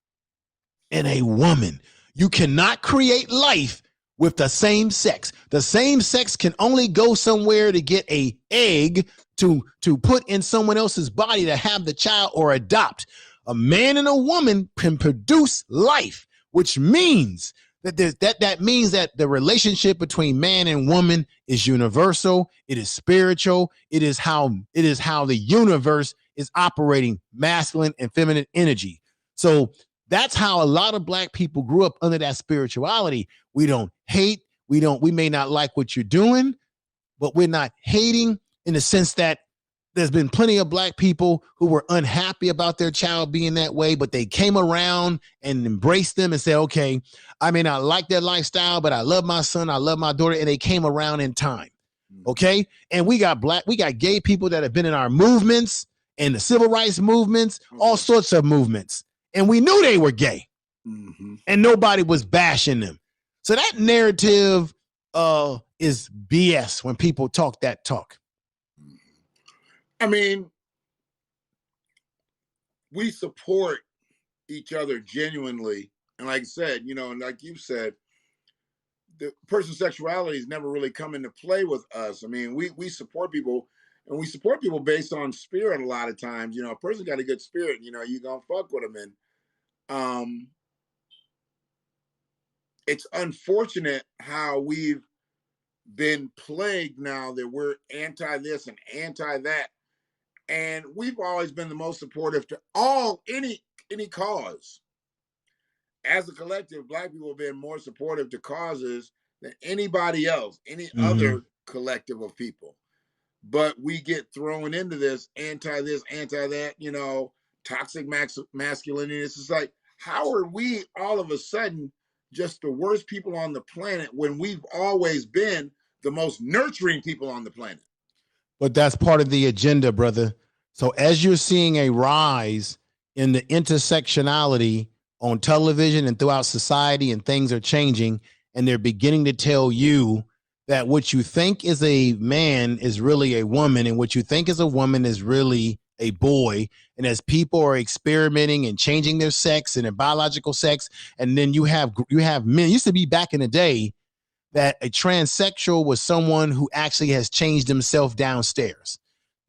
and a woman. You cannot create life with the same sex. The same sex can only go somewhere to get an egg to put in someone else's body to have the child or adopt. A man and a woman can produce life, which means that means that the relationship between man and woman is universal. It is spiritual. It is how the universe is operating, masculine and feminine energy. So that's how a lot of Black people grew up, under that spirituality. We don't hate. We may not like what you're doing, but we're not hating, in the sense that there's been plenty of Black people who were unhappy about their child being that way, but they came around and embraced them and said, okay, I may not like that lifestyle, but I love my son, I love my daughter, and they came around in time. Okay. And we got gay people that have been in our movements and the civil rights movements, all sorts of movements. And we knew they were gay, and nobody was bashing them. So that narrative is BS when people talk that talk. I mean, we support each other genuinely. And like I said, and like you said, the person's sexuality has never really come into play with us. I mean, we support people, and we support people based on spirit a lot of times. A person got a good spirit, you're going to fuck with them. And it's unfortunate how we've been plagued now that we're anti this and anti that. And we've always been the most supportive to any cause. As a collective, Black people have been more supportive to causes than anybody else, any other collective of people. But we get thrown into this, anti that, toxic masculinity. It's just like, how are we all of a sudden just the worst people on the planet when we've always been the most nurturing people on the planet. But that's part of the agenda, brother. So as you're seeing a rise in the intersectionality on television and throughout society, and things are changing, and they're beginning to tell you that what you think is a man is really a woman, and what you think is a woman is really a boy. And as people are experimenting and changing their sex and their biological sex, and then you have men. It used to be back in the day that a transsexual was someone who actually has changed himself downstairs.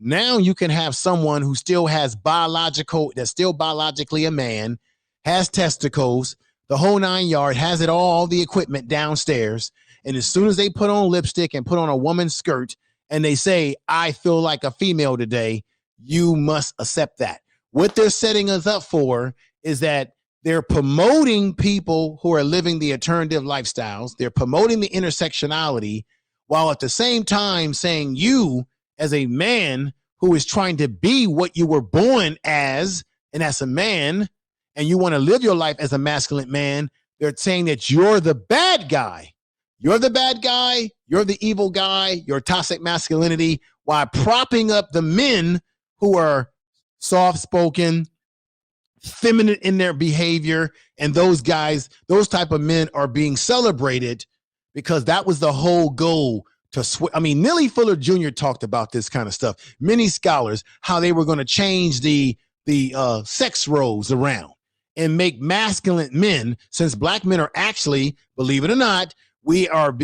Now you can have someone who still has that's still biologically a man, has testicles, the whole 9 yards, has it all the equipment downstairs. And as soon as they put on lipstick and put on a woman's skirt and they say, I feel like a female today, you must accept that. What they're setting us up for is that they're promoting people who are living the alternative lifestyles. They're promoting the intersectionality, while at the same time saying you, as a man who is trying to be what you were born as, and as a man, and you want to live your life as a masculine man, they're saying that you're the bad guy. You're the bad guy. You're the evil guy. You're toxic masculinity, while propping up the men who are soft-spoken, feminine in their behavior. And those guys, those type of men are being celebrated because that was the whole goal. Neely Fuller Jr. talked about this kind of stuff. Many scholars, how they were going to change the sex roles around and make masculine men, since black men are actually, believe it or not, we are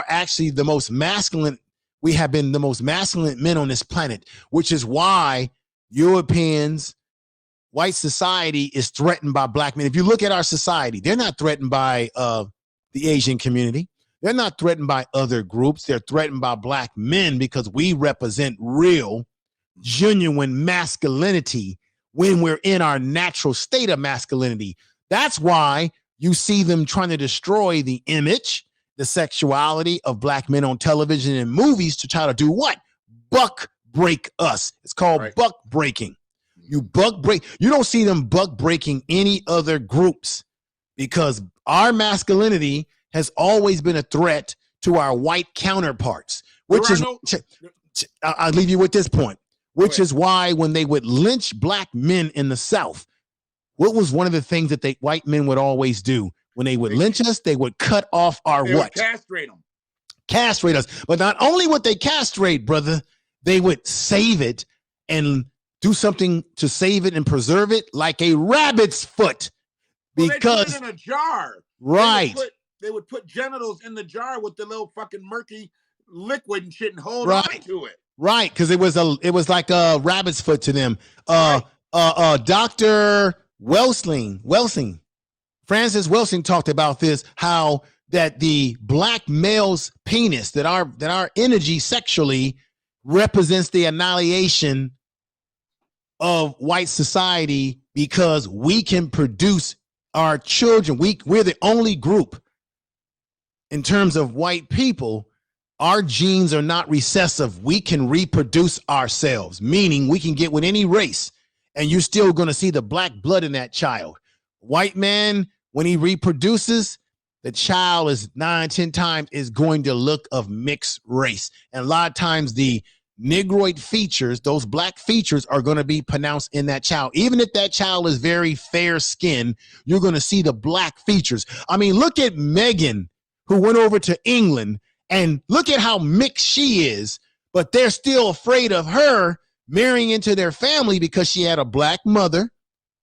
actually the most masculine. We have been the most masculine men on this planet, which is why Europeans, white society is threatened by black men. If you look at our society, they're not threatened by the Asian community. They're not threatened by other groups. They're threatened by black men because we represent real, genuine masculinity when we're in our natural state of masculinity. That's why you see them trying to destroy the image, the sexuality of black men on television and movies to try to do what? Buck break us. It's called buck breaking. You buck break. You don't see them buck breaking any other groups because our masculinity has always been a threat to our white counterparts, which is, I'll leave you with this point, which is why when they would lynch black men in the South, what was one of the things that white men would always do? When they would lynch us, they would cut off our they what? Would castrate them. Castrate us. But not only would they castrate, brother, they would save it and do something to save it and preserve it, like a rabbit's foot. Because they put it in a jar. Right. They would put genitals in the jar with the little fucking murky liquid and shit and hold on to it. Right, because it was like a rabbit's foot to them. Dr. Welsing, Francis Welsing talked about this, how that the black male's penis, that our energy sexually represents the annihilation of white society because we can produce our children. We're the only group in terms of white people. Our genes are not recessive. We can reproduce ourselves, meaning we can get with any race and you're still going to see the black blood in that child. White man, when he reproduces, the child is 9-10 times is going to look of mixed race. And a lot of times the Negroid features, those black features, are going to be pronounced in that child. Even if that child is very fair skinned, you're going to see the black features. I mean, look at Meghan, who went over to England, and look at how mixed she is, but they're still afraid of her marrying into their family because she had a black mother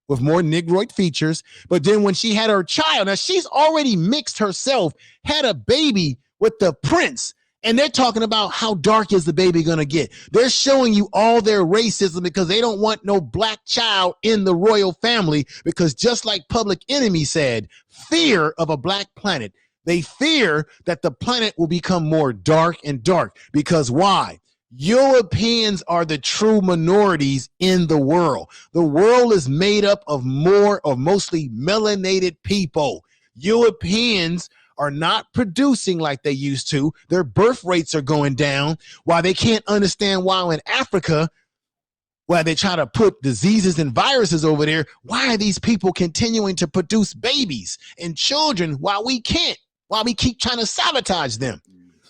with more Negroid features. But then when she had her child, now she's already mixed herself, had a baby with the prince, and they're talking about how dark is the baby going to get. They're showing you all their racism because they don't want no black child in the royal family, because just like Public Enemy said, fear of a black planet. They fear that the planet will become more dark and dark. Because why? Europeans are the true minorities in the world. The world is made up of mostly melanated people. Europeans are not producing like they used to. Their birth rates are going down. Why they can't understand why in Africa, why they try to put diseases and viruses over there, why are these people continuing to produce babies and children while we can't? Why we keep trying to sabotage them?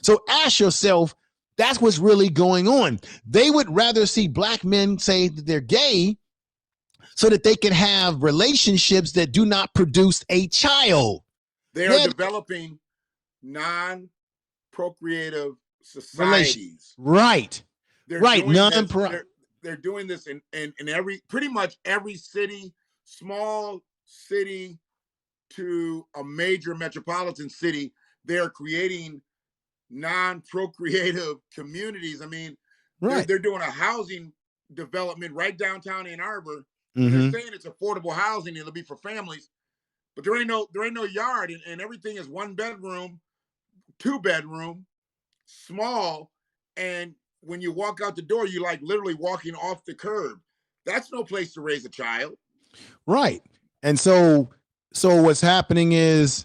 So ask yourself, that's what's really going on. They would rather see black men say that they're gay so that they can have relationships that do not produce a child. They're developing non-procreative societies. Right. They're right. They're doing this in pretty much every city, small city to a major metropolitan city. They're creating non-procreative communities. I mean, they're doing a housing development right downtown Ann Arbor. They're saying it's affordable housing, it'll be for families, but there ain't no yard, and everything is 1 bedroom, 2 bedroom, small, and when you walk out the door, you like literally walking off the curb. That's no place to raise a child. Right. And so what's happening is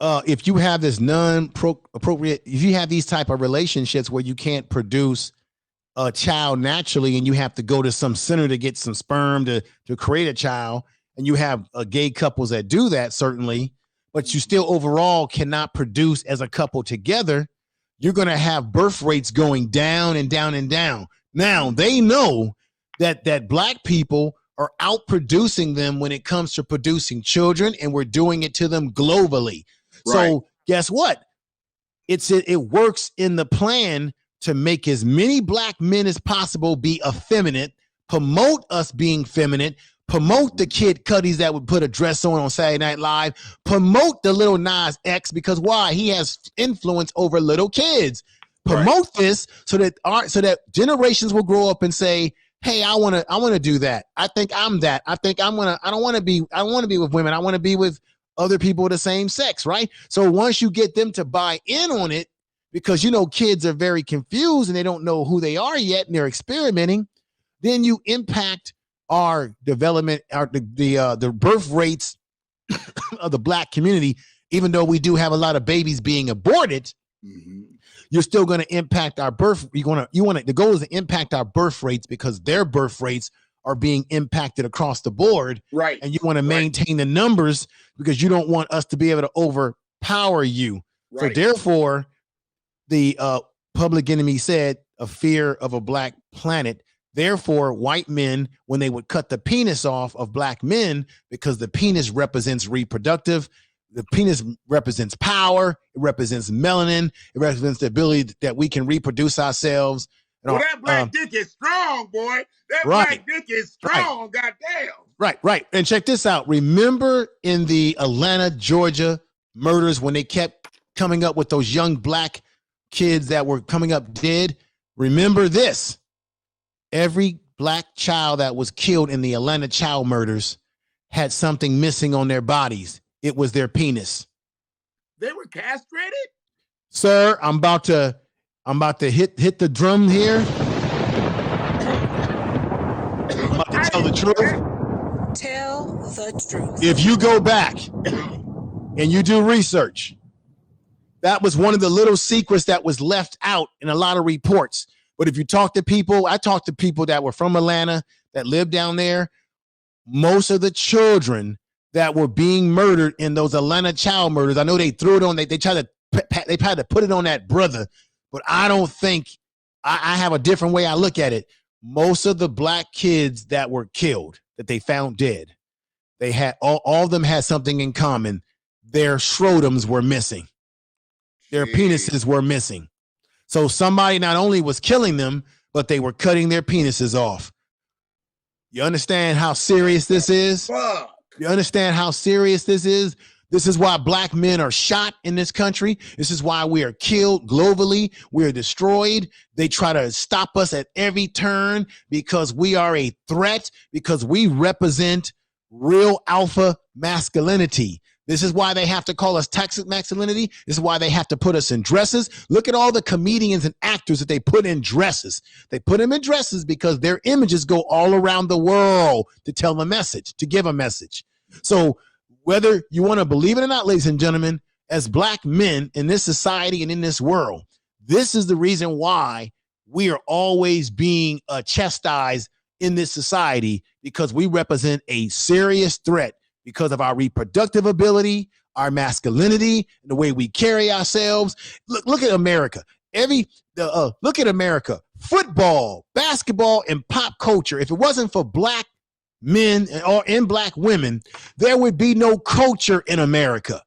if you have this non-appropriate, if you have these type of relationships where you can't produce a child naturally and you have to go to some center to get some sperm to create a child, and you have gay couples that do that, certainly, but you still overall cannot produce as a couple together, you're going to have birth rates going down and down and down. Now, they know that black people are outproducing them when it comes to producing children, and we're doing it to them globally. Right. So guess what? It works in the plan to make as many black men as possible be effeminate, promote us being feminine, promote the Kid Cudis that would put a dress on Saturday Night Live, promote the Lil Nas X, because why? He has influence over little kids. Promote this so that generations will grow up and say, hey, I want to do that. I think I'm that. I don't want to be with women. I want to be with other people of the same sex, right? So once you get them to buy in on it, because kids are very confused and they don't know who they are yet and they're experimenting, then you impact our development, the birth rates of the black community. Even though we do have a lot of babies being aborted, you're still going to impact our birth. The goal is to impact our birth rates because their birth rates are being impacted across the board. Right. And you want to maintain the numbers because you don't want us to be able to overpower you. Right. So therefore, the Public Enemy said a fear of a black planet. Therefore, white men, when they would cut the penis off of black men, because the penis represents reproductive, the penis represents power, it represents melanin, it represents the ability that we can reproduce ourselves. Well, that black dick is strong, boy. That black dick is strong, goddamn. Right. And check this out. Remember in the Atlanta, Georgia murders when they kept coming up with those young black kids that were coming up dead? Remember this. Every black child that was killed in the Atlanta child murders had something missing on their bodies. It was their penis. They were castrated? Sir, I'm about to hit the drum here. I'm about to tell the truth. Tell the truth. If you go back and you do research, that was one of the little secrets that was left out in a lot of reports. But if you talk to people, I talked to people that were from Atlanta that lived down there. Most of the children that were being murdered in those Atlanta child murders, I know they threw it on, they tried to put it on that brother, but I don't think, I have a different way I look at it. Most of the black kids that were killed, that they found dead, they had, all of them had something in common. Their scrotums were missing. Their penises were missing. So somebody not only was killing them, but they were cutting their penises off. You understand how serious this is? You understand how serious this is? This is why black men are shot in this country. This is why we are killed globally. We are destroyed. They try to stop us at every turn because we are a threat, because we represent real alpha masculinity. This is why they have to call us toxic masculinity. This is why they have to put us in dresses. Look at all the comedians and actors that they put in dresses. They put them in dresses because their images go all around the world to tell a message, to give a message. So whether you want to believe it or not, ladies and gentlemen, as black men in this society and in this world, this is the reason why we are always being chastised in this society, because we represent a serious threat because of our reproductive ability, our masculinity, and the way we carry ourselves. Look at America. Look at America. Football, basketball, and pop culture. If it wasn't for black men and black women, there would be no culture in America.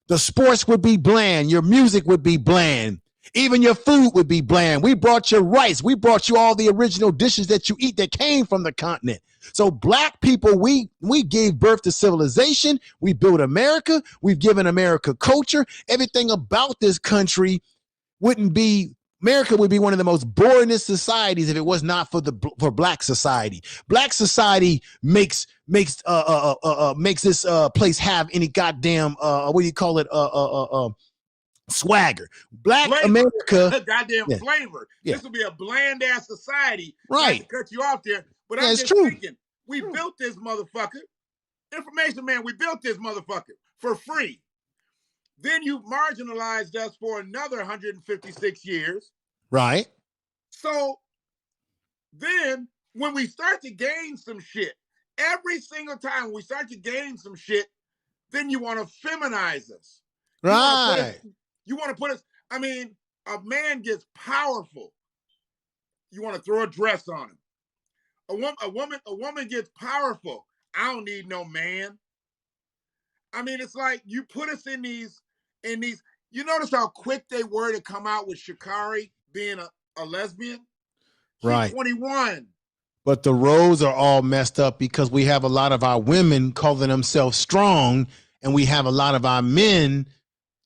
The sports would be bland. Your music would be bland. Even your food would be bland. We brought you rice. We brought you all the original dishes that you eat that came from the continent. So black people, we gave birth to civilization. We built America. We've given America culture. Everything about this country America would be one of the most boringest societies if it was not for black society. Black society makes this place have any goddamn what do you call it swagger. Black Flavor. America, goddamn flavor. Yeah. This will be a bland ass society. Right. Not to cut you off there, but Yeah, I'm it's just true. thinking, we built this motherfucker. Information man, we built this motherfucker for free. Then you marginalized us for another 156 years. Right. So then when we start to gain some shit, every single time we start to gain some shit, then you want to feminize us. Right. You want to put us, I mean, a man gets powerful. You want to throw a dress on him. A woman gets powerful. I don't need no man. I mean, it's like you put us in these, you notice how quick they were to come out with Sha'Carri being a lesbian? She's Right. 21. But the roles are all messed up because we have a lot of our women calling themselves strong, and we have a lot of our men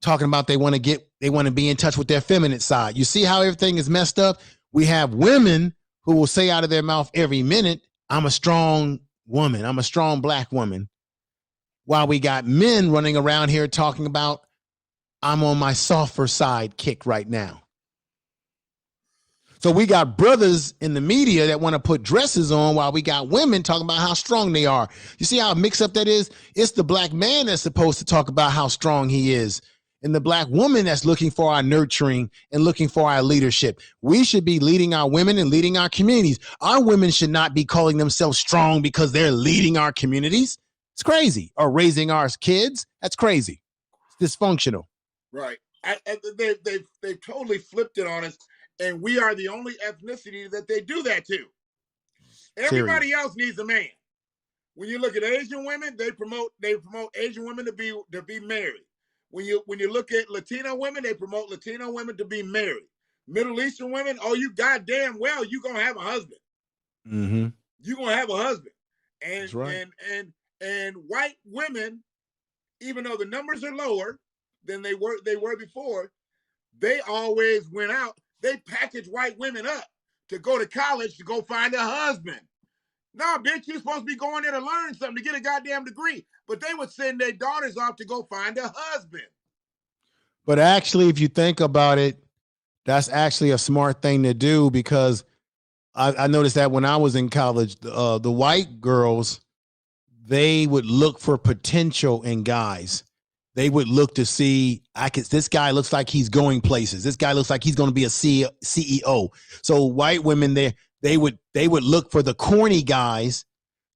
talking about they want to be in touch with their feminine side. You see how everything is messed up? We have women who will say out of their mouth every minute, I'm a strong woman. I'm a strong black woman. While we got men running around here talking about, I'm on my softer side kick right now. So we got brothers in the media that want to put dresses on while we got women talking about how strong they are. You see how mixed up that is? It's the black man that's supposed to talk about how strong he is, and the black woman that's looking for our nurturing and looking for our leadership. We should be leading our women and leading our communities. Our women should not be calling themselves strong because they're leading our communities. It's crazy. Or raising our kids. That's crazy. It's dysfunctional. Right. They've totally flipped it on us, and we are the only ethnicity that they do that to. Everybody else needs a man. When you look at Asian women, they promote Asian women to be married. When you look at Latino women, they promote Latino women to be married. Middle Eastern women, oh, you goddamn well, you gonna have a husband. Mm-hmm. You gonna have a husband. And That's right. and white women, even though the numbers are lower than they were before, they always went out. They package white women up to go to college to go find a husband. No, bitch, you're supposed to be going there to learn something, to get a goddamn degree. But they would send their daughters off to go find a husband. But actually, if you think about it, that's actually a smart thing to do, because I noticed that when I was in college, the white girls, they would look for potential in guys. They would look to see, this guy looks like he's going places. This guy looks like he's going to be a CEO. So white women, they would look for the corny guys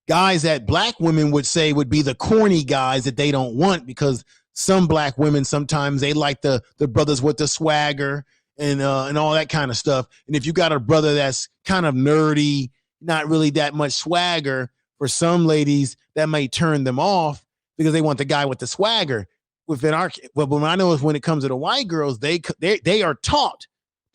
that black women would say would be the corny guys that they don't want, because some black women, sometimes they like the brothers with the swagger and all that kind of stuff. And if you got a brother that's kind of nerdy, not really that much swagger, for some ladies that may turn them off because they want the guy with the swagger. But what I know is when it comes to the white girls, they are taught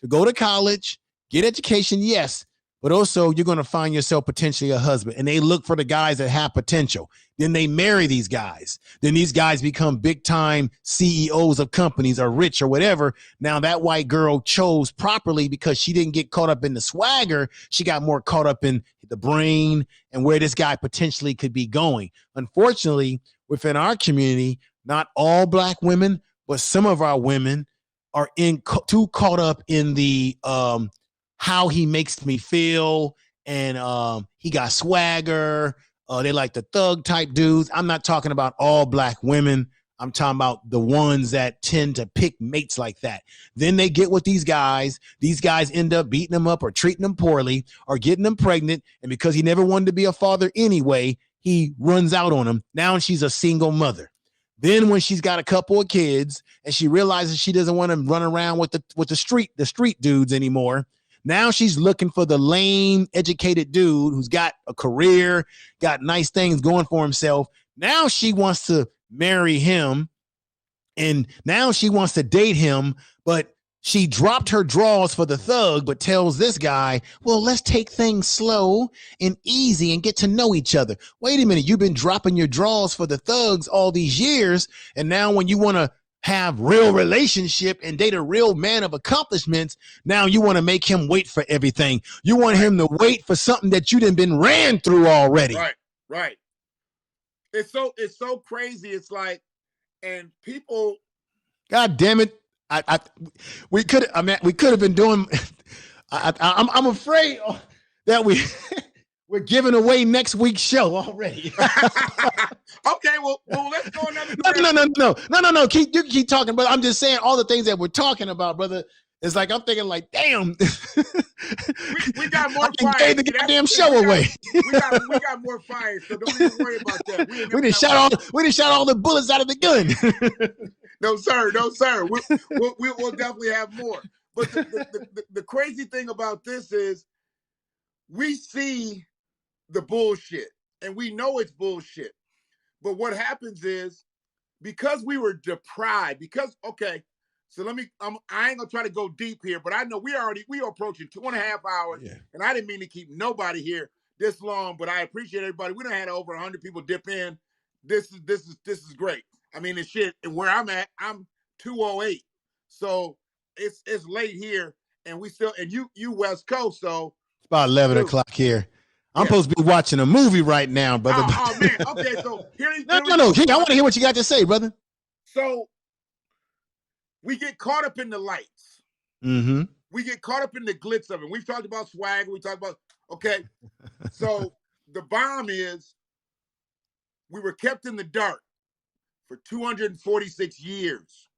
to go to college, get education, yes, but also you're going to find yourself potentially a husband. And they look for the guys that have potential. Then they marry these guys. Then these guys become big time CEOs of companies or rich or whatever. Now that white girl chose properly because she didn't get caught up in the swagger. She got more caught up in the brain and where this guy potentially could be going. Unfortunately, within our community, not all black women, but some of our women are too caught up in the how he makes me feel, and he got swagger. They like the thug type dudes. I'm not talking about all black women. I'm talking about the ones that tend to pick mates like that. Then they get with these guys. These guys end up beating them up or treating them poorly or getting them pregnant. And because he never wanted to be a father anyway, he runs out on them. Now she's a single mother. Then when she's got a couple of kids and she realizes she doesn't want to run around with the street dudes anymore, now she's looking for the lame, educated dude who's got a career, got nice things going for himself. Now she wants to marry him, and now she wants to date him, but she dropped her draws for the thug, but tells this guy, well, let's take things slow and easy and get to know each other. Wait a minute, you've been dropping your draws for the thugs all these years, and now when you want to have real relationship and date a real man of accomplishments, now you want to make him wait for everything. You want him to wait for something that you done been ran through already. Right. It's so crazy. It's like, and people, God damn it. We could have been doing. I'm afraid that we're giving away next week's show already. Okay, well, let's go another direction. No. You keep talking, but I'm just saying all the things that we're talking about, brother. It's like I'm thinking, like, damn, we got more fire. Gave the goddamn show away. We got more fire, so don't even worry about that. We didn't shot all the bullets out of the gun. No, sir. We'll definitely have more. But the crazy thing about this is we see the bullshit and we know it's bullshit. But what happens is because we were deprived, so I ain't gonna try to go deep here, but I know we are approaching 2.5 hours, and I didn't mean to keep nobody here this long, but I appreciate everybody. We done had over 100 people dip in. This is great. I mean, it's shit. And where I'm at, I'm 2:08, so it's late here, and we still, and you West Coast, so it's about 11 o'clock here. I'm supposed to be watching a movie right now, brother. Oh man, okay. So no. I want to hear what you got to say, brother. So we get caught up in the lights. Mm-hmm. We get caught up in the glitz of it. We've talked about swag. We talked about So the bomb is we were kept in the dark for 246 years.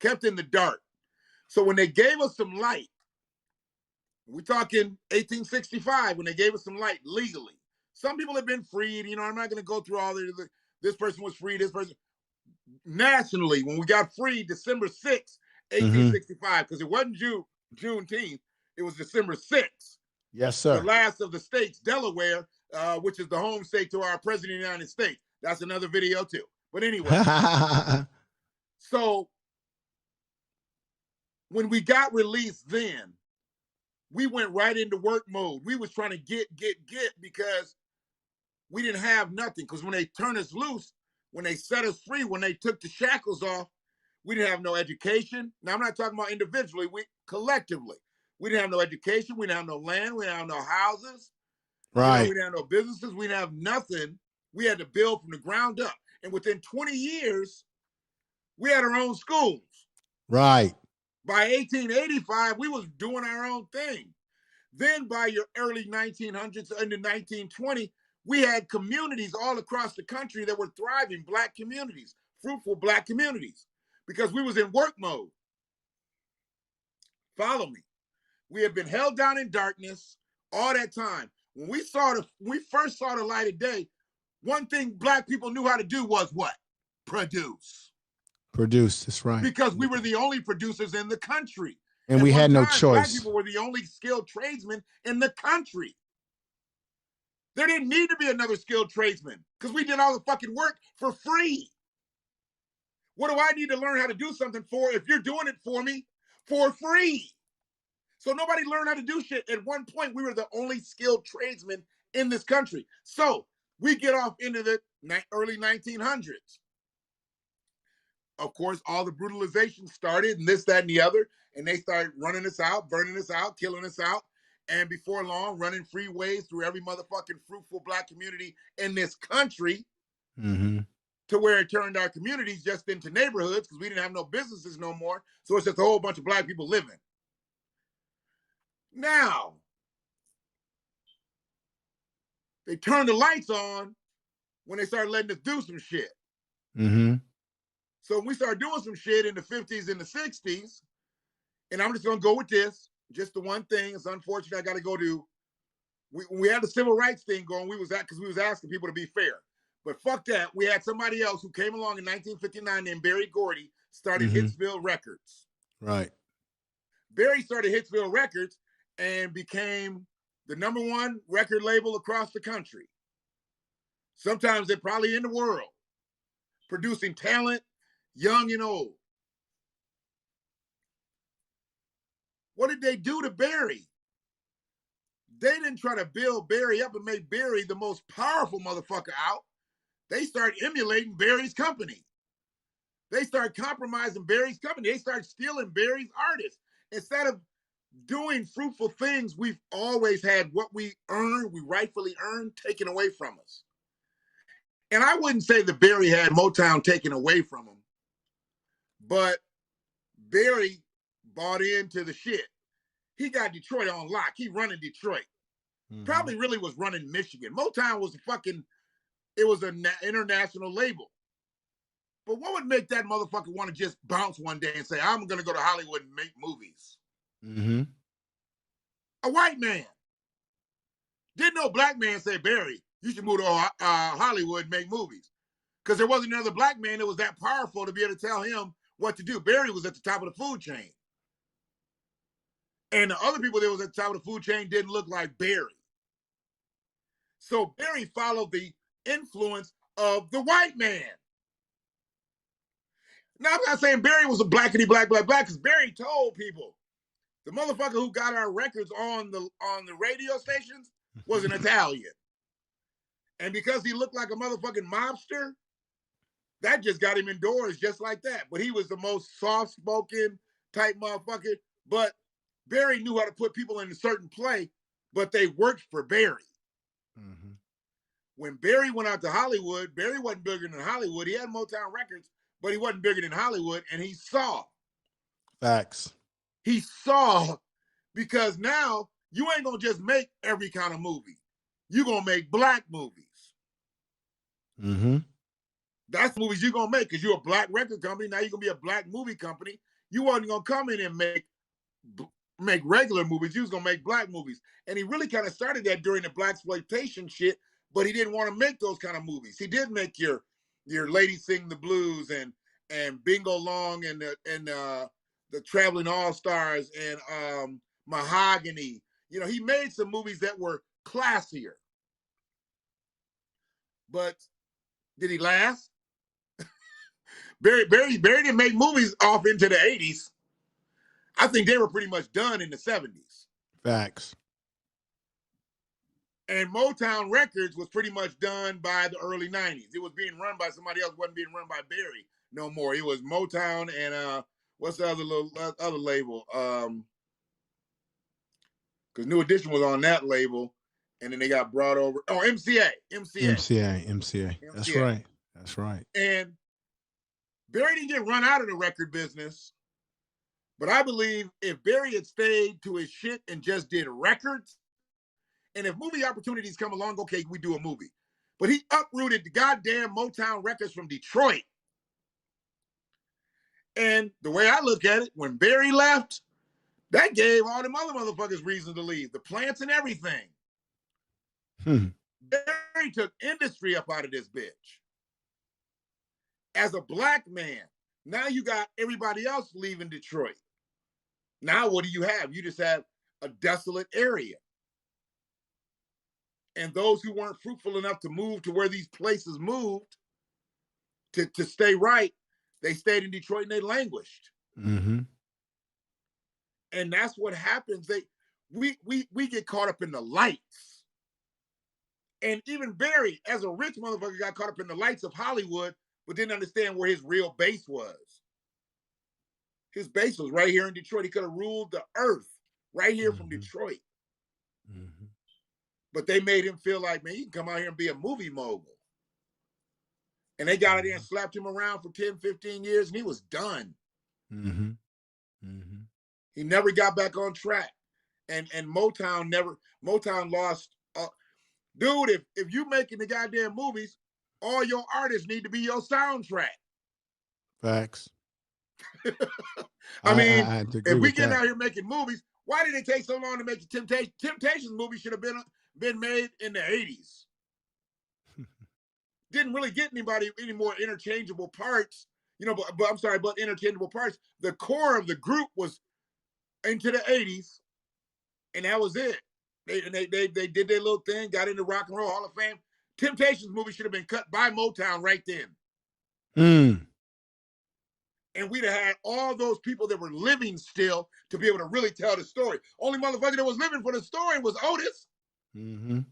Kept in the dark. So when they gave us some light, we're talking 1865 when they gave us some light legally. Some people have been freed. I'm not going to go through all this person was free, this person. Nationally, when we got free, December 6th, 1865, because it wasn't Juneteenth, it was December 6th. Yes, sir. The last of the states, Delaware, which is the home state to our president of the United States. That's another video too. But anyway, so when we got released then, we went right into work mode. We was trying to get because we didn't have nothing. Because when they turned us loose, when they set us free, when they took the shackles off, we didn't have no education. Now, I'm not talking about individually, collectively. We didn't have no education. We didn't have no land. We didn't have no houses. Right. We didn't have no businesses. We didn't have nothing. We had to build from the ground up. And within 20 years, we had our own schools. Right. By 1885, we was doing our own thing. Then by your early 1900s into 1920, we had communities all across the country that were thriving, Black communities, fruitful Black communities, because we was in work mode. Follow me. We had been held down in darkness all that time. When we first saw the light of day, one thing Black people knew how to do was what? Produce. That's right. Because we were the only producers in the country. And we had no choice. Black people were the only skilled tradesmen in the country. There didn't need to be another skilled tradesman because we did all the fucking work for free. What do I need to learn how to do something for if you're doing it for me for free? So nobody learned how to do shit. At one point, we were the only skilled tradesmen in this country. So we get off into the early 1900s. Of course, all the brutalization started and this, that, and the other. And they started running us out, burning us out, killing us out. And before long, running freeways through every motherfucking fruitful Black community in this country to where it turned our communities just into neighborhoods because we didn't have no businesses no more. So it's just a whole bunch of Black people living. Now, they turned the lights on when they started letting us do some shit. So we started doing some shit in the 50s and the 60s, and I'm just going to go with this. Just the one thing. It's unfortunate I got to go to. We had the civil rights thing going. Because we was asking people to be fair. But fuck that. We had somebody else who came along in 1959 named Berry Gordy, started Hitsville Records. Right. Berry started Hitsville Records and became the #1 record label across the country. Sometimes they're probably in the world, producing talent, young and old. What did they do to Berry? They didn't try to build Berry up and make Berry the most powerful motherfucker out. They started emulating Berry's company. They started compromising Berry's company. They started stealing Berry's artists. Instead of doing fruitful things, we've always had what we rightfully earned, taken away from us. And I wouldn't say that Berry had Motown taken away from him, but Berry bought into the shit. He got Detroit on lock. He running Detroit. Probably really was running Michigan. Motown was it was an international label. But what would make that motherfucker want to just bounce one day and say, I'm going to go to Hollywood and make movies? A white man. Didn't no black man say, Berry, you should move to Hollywood and make movies. Because there wasn't another black man that was that powerful to be able to tell him what to do. Berry was at the top of the food chain. And the other people that was at the top of the food chain didn't look like Berry. So Berry followed the influence of the white man. Now, I'm not saying Berry was a blackity black, because Berry told people the motherfucker who got our records on the radio stations was an Italian. And because he looked like a motherfucking mobster, that just got him indoors just like that. But he was the most soft-spoken type motherfucker. But Berry knew how to put people in a certain play, but they worked for Berry. When Berry went out to Hollywood, Berry wasn't bigger than Hollywood. He had Motown Records, but he wasn't bigger than Hollywood, and he saw. Facts. He saw, because now you ain't gonna just make every kind of movie. You're gonna make black movies. That's the movies you're gonna make, because you're a black record company. Now you're gonna be a black movie company. You wasn't gonna come in and make regular movies. You was gonna make black movies. And he really kind of started that during the blaxploitation shit, but he didn't want to make those kind of movies. He did make your Lady Sing the Blues and Bingo Long and the Traveling All-Stars and Mahogany. You know, he made some movies that were classier. But did he last? Berry didn't make movies off into the 80s. I think they were pretty much done in the 70s. Facts. And Motown Records was pretty much done by the early 90s. It was being run by somebody else. It wasn't being run by Berry no more. It was Motown and what's the other label? Because New Edition was on that label, and then they got brought over. Oh, MCA. That's right. And Berry didn't get run out of the record business, but I believe if Berry had stayed to his shit and just did records, and if movie opportunities come along, okay, we do a movie. But he uprooted the goddamn Motown Records from Detroit. And the way I look at it, when Berry left, that gave all them other motherfuckers reason to leave, the plants and everything. Berry took industry up out of this bitch. As a black man, now you got everybody else leaving Detroit. Now what do you have? You just have a desolate area. And those who weren't fruitful enough to move to where these places moved to stay right, they stayed in Detroit and they languished. And that's what happens. We get caught up in the lights. And even Berry, as a rich motherfucker, got caught up in the lights of Hollywood, but didn't understand where his real base was. His base was right here in Detroit. He could have ruled the earth right here from Detroit. But they made him feel like, man, you can come out here and be a movie mogul. And they got out there and slapped him around for 10, 15 years, and he was done. He never got back on track. And Motown lost. Dude, if you making the goddamn movies, all your artists need to be your soundtrack. Facts. I mean, if we get out here making movies, why did it take so long to make the Temptations movie? Should have been made in the 80s. didn't really get any more interchangeable parts, but I'm sorry, but interchangeable parts. The core of the group was into the 80s, and that was it. They did their little thing, got into Rock and Roll Hall of Fame. Temptations movie should have been cut by Motown right then. And we'd have had all those people that were living still to be able to really tell the story. Only motherfucker that was living for the story was Otis. And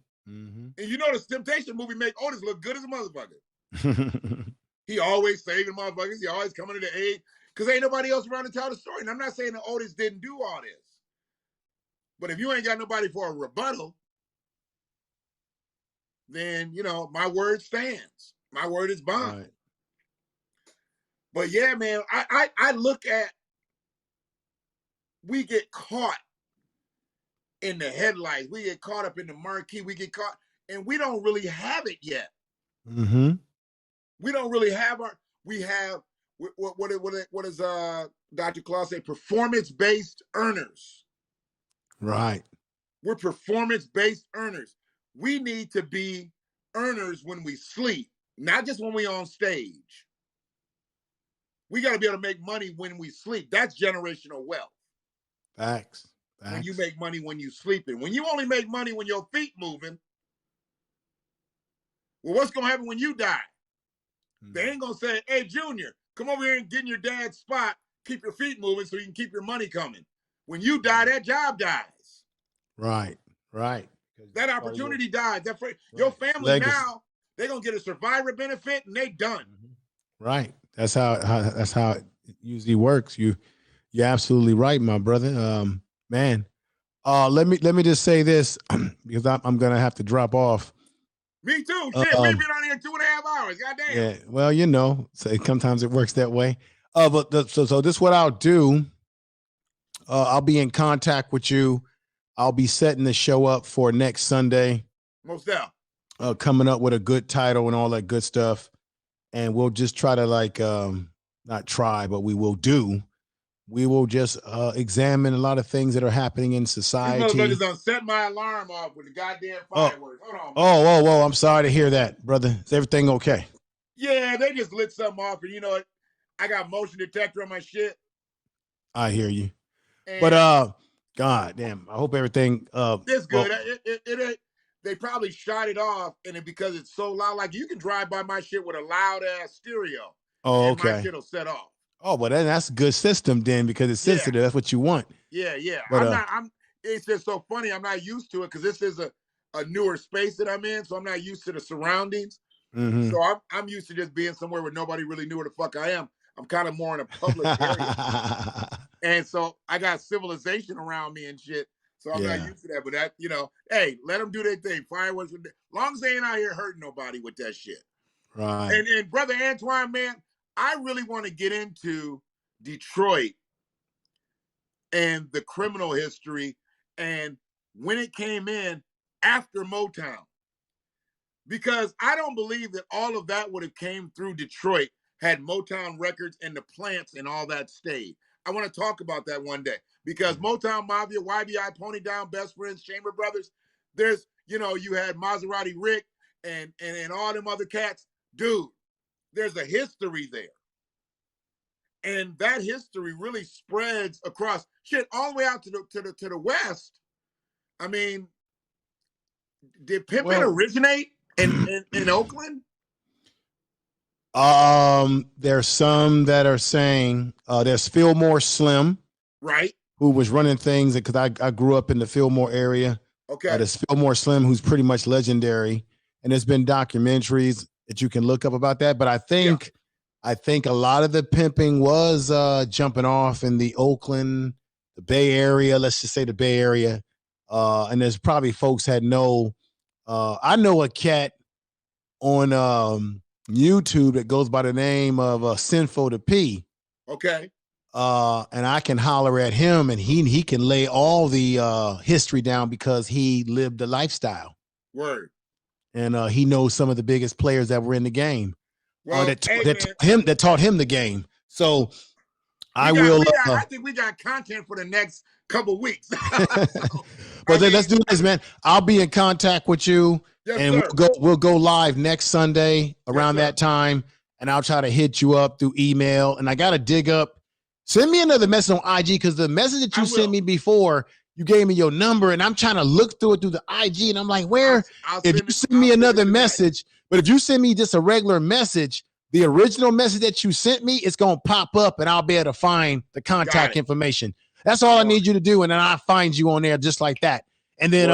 you know the Temptation movie make Otis look good as a motherfucker. He always saving motherfuckers. He always coming to the aid because ain't nobody else around to tell the story. And I'm not saying that Otis didn't do all this. But if you ain't got nobody for a rebuttal, then, my word stands. My word is bond. Right. But yeah, man, I look at, we get caught in the headlights. We get caught up in the marquee. We get caught, and we don't really have it yet. We don't really have we have, what does Dr. Claus say? Performance-based earners. Right. We're performance-based earners. We need to be earners when we sleep, not just when we on stage. We got to be able to make money when we sleep. That's generational wealth. Facts. When you make money when you sleeping. When you only make money when your feet moving, well, what's going to happen when you die? They ain't going to say, hey, Junior, come over here and get in your dad's spot. Keep your feet moving so you can keep your money coming. When you die, that job dies. Right. That opportunity dies. Your family Legacy. Now, they're going to get a survivor benefit and they done. Right. That's how it usually works. You're absolutely right, my brother. Man. Let me just say this because I'm gonna have to drop off. Me too. Shit, we've been on here 2.5 hours. Goddamn. Yeah. Well, so sometimes it works that way. But so this is what I'll do. I'll be in contact with you. I'll be setting the show up for next Sunday. Most definitely. Coming up with a good title and all that good stuff. And we'll just try to not try, but we will just examine a lot of things that are happening in society. These motherfuckers done set my alarm off with the goddamn fireworks. Hold on. Oh, I'm sorry to hear that, brother. Is everything okay? Yeah, they just lit something off, and you know what? I got motion detector on my shit. I hear you. And but God damn, I hope everything it's good. Well, they probably shot it off, and because it's so loud, like you can drive by my shit with a loud ass stereo. Oh, okay. My shit'll set off. Oh, but that's a good system then because it's sensitive. Yeah. That's what you want. Yeah. But, it's just so funny. I'm not used to it because this is a newer space that I'm in, so I'm not used to the surroundings. So I'm used to just being somewhere where nobody really knew where the fuck I am. I'm kind of more in a public area. And so I got civilization around me and shit. So I'm not used to that. But that, hey, let them do their thing. Fireworks. As long as they ain't out here hurting nobody with that shit. Right. And Brother Antoine, man, I really want to get into Detroit and the criminal history and when it came in after Motown. Because I don't believe that all of that would have came through Detroit had Motown Records and the plants and all that stayed. I want to talk about that one day because Motown Mafia, YBI, Pony Down, Best Friends, Chamber Brothers, there's, you had Maserati Rick and all them other cats. Dude, there's a history there. And that history really spreads across shit all the way out to the west. I mean, did Pimpin' originate in Oakland? There's some that are saying there's Fillmore Slim, right? Who was running things because I grew up in the Fillmore area. Okay, there's Fillmore Slim, who's pretty much legendary, and there's been documentaries that you can look up about that. But I think a lot of the pimping was jumping off in the Oakland, the Bay Area. Let's just say the Bay Area, and there's probably folks had no. I know a cat on YouTube that goes by the name of Sinful to P. Okay. And I can holler at him and he can lay all the history down because he lived the lifestyle. Word. And he knows some of the biggest players that were in the game. Well, that taught him the game. So I think we got content for the next couple weeks. But let's do this, man. I'll be in contact with you. Yes, and sir. we'll go live next Sunday around sir. that time, and I'll try to hit you up through email. And I got to dig up. Send me another message on IG, because the message that you sent me before, you gave me your number, and I'm trying to look through it through the IG, and I'm like, where? If you send me another message, but if you send me just a regular message, the original message that you sent me, it's gonna pop up, and I'll be able to find the contact information. That's all I need you to do, and then I'll find you on there just like that. And then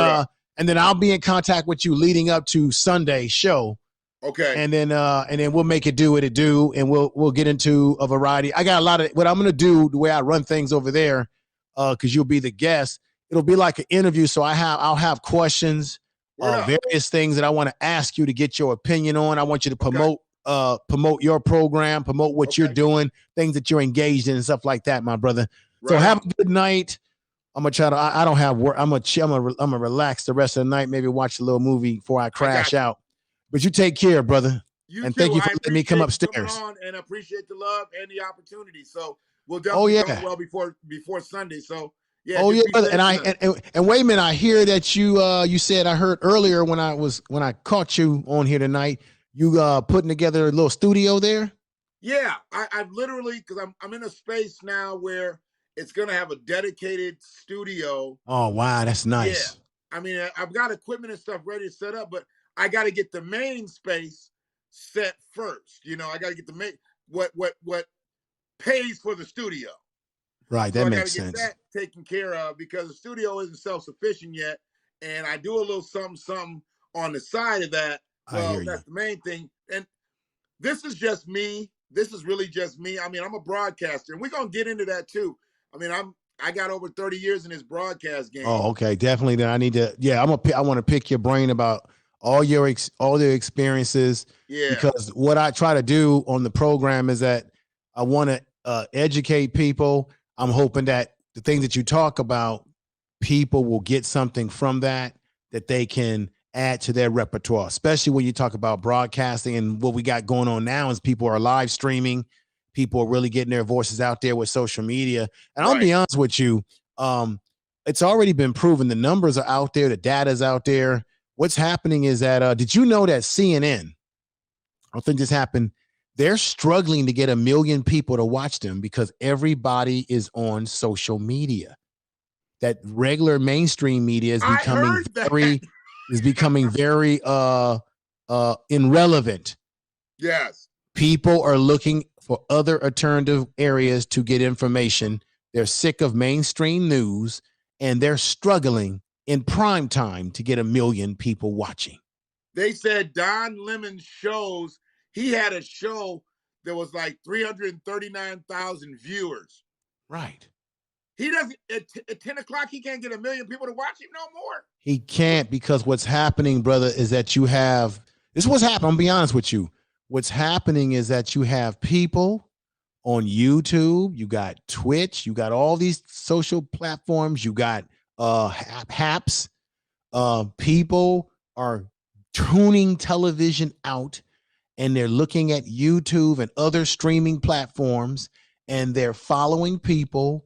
I'll be in contact with you leading up to Sunday's show. Okay. And then we'll make it do what it do, and we'll get into a variety. I got a lot of what I'm gonna do, the way I run things over there, because you'll be the guest. It'll be like an interview, so I'll have questions, various things that I want to ask you to get your opinion on. I want you to promote your program, promote what you're doing, things that you're engaged in, and stuff like that, my brother. So have a good night. I'm gonna try to. I don't have work. I'm gonna relax the rest of the night. Maybe watch a little movie before I crash out. But you take care, brother. And thank you for letting me come upstairs. And appreciate the love and the opportunity. So we'll definitely talk well before Sunday. So yeah. Oh yeah, brother. And wait a minute. I hear that you said, I heard earlier when I caught you on here tonight, you putting together a little studio there. Yeah, I've literally, because I'm in a space now where it's gonna have a dedicated studio. Oh wow, that's nice. Yeah. I mean, I've got equipment and stuff ready to set up, but I got to get the main space set first. You know, I got to get the main what pays for the studio. Right, that makes sense. I got to get that taken care of, because the studio isn't self-sufficient yet, and I do a little something on the side of that. Well, that's the main thing. And this is just me. This is really just me. I mean, I'm a broadcaster, and we're gonna get into that too. I mean, I got over 30 years in this broadcast game. Oh, okay, definitely. Then I need to. Yeah, I want to pick your brain about all their experiences. Yeah. Because what I try to do on the program is that I want to educate people. I'm hoping that the things that you talk about, people will get something from that they can add to their repertoire, especially when you talk about broadcasting. And what we got going on now is people are live streaming. People are really getting their voices out there with social media. And I'll be honest with you, it's already been proven. The numbers are out there. The data's out there. What's happening is that, did you know that CNN, I don't think this happened, they're struggling to get 1 million people to watch them because everybody is on social media. That regular mainstream media is becoming very irrelevant. Yes. People are looking for other alternative areas to get information. They're sick of mainstream news, and they're struggling in prime time to get 1 million people watching. They said Don Lemon's shows, he had a show that was like 339,000 viewers. Right. He doesn't, at 10 o'clock, he can't get 1 million people to watch him no more. He can't, because what's happening, brother, is that you have, this is what's happening. I'm gonna be honest with you. What's happening is that you have people on YouTube, you got Twitch, you got all these social platforms, you got apps. People are tuning television out, and they're looking at YouTube and other streaming platforms, and they're following people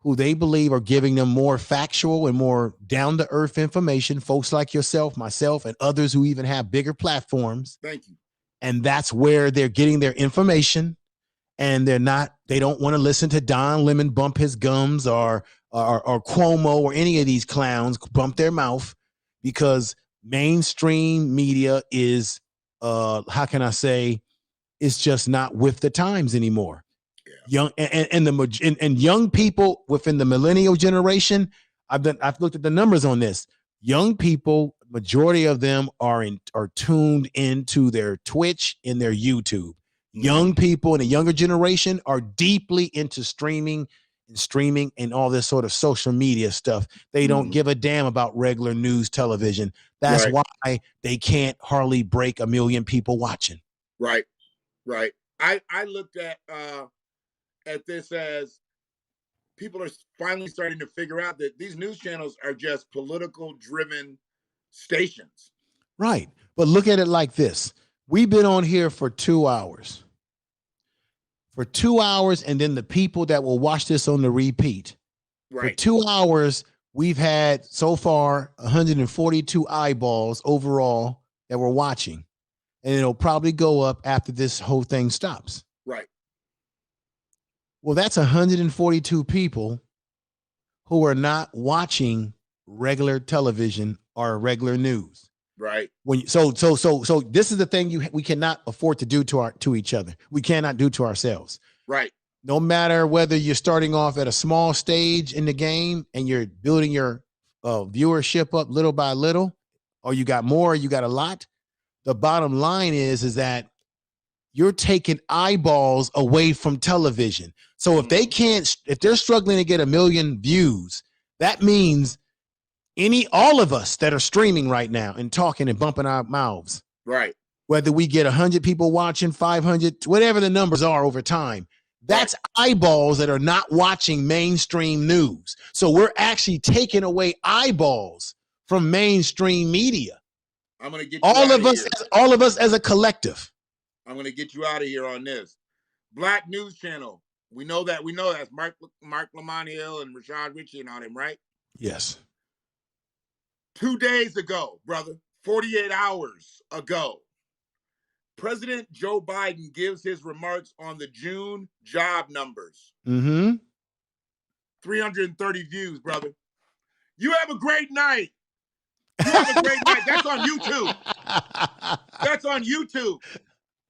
who they believe are giving them more factual and more down-to-earth information, folks like yourself, myself, and others who even have bigger platforms. Thank you. And that's where they're getting their information. And they don't want to listen to Don Lemon bump his gums or Cuomo or any of these clowns bump their mouth, because mainstream media is, how can I say, it's just not with the times anymore. Yeah. Young people within the millennial generation, I've looked at the numbers on this. Young people, majority of them are tuned into their Twitch and their YouTube. Young people in the younger generation are deeply into streaming and all this sort of social media stuff. They don't give a damn about regular news television. That's why they can't hardly break 1 million people watching. Right. I looked at this as people are finally starting to figure out that these news channels are just political driven stations. Right. But look at it like this. We've been on here for 2 hours. For 2 hours, and then the people that will watch this on the repeat. Right. For 2 hours, we've had so far 142 eyeballs overall that we're watching. And it'll probably go up after this whole thing stops. Right. Well, that's 142 people who are not watching regular television or regular news. Right. So this is the thing we cannot afford to do to each other. We cannot do to ourselves. Right. No matter whether you're starting off at a small stage in the game and you're building your viewership up little by little, or you got more, or you got a lot. The bottom line is that you're taking eyeballs away from television. So if they're struggling to get 1 million views, that means all of us that are streaming right now and talking and bumping our mouths, right, whether we get 100 people watching, 500, whatever the numbers are over time, that's eyeballs that are not watching mainstream news. So we're actually taking away eyeballs from mainstream media. I'm going to get all of us as a collective. I'm going to get you out of here on this. Black News Channel. We know that's Mark Lamont Hill and Rashad Ritchie and all them, right? Yes. 2 days ago, brother, 48 hours ago, President Joe Biden gives his remarks on the June job numbers. 330 views, brother. You have a great night. You have a great night. That's on YouTube. That's on YouTube.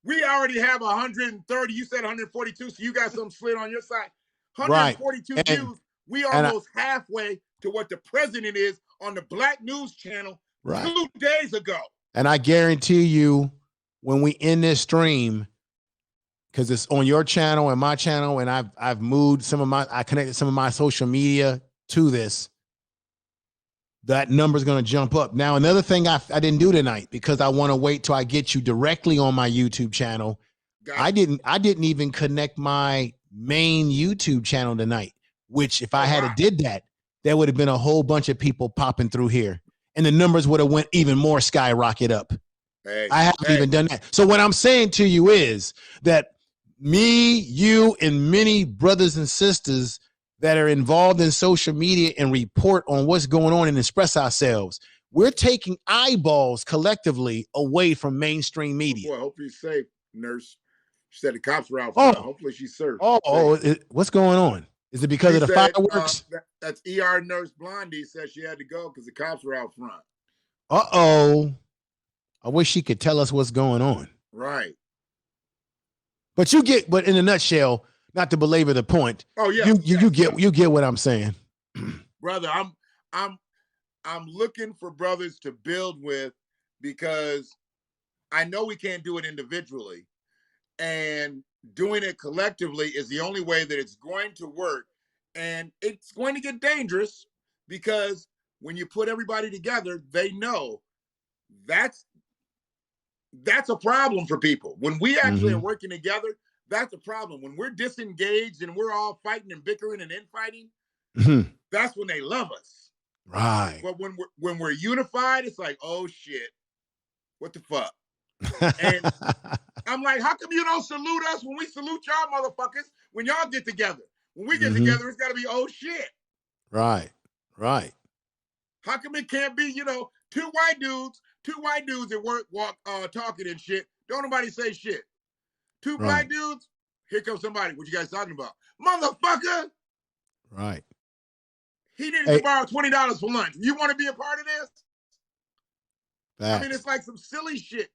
We already have 130. You said 142, so you got some slid on your side. 142 views. We are almost halfway to what the president is on the Black News Channel 2 days ago. And I guarantee you, when we end this stream, because it's on your channel and my channel, and I've moved I connected some of my social media to this, that number is going to jump up. Now, another thing I didn't do tonight, because I want to wait till I get you directly on my YouTube channel. I didn't even connect my main YouTube channel tonight, which if I had did that, there would have been a whole bunch of people popping through here and the numbers would have went even more skyrocket up. I haven't even done that. So what I'm saying to you is that me, you, and many brothers and sisters that are involved in social media and report on what's going on and express ourselves, we're taking eyeballs collectively away from mainstream media. Boy, hopefully you're safe, nurse. She said the cops were out front. Hopefully she's safe. What's going on? Is it because of the fireworks? That's ER nurse Blondie said she had to go because the cops were out front. I wish she could tell us what's going on. Right. But in a nutshell, not to belabor the point. Oh yeah. You get what I'm saying. Brother, I'm looking for brothers to build with, because I know we can't do it individually, and doing it collectively is the only way that it's going to work. And it's going to get dangerous, because when you put everybody together, they know that's a problem for people. When we actually are working together, that's a problem. When we're disengaged and we're all fighting and bickering and infighting, that's when they love us. Right. But when we're unified, it's like, oh shit, what the fuck? And I'm like, how come you don't salute us when we salute y'all motherfuckers when y'all get together? When we get together, it's got to be, oh shit. Right. How come it can't be, two white dudes at work talking and shit? Don't nobody say shit. Two black dudes, here comes somebody. What you guys talking about? Motherfucker. Right. He needed to borrow $20 for lunch. You want to be a part of this? Facts. I mean, it's like some silly shit.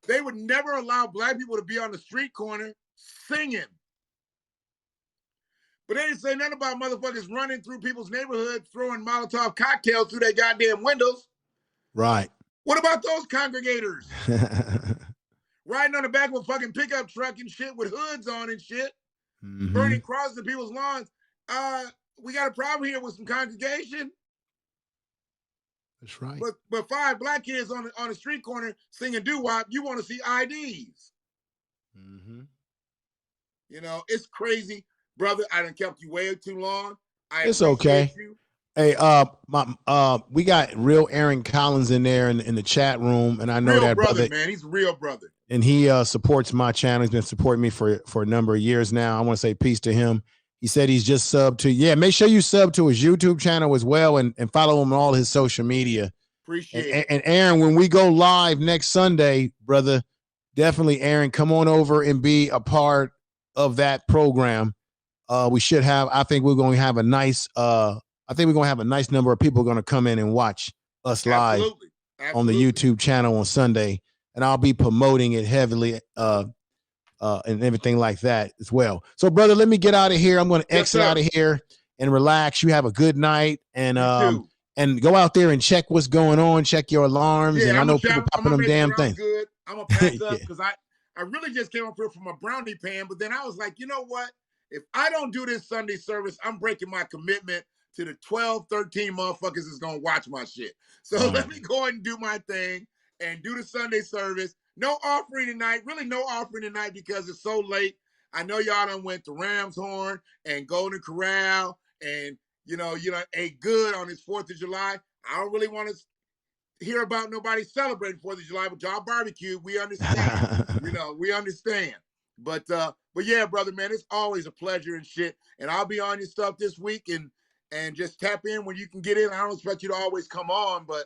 They would never allow black people to be on the street corner singing. But they didn't say nothing about motherfuckers running through people's neighborhoods, throwing Molotov cocktails through their goddamn windows. Right. What about those congregators? Riding on the back of a fucking pickup truck and shit with hoods on and shit. Burning crosses in people's lawns. We got a problem here with some congregation. That's right. But 5 black kids on the street corner singing doo-wop, you want to see IDs. It's crazy. Brother, I done kept you way too long. It's okay. You. Hey, we got real Aaron Collins in there in the chat room, and I know real that brother, man. He's a real brother, and he supports my channel. He's been supporting me for a number of years now. I want to say peace to him. He said he's just subbed to. Yeah, make sure you sub to his YouTube channel as well, and follow him on all his social media. Appreciate And, it. and Aaron, when we go live next Sunday, brother, definitely, Aaron, come on over and be a part of that program. We should have. I think we're going to have a nice. I think we're going to have a nice number of people going to come in and watch us live Absolutely. on the YouTube channel on Sunday, and I'll be promoting it heavily. And everything like that as well. So, brother, let me get out of here. I'm going to exit out of here and relax. You have a good night, and go out there and check what's going on. Check your alarms, and I know people popping them damn things. Good. I'm gonna pack up because I really just came up here from a brownie pan, but then I was like, you know what? If I don't do this Sunday service, I'm breaking my commitment to the 12, 13 motherfuckers that's gonna watch my shit. So let me go ahead and do my thing and do the Sunday service. No offering tonight, really no offering tonight because it's so late. I know y'all done went to Ram's Horn and Golden Corral and, you know, ate good on this 4th of July. I don't really want to hear about nobody celebrating 4th of July, but y'all barbecue, we understand. We understand. But yeah, brother, man, it's always a pleasure and shit. And I'll be on your stuff this week and just tap in when you can get in. I don't expect you to always come on, but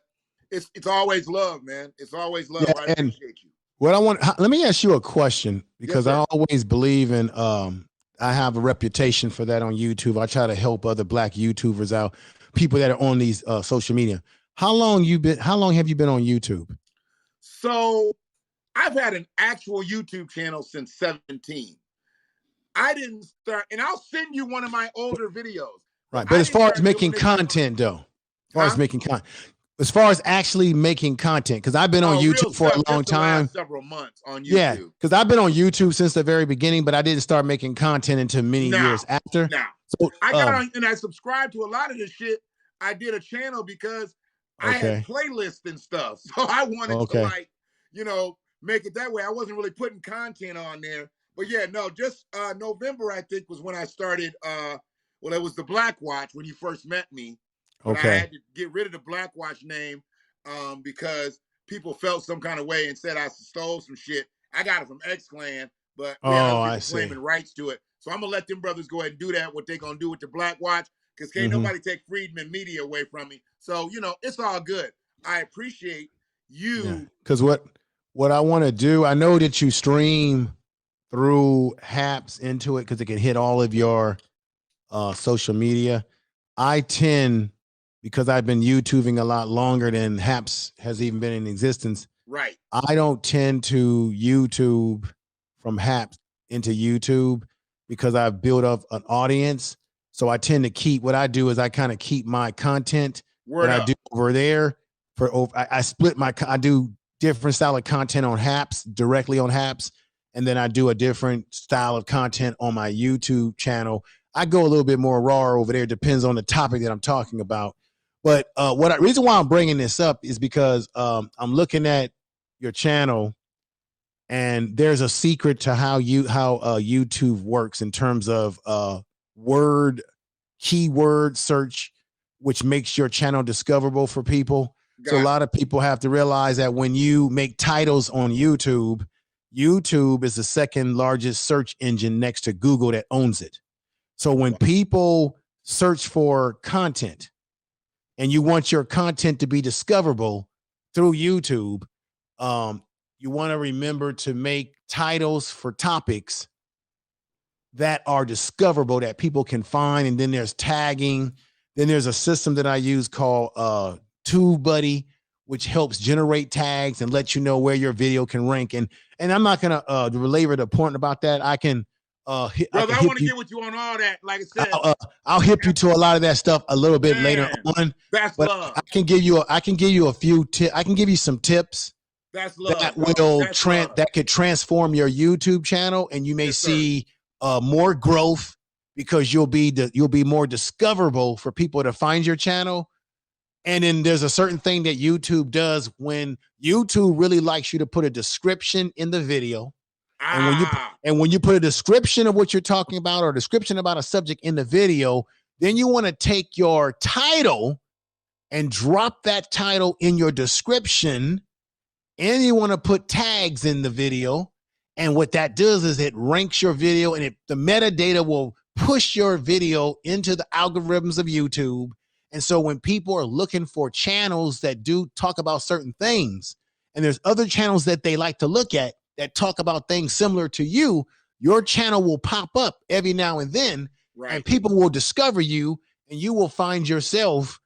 it's always love, man. It's always love. Yeah, I appreciate you. Let me ask you a question because Yes, I always believe in, I have a reputation for that on YouTube. I try to help other Black YouTubers out, people that are on these social media. How long have you been on YouTube? So I've had an actual YouTube channel since 17. I didn't start, and I'll send you one of my older videos. Right. But as far as making content though, as far as actually making content, because I've been on YouTube for a long time. Several months on YouTube. Yeah, because I've been on YouTube since the very beginning, but I didn't start making content until many years after. So I got on and I subscribed to a lot of this shit. I did a channel because I had playlists and stuff. So I wanted to make it that way. I wasn't really putting content on there. But yeah, no, just November, I think, was when I started. Well, it was the Black Watch when you first met me. But I had to get rid of the Black Watch name because people felt some kind of way and said I stole some shit. I got it from X-Clan, but I claiming rights to it. So I'm going to let them brothers go ahead and do that, what they're going to do with the Black Watch, because can't nobody take Freedman Media away from me. So, it's all good. I appreciate you. Because what I want to do, I know that you stream through Haps into it because it can hit all of your social media. I tend, because I've been YouTubing a lot longer than Haps has even been in existence. Right. I don't tend to YouTube from Haps into YouTube because I've built up an audience. So I tend to keep, what I do is I kind of keep my content I do over there. I split I do different style of content on Haps, directly on Haps. And then I do a different style of content on my YouTube channel. I go a little bit more raw over there. Depends on the topic that I'm talking about. But reason why I'm bringing this up is because I'm looking at your channel, and there's a secret to how YouTube works in terms of keyword search, which makes your channel discoverable for people. So a lot of people have to realize that when you make titles on YouTube, YouTube is the second largest search engine next to Google that owns it. So when people search for content and you want your content to be discoverable through YouTube, you want to remember to make titles for topics that are discoverable, that people can find. And then there's tagging. Then there's a system that I use called TubeBuddy, which helps generate tags and let you know where your video can rank. And I'm not going to belabor the point about that. I can Brother, I want to get with you on all that. Like I said, I'll hip you to a lot of that stuff a little bit later on. That's love. I can give you a few tips. I can give you some tips. That's love. That could transform your YouTube channel, and you may see more growth because you'll be more discoverable for people to find your channel. And then there's a certain thing that YouTube does when YouTube really likes you to put a description in the video. And when you put a description of what you're talking about or a description about a subject in the video, then you want to take your title and drop that title in your description, and you want to put tags in the video. And what that does is it ranks your video, and the metadata will push your video into the algorithms of YouTube. And so when people are looking for channels that do talk about certain things, and there's other channels that they like to look at that talk about things similar to you, your channel will pop up every now and then, Right. and people will discover you, and you will find yourself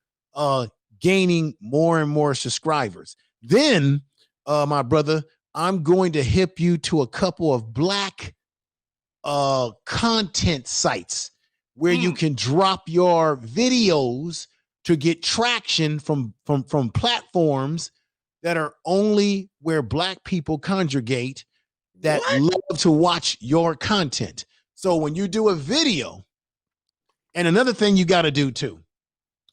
gaining more and more subscribers. Then, my brother, I'm going to hip you to a couple of Black content sites where you can drop your videos to get traction from platforms that are only where Black people congregate that love to watch your content. So when you do a video, and another thing you got to do too,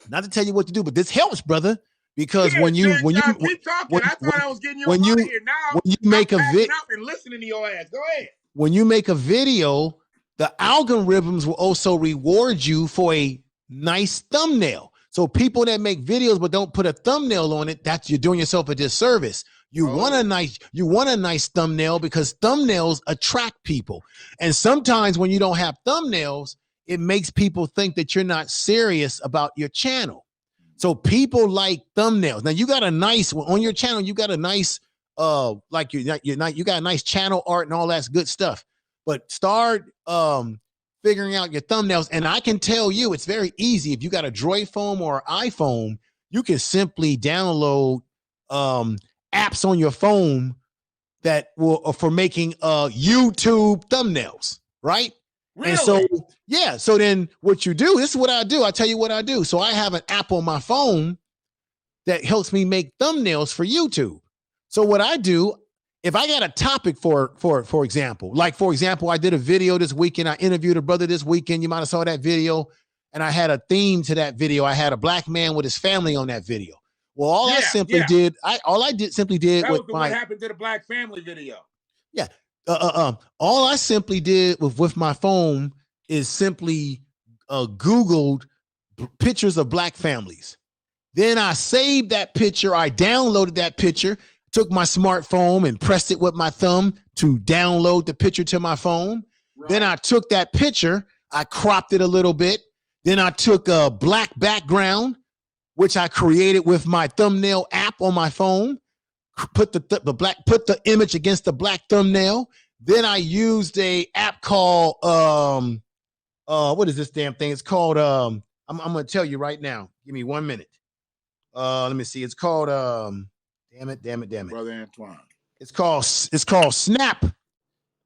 not to tell you what to do, but this helps, brother, because when you keep talking. I thought I was getting you when you here. Now when you make a video and listening to your ass. Go ahead. When you make a video, the algorithms will also reward you for a nice thumbnail. So people that make videos but don't put a thumbnail on it, that's you're doing yourself a disservice. You want a nice thumbnail because thumbnails attract people. And sometimes when you don't have thumbnails, it makes people think that you're not serious about your channel. So people like thumbnails. Now you got a nice on your channel, you got a nice like you got a nice channel art and all that's good stuff. But start figuring out your thumbnails. And I can tell you it's very easy. If you got a Droid phone or iPhone, you can simply download apps on your phone that will for making YouTube thumbnails, right? Really? And so, yeah. So then what you do, this is what I do. I tell you what I do. So I have an app on my phone that helps me make thumbnails for YouTube. So what I do, if I got a topic for example, like for example, I did a video this weekend. I interviewed a brother this weekend. You might have saw that video. And I had a theme to that video. I had a Black man with his family on that video. Well, all I simply did with what happened to the Black family video. Yeah. All I simply did with my phone is simply Googled pictures of Black families. Then I saved that picture. I downloaded that picture, took my smartphone and pressed it with my thumb to download the picture to my phone. Right. Then I took that picture, I cropped it a little bit. Then I took a Black background, which I created with my thumbnail app on my phone. Put the image against the Black thumbnail. Then I used a app called what is this damn thing? It's called I'm gonna tell you right now. Give me 1 minute. Let me see. It's called damn it. Brother Antoine. It's called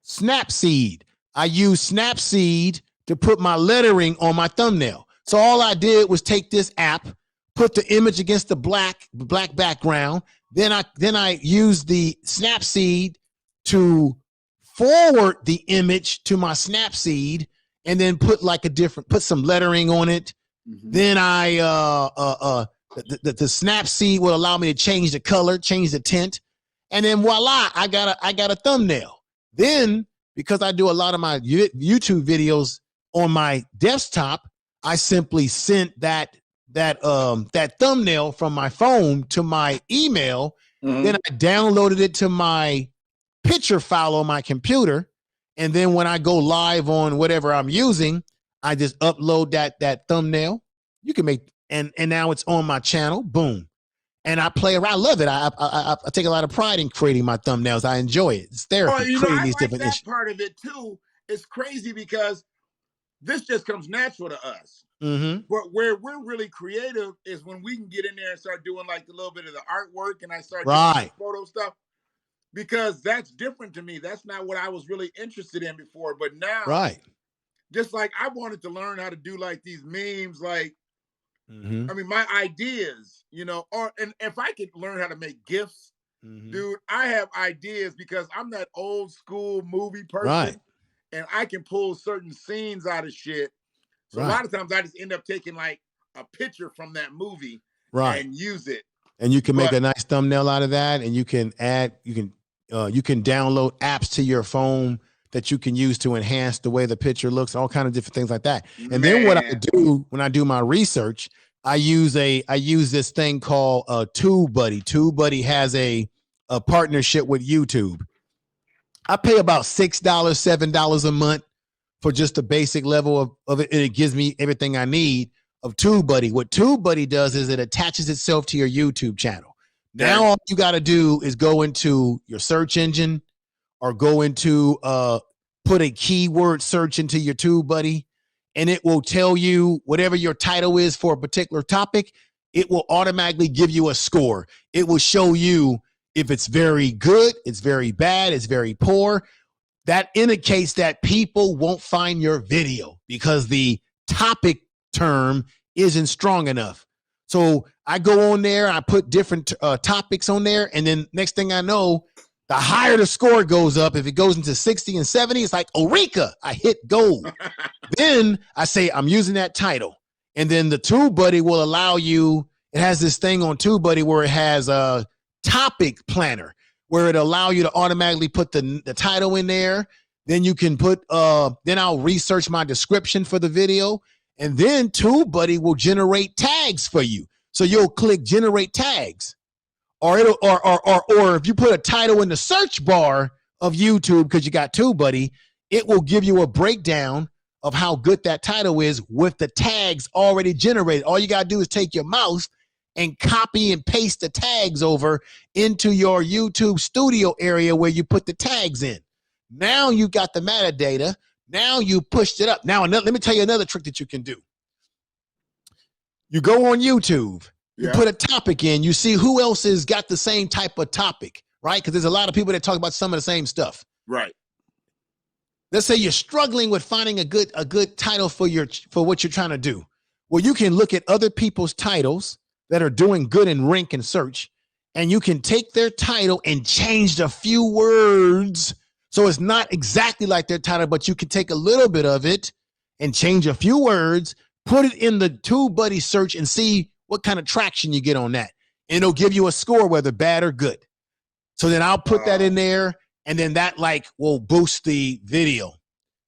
Snapseed. I use Snapseed to put my lettering on my thumbnail. So all I did was take this app, put the image against the black background. Then I used the Snapseed to forward the image to my Snapseed, and then put some lettering on it. Mm-hmm. Then I the Snapseed will allow me to change the color, change the tint, and then voila, I got a thumbnail. Then because I do a lot of my YouTube videos on my desktop, I simply sent that thumbnail from my phone to my email. Mm-hmm. Then I downloaded it to my picture file on my computer. And then when I go live on whatever I'm using, I just upload that thumbnail. You can make, and now it's on my channel. Boom. And I play around. I love it. I take a lot of pride in creating my thumbnails. I enjoy it. It's therapy. Creating these different issues. Part of it too is crazy because this just comes natural to us. Mm-hmm. But where we're really creative is when we can get in there and start doing like a little bit of the artwork, and I start doing photo stuff, because that's different to me. That's not what I was really interested in before. But now, just like I wanted to learn how to do like these memes, like, I mean, my ideas, and if I could learn how to make GIFs, dude, I have ideas because I'm that old school movie person, and I can pull certain scenes out of shit. So a lot of times I just end up taking like a picture from that movie and use it. And you can make a nice thumbnail out of that, and you can download apps to your phone that you can use to enhance the way the picture looks, all kind of different things like that. And then what I do when I do my research, I use this thing called TubeBuddy. TubeBuddy has a partnership with YouTube. I pay about $6, $7 a month for just the basic level of it, and it gives me everything I need of TubeBuddy. What TubeBuddy does is it attaches itself to your YouTube channel. Now all you got to do is go into your search engine or go into put a keyword search into your TubeBuddy, and it will tell you whatever your title is for a particular topic. It will automatically give you a score. It will show you if it's very good, it's very bad, it's very poor. That indicates that people won't find your video because the topic term isn't strong enough. So I go on there, I put different topics on there, and then next thing I know, the higher the score goes up. If it goes into 60 and 70, it's like, Eureka, I hit gold. Then I say, I'm using that title. And then the TubeBuddy will allow you, it has this thing on TubeBuddy where it has a topic planner, where it'll allow you to automatically put the title in there. Then you can put, then I'll research my description for the video. And then TubeBuddy will generate tags for you. So you'll click generate tags. Or it'll, or if you put a title in the search bar of YouTube because you got TubeBuddy, it will give you a breakdown of how good that title is with the tags already generated. All you gotta do is take your mouse and copy and paste the tags over into your YouTube studio area where you put the tags in. Now you got the metadata. Now you pushed it up. Now let me tell you another trick that you can do. You go on YouTube. You put a topic in, you see who else has got the same type of topic, right? Because there's a lot of people that talk about some of the same stuff. Right. Let's say you're struggling with finding a good title for what you're trying to do. Well, you can look at other people's titles that are doing good in rank and search, and you can take their title and change a few words. So it's not exactly like their title, but you can take a little bit of it and change a few words, put it in the TubeBuddy search and see what kind of traction you get on that. And it'll give you a score, whether bad or good. So then I'll put that in there, and then that like will boost the video.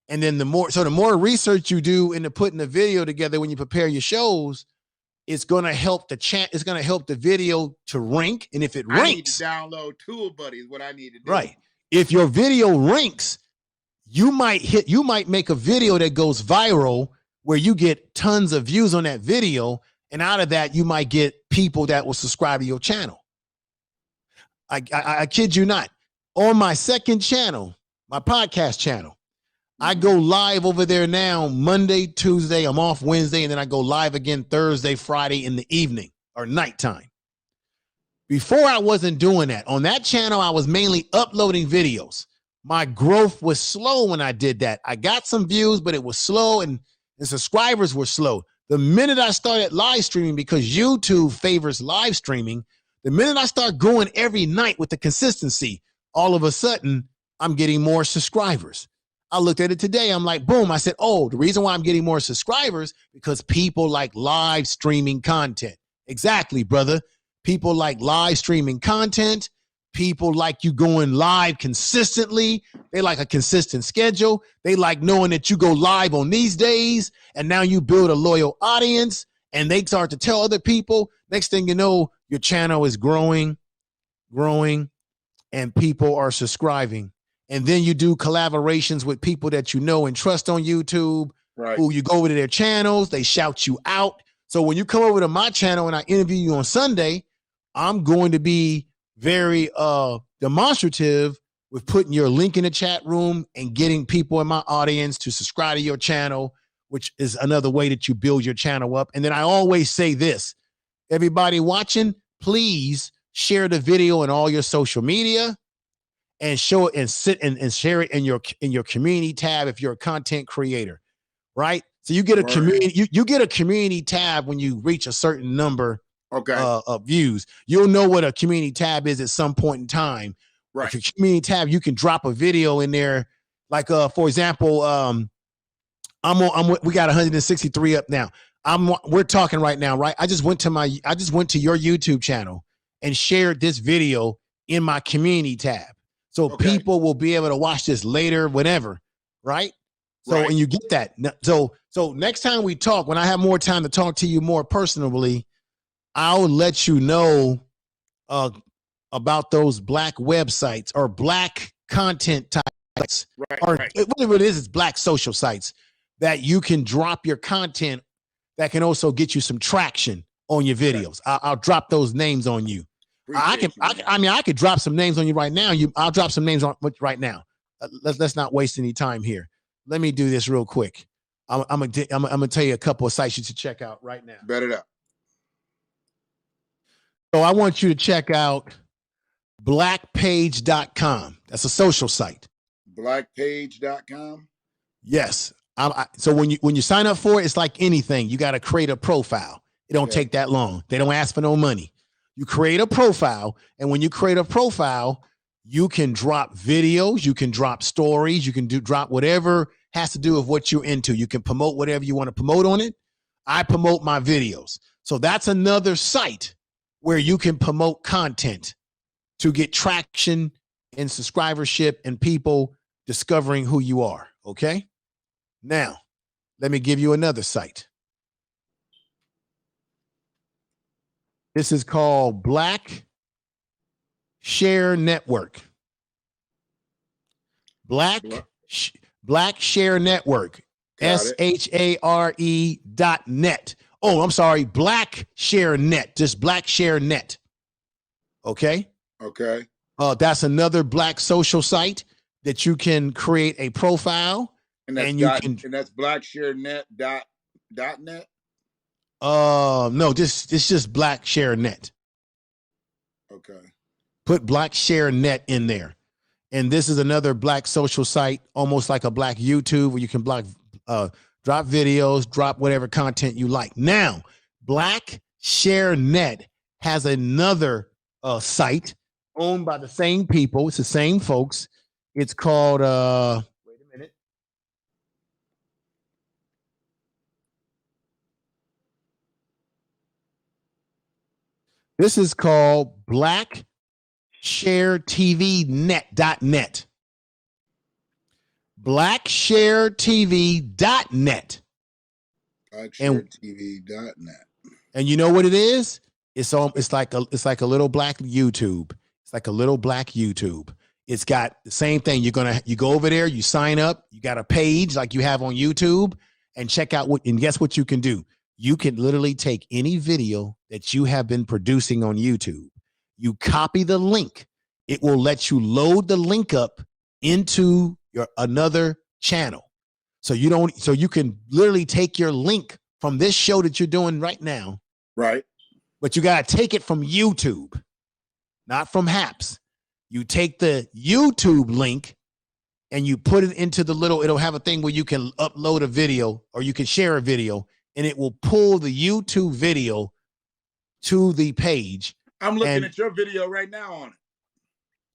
And then the more research you do into putting the video together when you prepare your shows, it's going to help it's going to help the video to rank. And if it ranks, I need to download TubeBuddy is what I need to do. Right. If your video ranks, you might make a video that goes viral where you get tons of views on that video. And out of that, you might get people that will subscribe to your channel. I kid you not. On my second channel, my podcast channel, I go live over there now Monday, Tuesday. I'm off Wednesday, and then I go live again Thursday, Friday in the evening or nighttime. Before I wasn't doing that. On that channel, I was mainly uploading videos. My growth was slow when I did that. I got some views, but it was slow, and the subscribers were slow. The minute I started live streaming, because YouTube favors live streaming, the minute I start going every night with the consistency, all of a sudden, I'm getting more subscribers. I looked at it today. I'm like, boom. I said, oh, the reason why I'm getting more subscribers because people like live streaming content. Exactly, brother. People like live streaming content. People like you going live consistently. They like a consistent schedule. They like knowing that you go live on these days, and now you build a loyal audience, and they start to tell other people. Next thing you know, your channel is growing, and people are subscribing. And then you do collaborations with people that you know and trust on YouTube, right? Who you go over to their channels, they shout you out. So when you come over to my channel and I interview you on Sunday, I'm going to be very demonstrative with putting your link in the chat room and getting people in my audience to subscribe to your channel, which is another way that you build your channel up. And then I always say this, everybody watching, please share the video in all your social media and show it and sit and share it in your community tab if you're a content creator, right? So you get a community, you get a community tab when you reach a certain number of views. You'll know what a community tab is at some point in time. Right. If your community tab, you can drop a video in there. Like for example, we got 163 up now. We're talking right now, right? I just went to your YouTube channel and shared this video in my community tab. So people will be able to watch this later, whenever, right? So, and you get that. So next time we talk, when I have more time to talk to you more personally, I'll let you know about those black websites or black content type sites, Right, or right. whatever it is, it's black social sites that you can drop your content that can also get you some traction on your videos. I'll drop those names on you. Appreciate you, man. I mean, I could drop some names on you right now. I'll drop some names on right now. Let's not waste any time here. Let me do this real quick. I'm gonna tell you a couple of sites you should check out right now. Bet it up. So I want you to check out blackpage.com. That's a social site. Blackpage.com. Yes. So when you sign up for it, it's like anything. You got to create a profile. It don't take that long. They don't ask for no money. You create a profile, and when you create a profile, you can drop videos, you can drop stories, you can drop whatever has to do with what you're into. You can promote whatever you want to promote on it. I promote my videos. So that's another site where you can promote content to get traction and subscribership and people discovering who you are. Okay. Now, let me give you another site. This is called Black Share Network. Black Share Network. SHARE.net. Oh, I'm sorry. Black Share Net. Just Black Share Net. Okay. Okay. That's another black social site that you can create a profile. And that's blacksharenet.net. No, it's just Black Share Net. Okay. Put Black Share Net in there. And this is another black social site, almost like a black YouTube, where you can drop videos, drop whatever content you like. Now, Black Share Net has another site owned by the same people. It's the same folks. It's called wait a minute. This is called blacksharetvnet.net. BlackshareTV.net. BlackshareTV.net. And you know what it is? It's like a little black YouTube. It's like a little black YouTube. It's got the same thing. You go over there, you sign up, you got a page like you have on YouTube, and check out and guess what you can do? You can literally take any video that you have been producing on YouTube. You copy the link. It will let you load the link up into your another channel. So you can literally take your link from this show that you're doing right now. Right. But you got to take it from YouTube, not from Haps. You take the YouTube link and you put it into it'll have a thing where you can upload a video or you can share a video, and it will pull the YouTube video to the page. I'm looking at your video right now on it.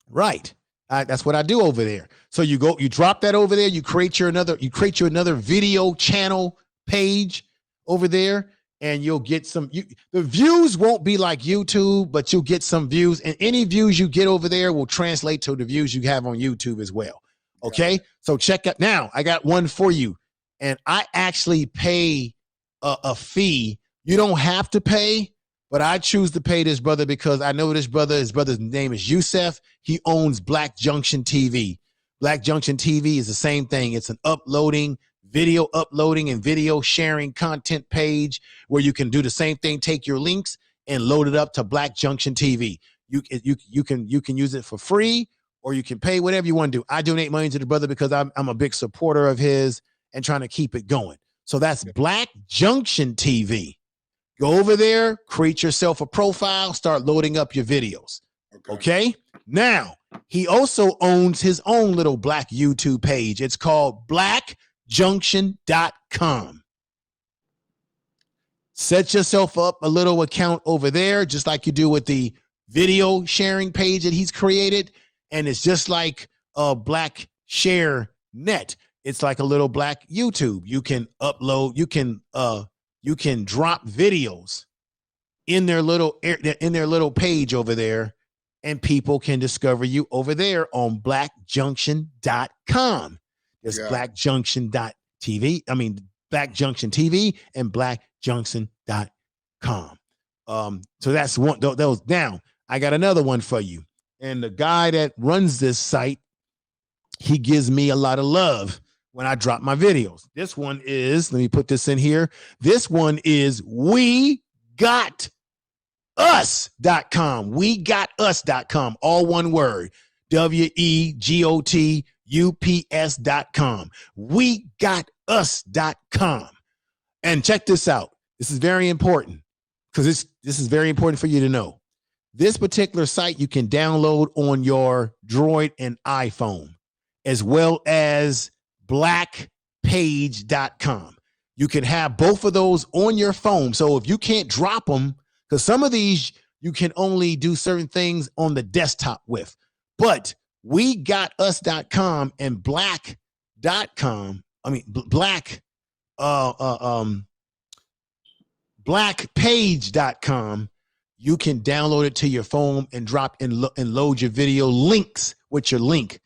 Right. That's what I do over there. So you drop that over there, you create your another video channel page over there, and you'll get the views won't be like YouTube, but you'll get some views, and any views you get over there will translate to the views you have on YouTube as well. Okay. So check out now. I got one for you, and I actually pay a fee. You don't have to pay, but I choose to pay this brother because I know this brother. His brother's name is Yusef. He owns Black Junction TV. Black Junction TV is the same thing. It's an video uploading and video sharing content page where you can do the same thing. Take your links and load it up to Black Junction TV. You can use it for free, or you can pay whatever you want to do. I donate money to the brother because I'm a big supporter of his and trying to keep it going. So that's Black Junction TV. Go over there, create yourself a profile, start loading up your videos. Okay? Now, he also owns his own little black YouTube page. It's called blackjunction.com. Set yourself up a little account over there, just like you do with the video sharing page that he's created. And it's just like Black Share Net. It's like a little black YouTube. You can upload, you can drop videos in their little page over there, and people can discover you over there on blackjunction.com. There's blackjunction.tv. I mean, Black Junction TV and blackjunction.com. So that's one those down. I got another one for you. And the guy that runs this site, he gives me a lot of love when I drop my videos. This one is, let me put this in here. This one is WeGotUs.com. WeGotUs.com. All one word. WeGotups.com. WeGotUs.com. And check this out. This is very important because this is very important for you to know. This particular site you can download on your Droid and iPhone, as well as blackpage.com. You can have both of those on your phone. So if you can't drop them, because some of these you can only do certain things on the desktop with, but WeGotUs.com and blackpage.com, you can download it to your phone and drop and load your video links with your link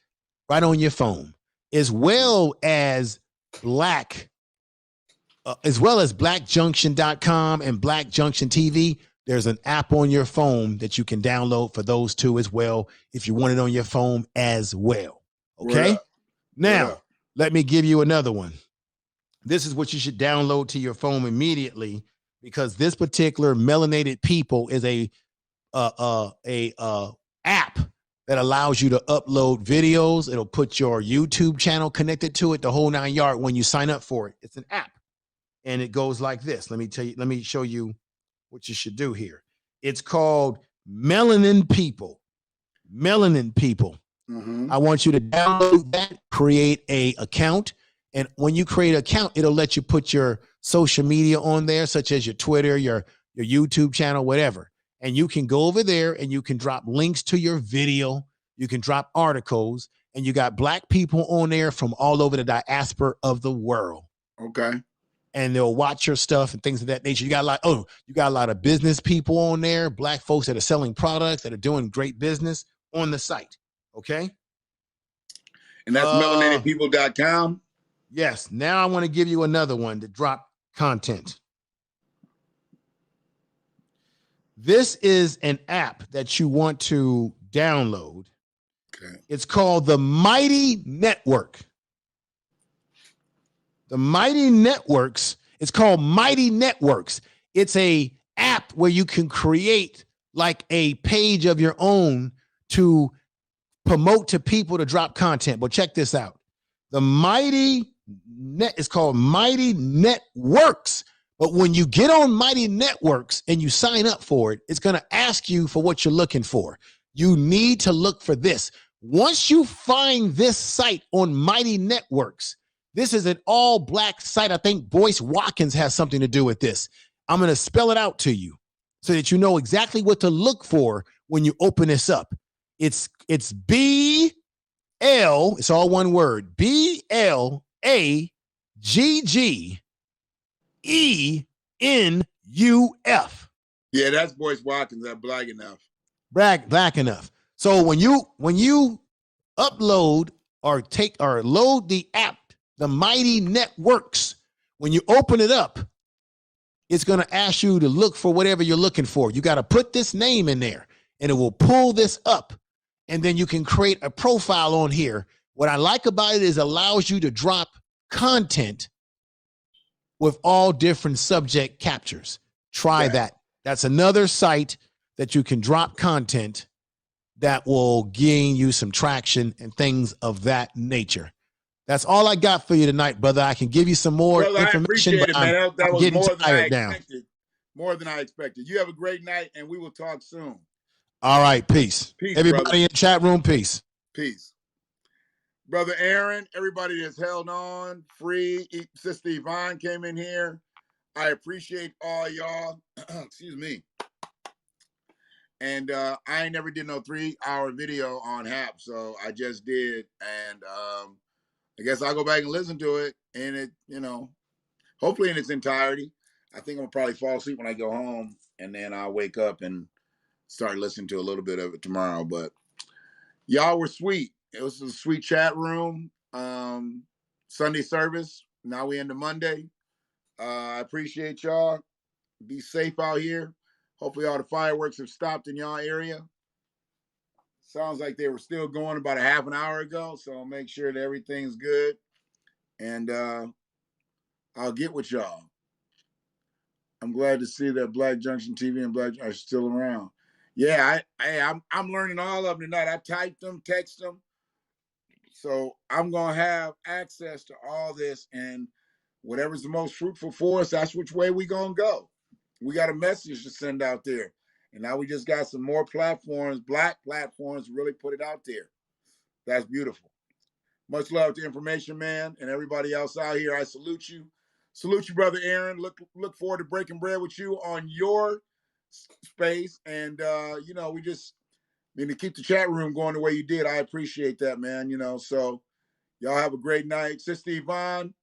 right on your phone, as well as blackjunction.com and Black Junction TV. There's an app on your phone that you can download for those two as well, if you want it on your phone as well. Okay. Now, let me give you another one. This is what you should download to your phone immediately, because this particular Melanated People is a app that allows you to upload videos. It'll put your YouTube channel connected to it, the whole 9 yards when you sign up for it. It's an app, and it goes like this. Let me show you what you should do here. It's called Melanin People. Melanin People. Mm-hmm. I want you to download that, create a account. And when you create an account, it'll let you put your social media on there, such as your Twitter, your YouTube channel, whatever. And you can go over there and you can drop links to your video. You can drop articles, and you got Black people on there from all over the diaspora of the world. Okay. And they'll watch your stuff and things of that nature. You got a lot of business people on there, Black folks that are selling products, that are doing great business on the site. Okay. And that's melanatedpeople.com. Yes. Now I want to give you another one to drop content. This is an app that you want to download. Okay. It's called the Mighty Network. The Mighty Networks. It's called Mighty Networks. It's a app where you can create like a page of your own to promote to people to drop content. But check this out. The Mighty Net is called Mighty Networks. But when you get on Mighty Networks and you sign up for it, it's going to ask you for what you're looking for. You need to look for this. Once you find this site on Mighty Networks, this is an all Black site. I think Boyce Watkins has something to do with this. I'm going to spell it out to you so that you know exactly what to look for when you open this up. It's BL, it's all one word, BLAGGENUF. Yeah, that's Boyce Watkins at Black Enough. Black Enough. So when you upload or load the app, the Mighty Networks, when you open it up, it's going to ask you to look for whatever you're looking for. You got to put this name in there, and it will pull this up, and then you can create a profile on here. What I like about it is it allows you to drop content with all different subject captures. Try that. That's another site that you can drop content that will gain you some traction and things of that nature. That's all I got for you tonight, brother. I can give you some more information, but I'm getting tired now. More than I expected. You have a great night, and we will talk soon. All right, peace. Everybody brother. In the chat room, peace. Peace. Brother Aaron, everybody that's held on, free. Sister Yvonne came in here. I appreciate all y'all. Excuse me. And I never did no 3-hour video on HAP, so I just did. And I guess I'll go back and listen to it, and it, hopefully in its entirety. I think I'm gonna probably fall asleep when I go home, and then I'll wake up and start listening to a little bit of it tomorrow. But y'all were sweet. It was a sweet chat room. Sunday service. Now we into Monday. I appreciate y'all. Be safe out here. Hopefully all the fireworks have stopped in y'all area. Sounds like they were still going about a half an hour ago. So make sure that everything's good. And I'll get with y'all. I'm glad to see that Black Junction TV and Black are still around. Yeah, I'm learning all of them tonight. I typed them, text them. So I'm gonna have access to all this, and whatever's the most fruitful for us, that's which way we gonna go. We got a message to send out there. And now we just got some more platforms, Black platforms, to really put it out there. That's beautiful. Much love to Information Man and everybody else out here. I salute you. Salute you, Brother Aaron. Look forward to breaking bread with you on your space. And we just need to keep the chat room going the way you did. I appreciate that, man. So y'all have a great night. Sister Yvonne,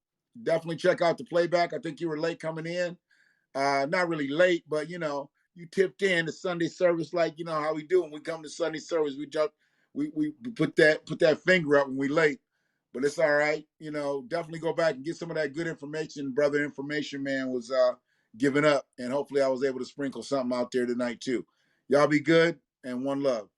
definitely check out the playback. I think you were late coming in. Not really late, but you tipped in the Sunday service like how we do when we come to Sunday service. We put that finger up when we late. But it's all right. Definitely go back and get some of that good information Brother Information Man was giving up. And hopefully I was able to sprinkle something out there tonight too. Y'all be good and one love.